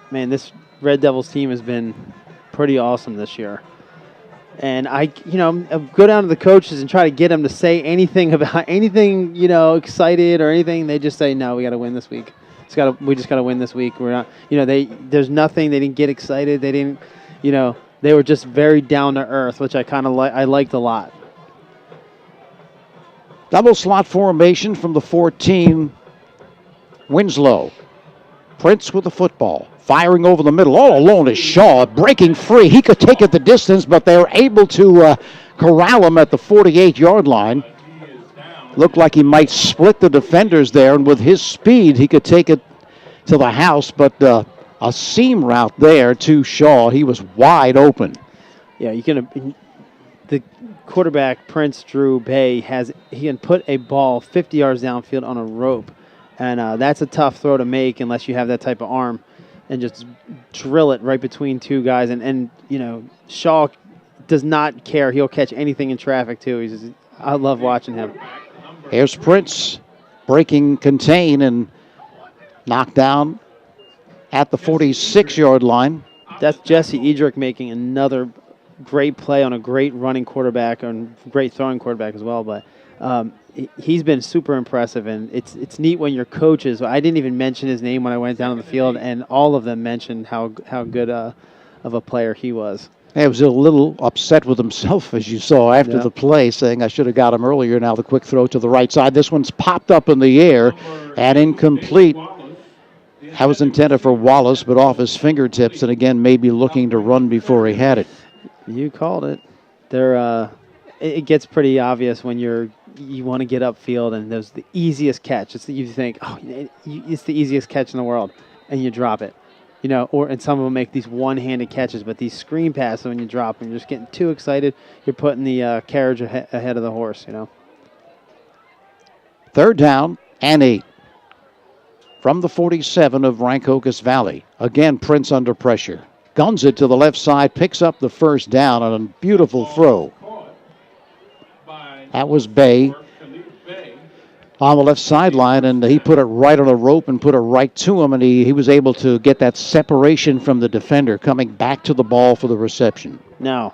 Man, this Red Devils team has been pretty awesome this year. And I go down to the coaches and try to get them to say anything about anything, excited or anything. They just say, no, we got to win this week. We just got to win this week. We're not, there's nothing. They didn't get excited. They didn't, they were just very down to earth, which I kind of I liked a lot. Double slot formation from the 14. Winslow. Prince with the football. Firing over the middle. All alone is Shaw. Breaking free. He could take it the distance, but they're able to corral him at the 48-yard line. Looked like he might split the defenders there, and with his speed, he could take it to the house, but a seam route there to Shaw. He was wide open. Yeah, the quarterback, Prince Drew Bay, he can put a ball 50 yards downfield on a rope And that's a tough throw to make unless you have that type of arm, and just drill it right between two guys. And Shaw does not care. He'll catch anything in traffic, too. I love watching him. Here's Prince breaking contain and knocked down at the 46-yard line. That's Jesse Edrick making another great play on a great running quarterback and great throwing quarterback as well. But he's been super impressive, and it's neat when your coaches. I didn't even mention his name when I went down on the field, and all of them mentioned how good of a player he was. He was a little upset with himself, as you saw after the play, saying, I should have got him earlier. Now the quick throw to the right side. This one's popped up in the air and incomplete. That was intended for Wallace, but off his fingertips, and again, maybe looking to run before he had it. You called it. It gets pretty obvious when you want to get upfield, and there's the easiest catch. You think, it's the easiest catch in the world, and you drop it. And some of them make these one-handed catches, but these screen passes, when you drop them, you're just getting too excited. You're putting the carriage ahead of the horse, Third down and 8 from the 47 of Rancocas Valley. Again, Prince under pressure. Guns it to the left side, picks up the first down on a beautiful throw. That was Bay on the left sideline, and he put it right on a rope and put it right to him, and he was able to get that separation from the defender coming back to the ball for the reception. Now,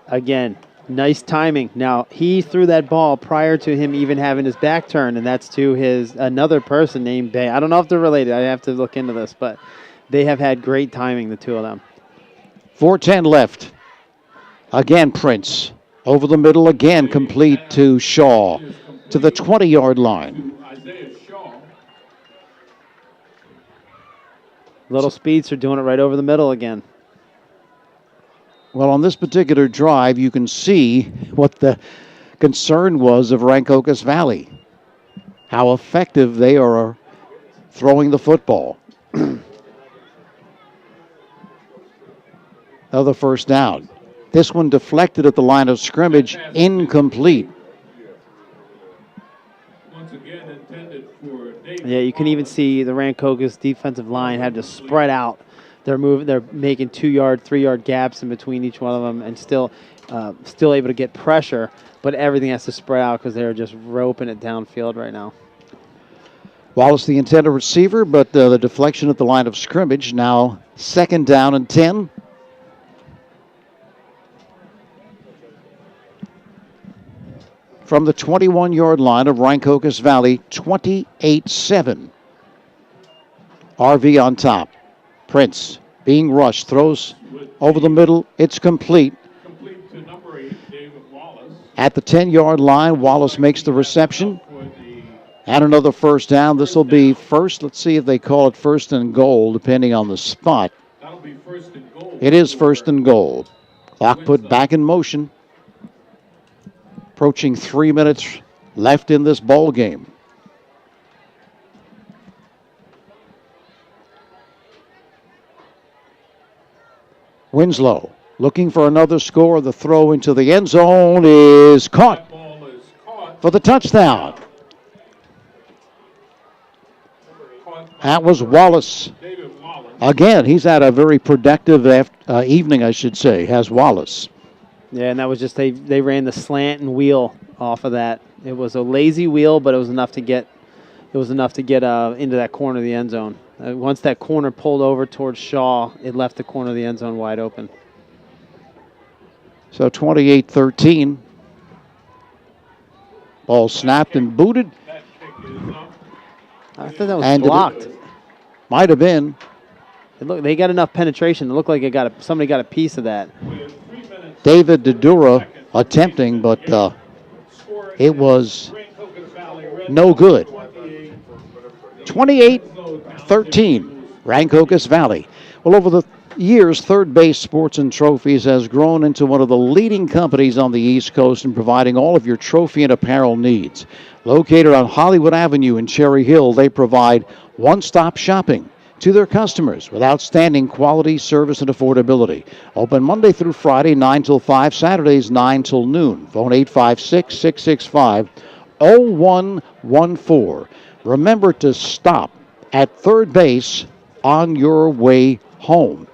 again, nice timing. Now, he threw that ball prior to him even having his back turned, and that's to another person named Bay. I don't know if they're related. I have to look into this, but they have had great timing, the two of them. 4:10 left. Again, Prince. Over the middle again, complete to Shaw to the 20-yard line. Little Speeds are doing it right over the middle again. Well, on this particular drive, you can see what the concern was of Rancocas Valley, how effective they are throwing the football. Another first down. This one deflected at the line of scrimmage, incomplete. Yeah, you can even see the Rancocas defensive line had to spread out. They're making 2-yard, 3-yard gaps in between each one of them, and still able to get pressure. But everything has to spread out because they're just roping it downfield right now. Wallace, the intended receiver, but the deflection at the line of scrimmage. Now 2nd down and 10. From the 21-yard line of Rancocas Valley, 28-7. RV on top. Prince being rushed, throws over the middle. It's complete. At the 10-yard line, Wallace makes the reception. And another first down. This will be first. Let's see if they call it 1st and goal, depending on the spot. It is 1st and goal. Clock put back in motion. Approaching 3 minutes left in this ball game. Winslow looking for another score. The throw into the end zone is caught for the touchdown. That was Wallace. Again, he's had a very productive evening, I should say, has Wallace. Yeah, and that was just they ran the slant and wheel off of that. It was a lazy wheel, but it was enough to get into that corner of the end zone. Once that corner pulled over towards Shaw, it left the corner of the end zone wide open. So 28-13. Ball snapped and booted. I thought that was blocked. Might have been. They got enough penetration. It looked like somebody got a piece of that. David Dedura attempting, but it was no good. 28-13, Rancocas Valley. Well, over the years, Third Base Sports and Trophies has grown into one of the leading companies on the East Coast in providing all of your trophy and apparel needs. Located on Hollywood Avenue in Cherry Hill, they provide one-stop shopping to their customers with outstanding quality, service, and affordability. Open Monday through Friday, 9 till 5, Saturdays, 9 till noon. Phone 856-665-0114. remember to stop at third base on your way home.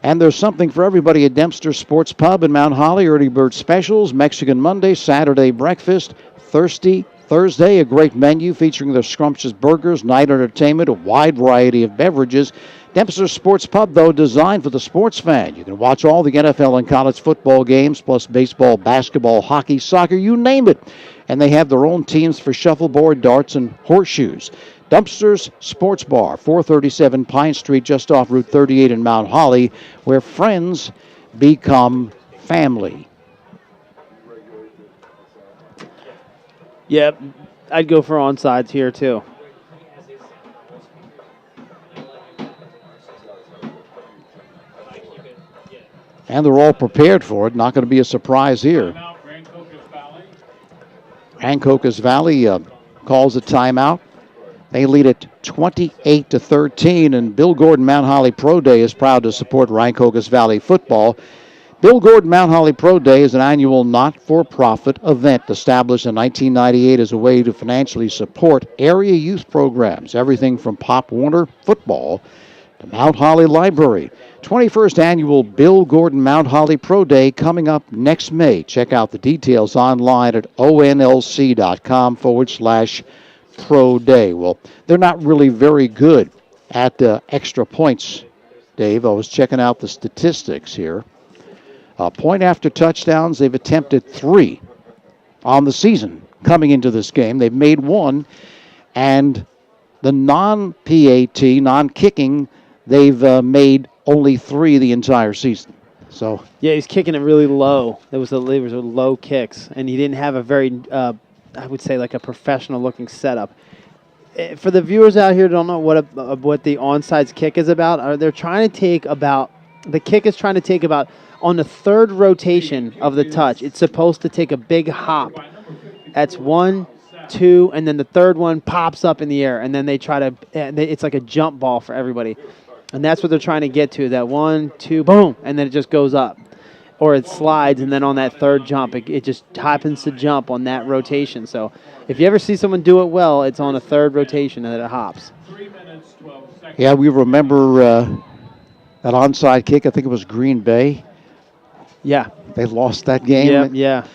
And there's something for everybody at Dempster Sports Pub in Mount Holly. Early bird specials, Mexican Monday, Saturday breakfast, Thursday, a great menu featuring their scrumptious burgers, night entertainment, a wide variety of beverages. Dempster Sports Pub, though, designed for the sports fan. You can watch all the NFL and college football games, plus baseball, basketball, hockey, soccer, you name it. And they have their own teams for shuffleboard, darts, and horseshoes. Dumpster's Sports Bar, 437 Pine Street, just off Route 38 in Mount Holly, where friends become family. Yep, I'd go for onsides here, too. And they're all prepared for it. Not going to be a surprise here. Rancocas Valley calls a timeout. They lead it 28-13, and Bill Gordon Mount Holly Pro Day is proud to support Rancocas Valley football. Bill Gordon Mount Holly Pro Day is an annual not-for-profit event established in 1998 as a way to financially support area youth programs, everything from Pop Warner football to Mount Holly Library. 21st annual Bill Gordon Mount Holly Pro Day coming up next May. Check out the details online at onlc.com/Pro Day. Well, they're not really very good at extra points, Dave. I was checking out the statistics here. Point after touchdowns, they've attempted 3 on the season coming into this game. They've made 1, and the non-PAT, non-kicking, they've made only 3 the entire season. So yeah, he's kicking it really low. There was low kicks, and he didn't have a very, I would say, like a professional-looking setup. For the viewers out here who don't know what the onside kick is about, they're trying to take about, the kick is trying to take about, on the third rotation of the touch, it's supposed to take a big hop. That's 1, 2, and then the third one pops up in the air, and then they try to, it's like a jump ball for everybody. And that's what they're trying to get to, that 1, 2, boom, and then it just goes up. Or it slides, and then on that third jump, it just happens to jump on that rotation. So if you ever see someone do it well, it's on a third rotation and it hops. Yeah, we remember that onside kick. I think it was Green Bay. Yeah. They lost that game. Yeah.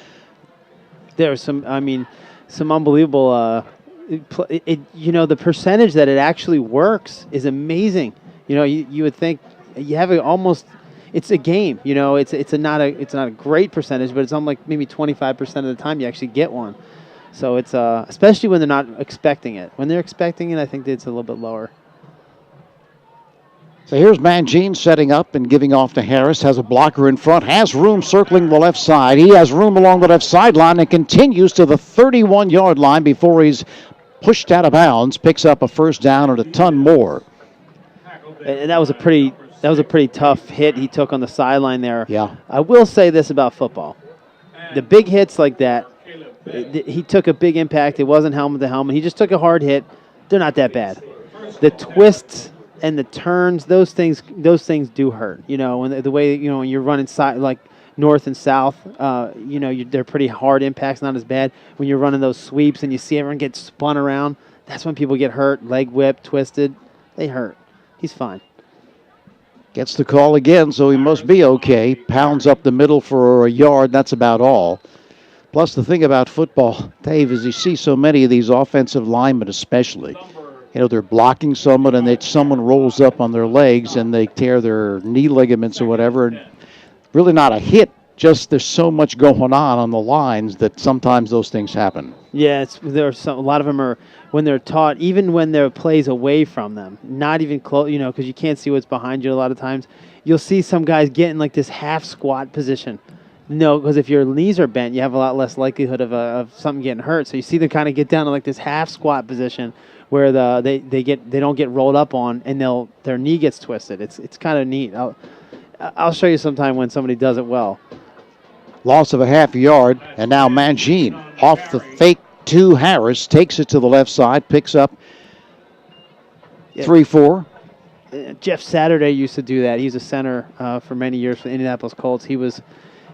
There was some unbelievable, the percentage that it actually works is amazing. You would think you have it's a game. It's not a great percentage, but it's on like maybe 25% of the time you actually get one. So it's especially when they're not expecting it. When they're expecting it, I think it's a little bit lower. So here's Mangine setting up and giving off to Harris. Has a blocker in front. Has room circling the left side. He has room along the left sideline and continues to the 31-yard line before he's pushed out of bounds. Picks up a first down and a ton more. And that was a pretty tough hit he took on the sideline there. Yeah. I will say this about football. The big hits like that, he took a big impact. It wasn't helmet to helmet. He just took a hard hit. They're not that bad. The twists and the turns, those things do hurt. When the way when you're running side like north and south, they're pretty hard impacts, not as bad. When you're running those sweeps and you see everyone get spun around, that's when people get hurt. Leg whip, twisted, they hurt. He's fine. Gets the call again, so he must be okay. Pounds up the middle for a yard. That's about all. Plus, the thing about football, Dave, is you see so many of these offensive linemen especially. They're blocking someone, and someone rolls up on their legs, and they tear their knee ligaments or whatever. And really not a hit, just there's so much going on the lines that sometimes those things happen. Yeah, a lot of them are, when they're taught, even when there are plays away from them, not even close, because you can't see what's behind you a lot of times. You'll see some guys get in like this half squat position. No, because if your knees are bent, you have a lot less likelihood of something getting hurt. So you see them kind of get down to like this half squat position where they don't get rolled up on, and their knee gets twisted. It's kind of neat. I'll show you sometime when somebody does it well. Loss of a half yard, and now Mangine off the fake to Harris, takes it to the left side, picks up 3-4. Jeff Saturday used to do that. He's a center for many years for the Indianapolis Colts. He was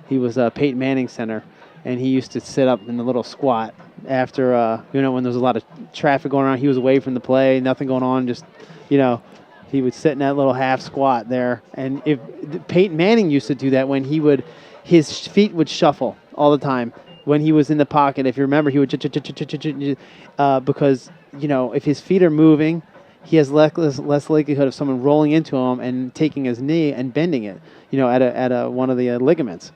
Peyton Manning's center. and he used to sit up in the little squat after, when there's a lot of traffic going on. He was away from the play, nothing going on, just, he would sit in that little half squat there. And if Peyton Manning used to do that when his feet would shuffle all the time when he was in the pocket. If you remember, he would because if his feet are moving, he has less likelihood of someone rolling into him and taking his knee and bending it, at one of the ligaments.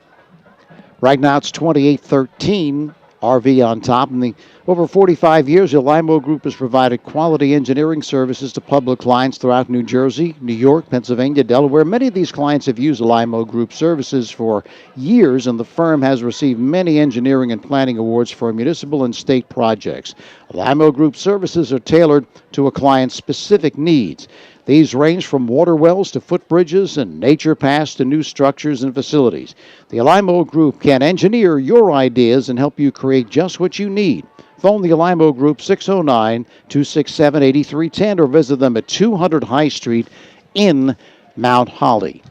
Right now it's 28-13. RV on top. In the over 45 years, the Limo Group has provided quality engineering services to public clients throughout New Jersey, New York, Pennsylvania, Delaware. Many of these clients have used the Limo Group services for years, and the firm has received many engineering and planning awards for municipal and state projects. Limo Group services are tailored to a client's specific needs. These range from water wells to footbridges and nature paths to new structures and facilities. The Limo Group can engineer your ideas and help you create just what you need. Phone the Limo Group 609-267-8310 or visit them at 200 High Street in Mount Holly.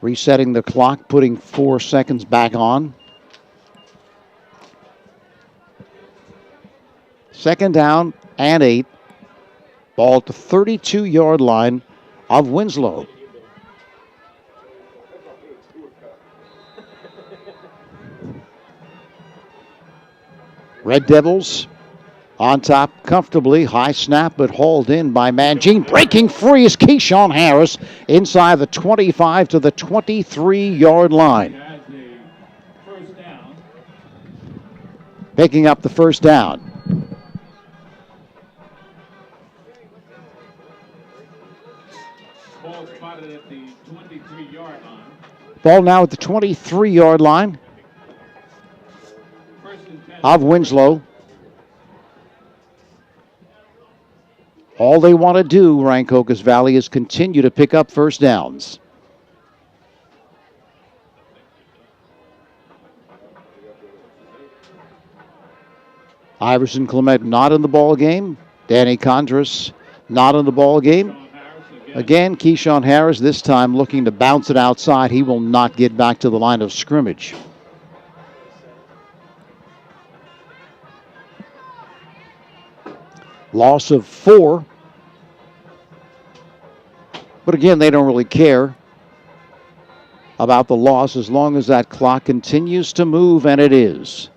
Resetting the clock, putting 4 seconds back on. Second down and 8. Ball at the 32-yard line of Winslow. Red Devils on top comfortably. High snap, but hauled in by Mangine. Breaking free is Keyshawn Harris inside the 25 to the 23-yard line. Picking up the first down. Ball spotted at the 23-yard line. Ball now at the 23-yard line of Winslow. All they want to do, Rancocas Valley, is continue to pick up first downs. Iverson Klemic not in the ball game. Danny Condris not in the ball game. Again, Keyshawn Harris this time looking to bounce it outside. He will not get back to the line of scrimmage. Loss of 4. But again, they don't really care about the loss as long as that clock continues to move, and it is.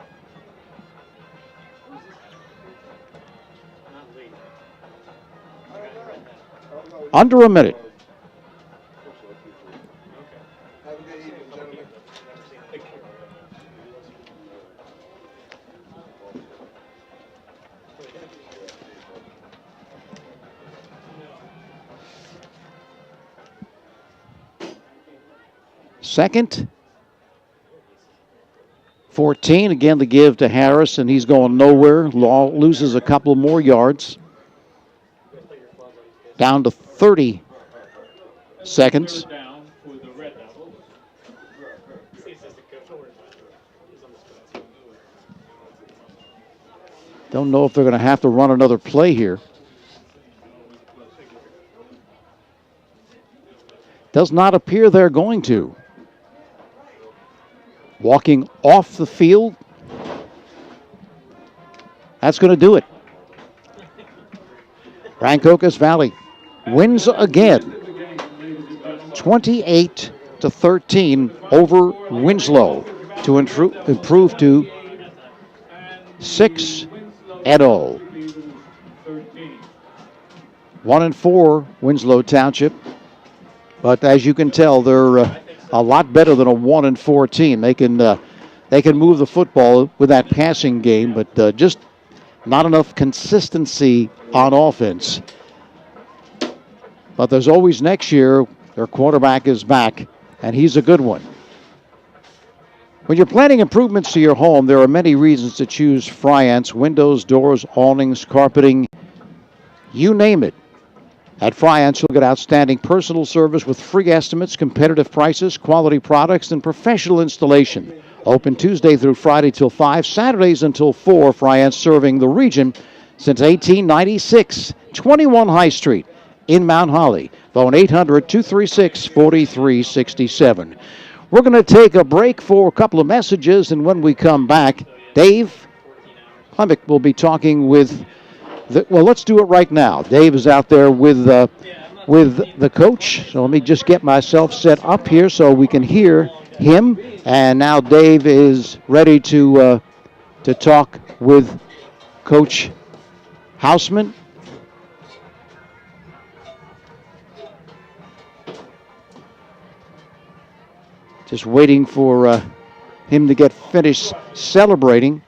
Under a minute. Second, 14, again to give to Harris, and he's going nowhere. Law loses a couple more yards. Down to 30 seconds. Don't know if they're going to have to run another play here. Does not appear they're going to. Walking off the field. That's going to do it. Rancocas Valley wins again. 28-13 over Winslow to improve to 6-0. 1-4 Winslow Township. But as you can tell, they're a lot better than a 1-4 team. They can move the football with that passing game, but just not enough consistency on offense. But there's always next year. Their quarterback is back, and he's a good one. When you're planning improvements to your home, there are many reasons to choose Fryance. Windows, doors, awnings, carpeting, you name it. At Fryance, you'll get outstanding personal service with free estimates, competitive prices, quality products, and professional installation. Open Tuesday through Friday till 5, Saturdays until 4. Fryance serving the region since 1896. 21 High Street in Mount Holly. Phone 800-236-4367. We're going to take a break for a couple of messages, and when we come back, Dave Klemic will be talking with well, let's do it right now. Dave is out there with the coach. So let me just get myself set up here so we can hear him. And now Dave is ready to talk with Coach Hausman. Just waiting for him to get finished celebrating.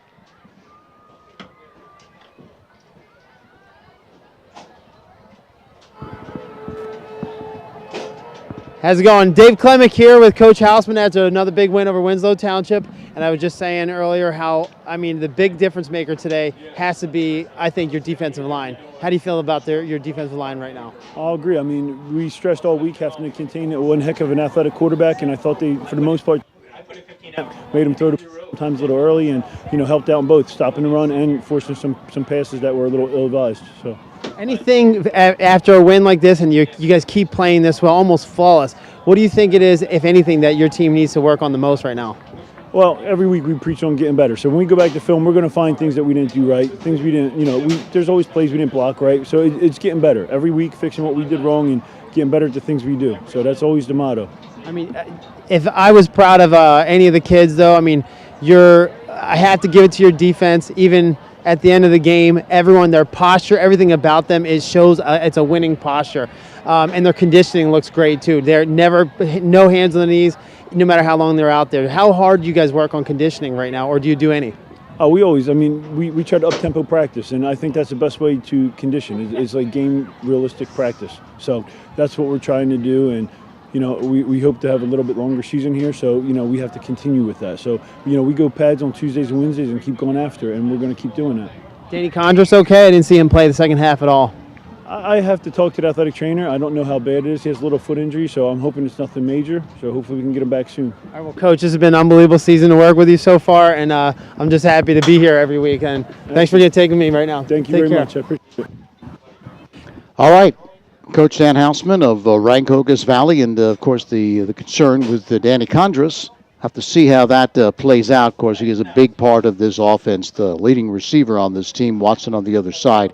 How's it going? Dave Klemic here with Coach Hausman after another big win over Winslow Township. And I was just saying earlier how, the big difference maker today has to be, I think, your defensive line. How do you feel about your defensive line right now? I'll agree. We stressed all week having to contain one heck of an athletic quarterback, and I thought they, for the most part, made him throw sometimes a little early and, helped out in both, stopping the run and forcing some passes that were a little ill-advised. So. Anything after a win like this, and you guys keep playing this well, almost flawless, what do you think it is, if anything, that your team needs to work on the most right now? Well, every week we preach on getting better. So when we go back to film, we're going to find things that we didn't do right, things we didn't, there's always plays we didn't block right. So it's getting better. Every week fixing what we did wrong and getting better at the things we do. So that's always the motto. If I was proud of any of the kids, though, I have to give it to your defense, even at the end of the game, everyone, their posture, everything about them shows it's a winning posture. And their conditioning looks great, too. They're no hands on the knees, no matter how long they're out there. How hard do you guys work on conditioning right now, or do you do any? We always, we try to up-tempo practice, and I think that's the best way to condition. It's like game realistic practice. So that's what we're trying to do, and we hope to have a little bit longer season here, so, we have to continue with that. So, we go pads on Tuesdays and Wednesdays and keep going after it, and we're going to keep doing that. Danny Condris okay? I didn't see him play the second half at all. I have to talk to the athletic trainer. I don't know how bad it is. He has a little foot injury, so I'm hoping it's nothing major. So hopefully we can get him back soon. All right, well, Coach, this has been an unbelievable season to work with you so far, and I'm just happy to be here every week. And thanks for taking me right now. Thank you very much. I appreciate it. All right. Coach Dan Hausman of Rancocas Valley, and of course the concern with Danny Condris. Have to see how that plays out. Of course, he is a big part of this offense, the leading receiver on this team. Watson on the other side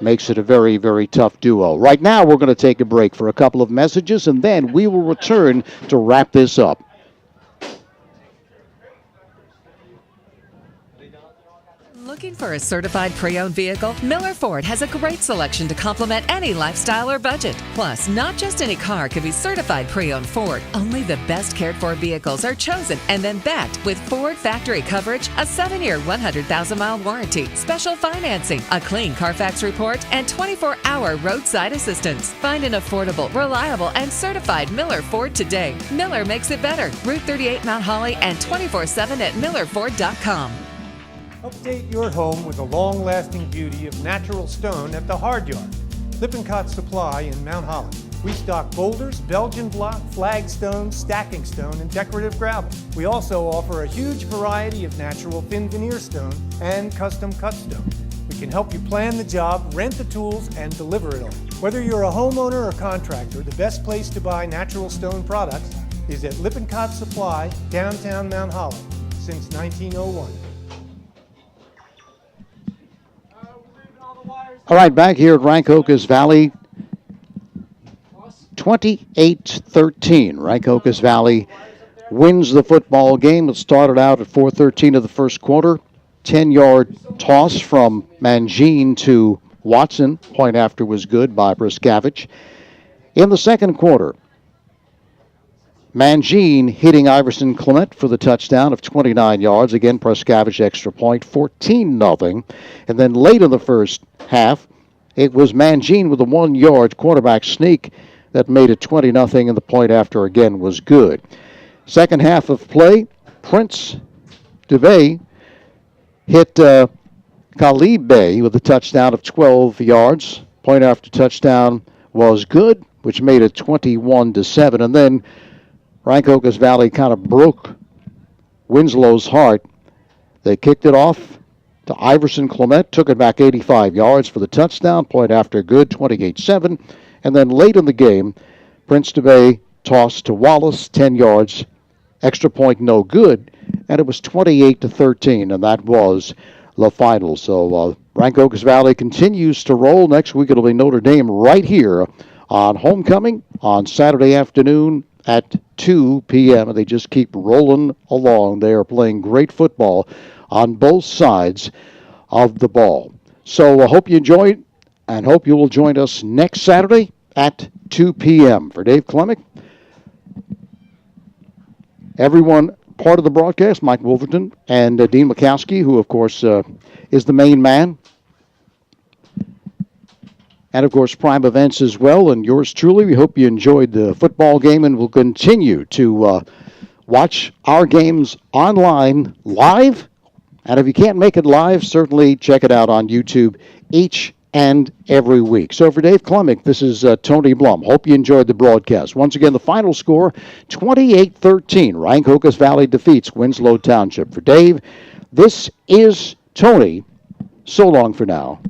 makes it a very, very tough duo. Right now, we're going to take a break for a couple of messages, and then we will return to wrap this up. Looking for a certified pre-owned vehicle? Miller Ford has a great selection to complement any lifestyle or budget. Plus, not just any car can be certified pre-owned Ford. Only the best cared for vehicles are chosen and then backed with Ford factory coverage, a 7-year, 100,000-mile warranty, special financing, a clean Carfax report, and 24-hour roadside assistance. Find an affordable, reliable, and certified Miller Ford today. Miller makes it better. Route 38 Mount Holly and 24/7 at millerford.com. Update your home with the long-lasting beauty of natural stone at the Hard Yard. Lippincott Supply in Mount Holly. We stock boulders, Belgian block, flagstone, stacking stone, and decorative gravel. We also offer a huge variety of natural thin veneer stone and custom cut stone. We can help you plan the job, rent the tools, and deliver it all. Whether you're a homeowner or contractor, the best place to buy natural stone products is at Lippincott Supply, downtown Mount Holly, since 1901. All right, back here at Rancocas Valley, 28-13. Rancocas Valley wins the football game. It started out at 4:13 of the first quarter. 10-yard toss from Mangine to Watson. Point after was good by Briskavich. In the second quarter, Mangine hitting Iverson Clement for the touchdown of 29 yards. Again, Briskavich extra point, 14-0. And then late in the first half, it was Mangine with a 1-yard quarterback sneak that made it 20-0, and the point after again was good. Second half of play, Prince DeBay hit Khalid Bey with a touchdown of 12 yards. Point after touchdown was good, which made it 21-7. And then Rancocas Valley kind of broke Winslow's heart. They kicked it off to Iverson Clement, took it back 85 yards for the touchdown. Point after good, 28-7. And then late in the game, Prince de Bay tossed to Wallace, 10 yards, extra point no good, and it was 28-13, and that was the final. So Rancocas Valley continues to roll. Next week it'll be Notre Dame right here on homecoming on Saturday afternoon at 2 p.m. And they just keep rolling along. They are playing great football on both sides of the ball. So I hope you enjoyed and hope you will join us next Saturday at 2 p.m. For Dave Klemic, everyone part of the broadcast, Mike Wolverton and Dean Mikowski, who, of course, is the main man. And, of course, Prime Events as well, and yours truly. We hope you enjoyed the football game and will continue to watch our games online live. And if you can't make it live, certainly check it out on YouTube each and every week. So for Dave Klemic, this is Tony Blum. Hope you enjoyed the broadcast. Once again, the final score, 28-13. Rancocas Valley defeats Winslow Township. For Dave, this is Tony. So long for now.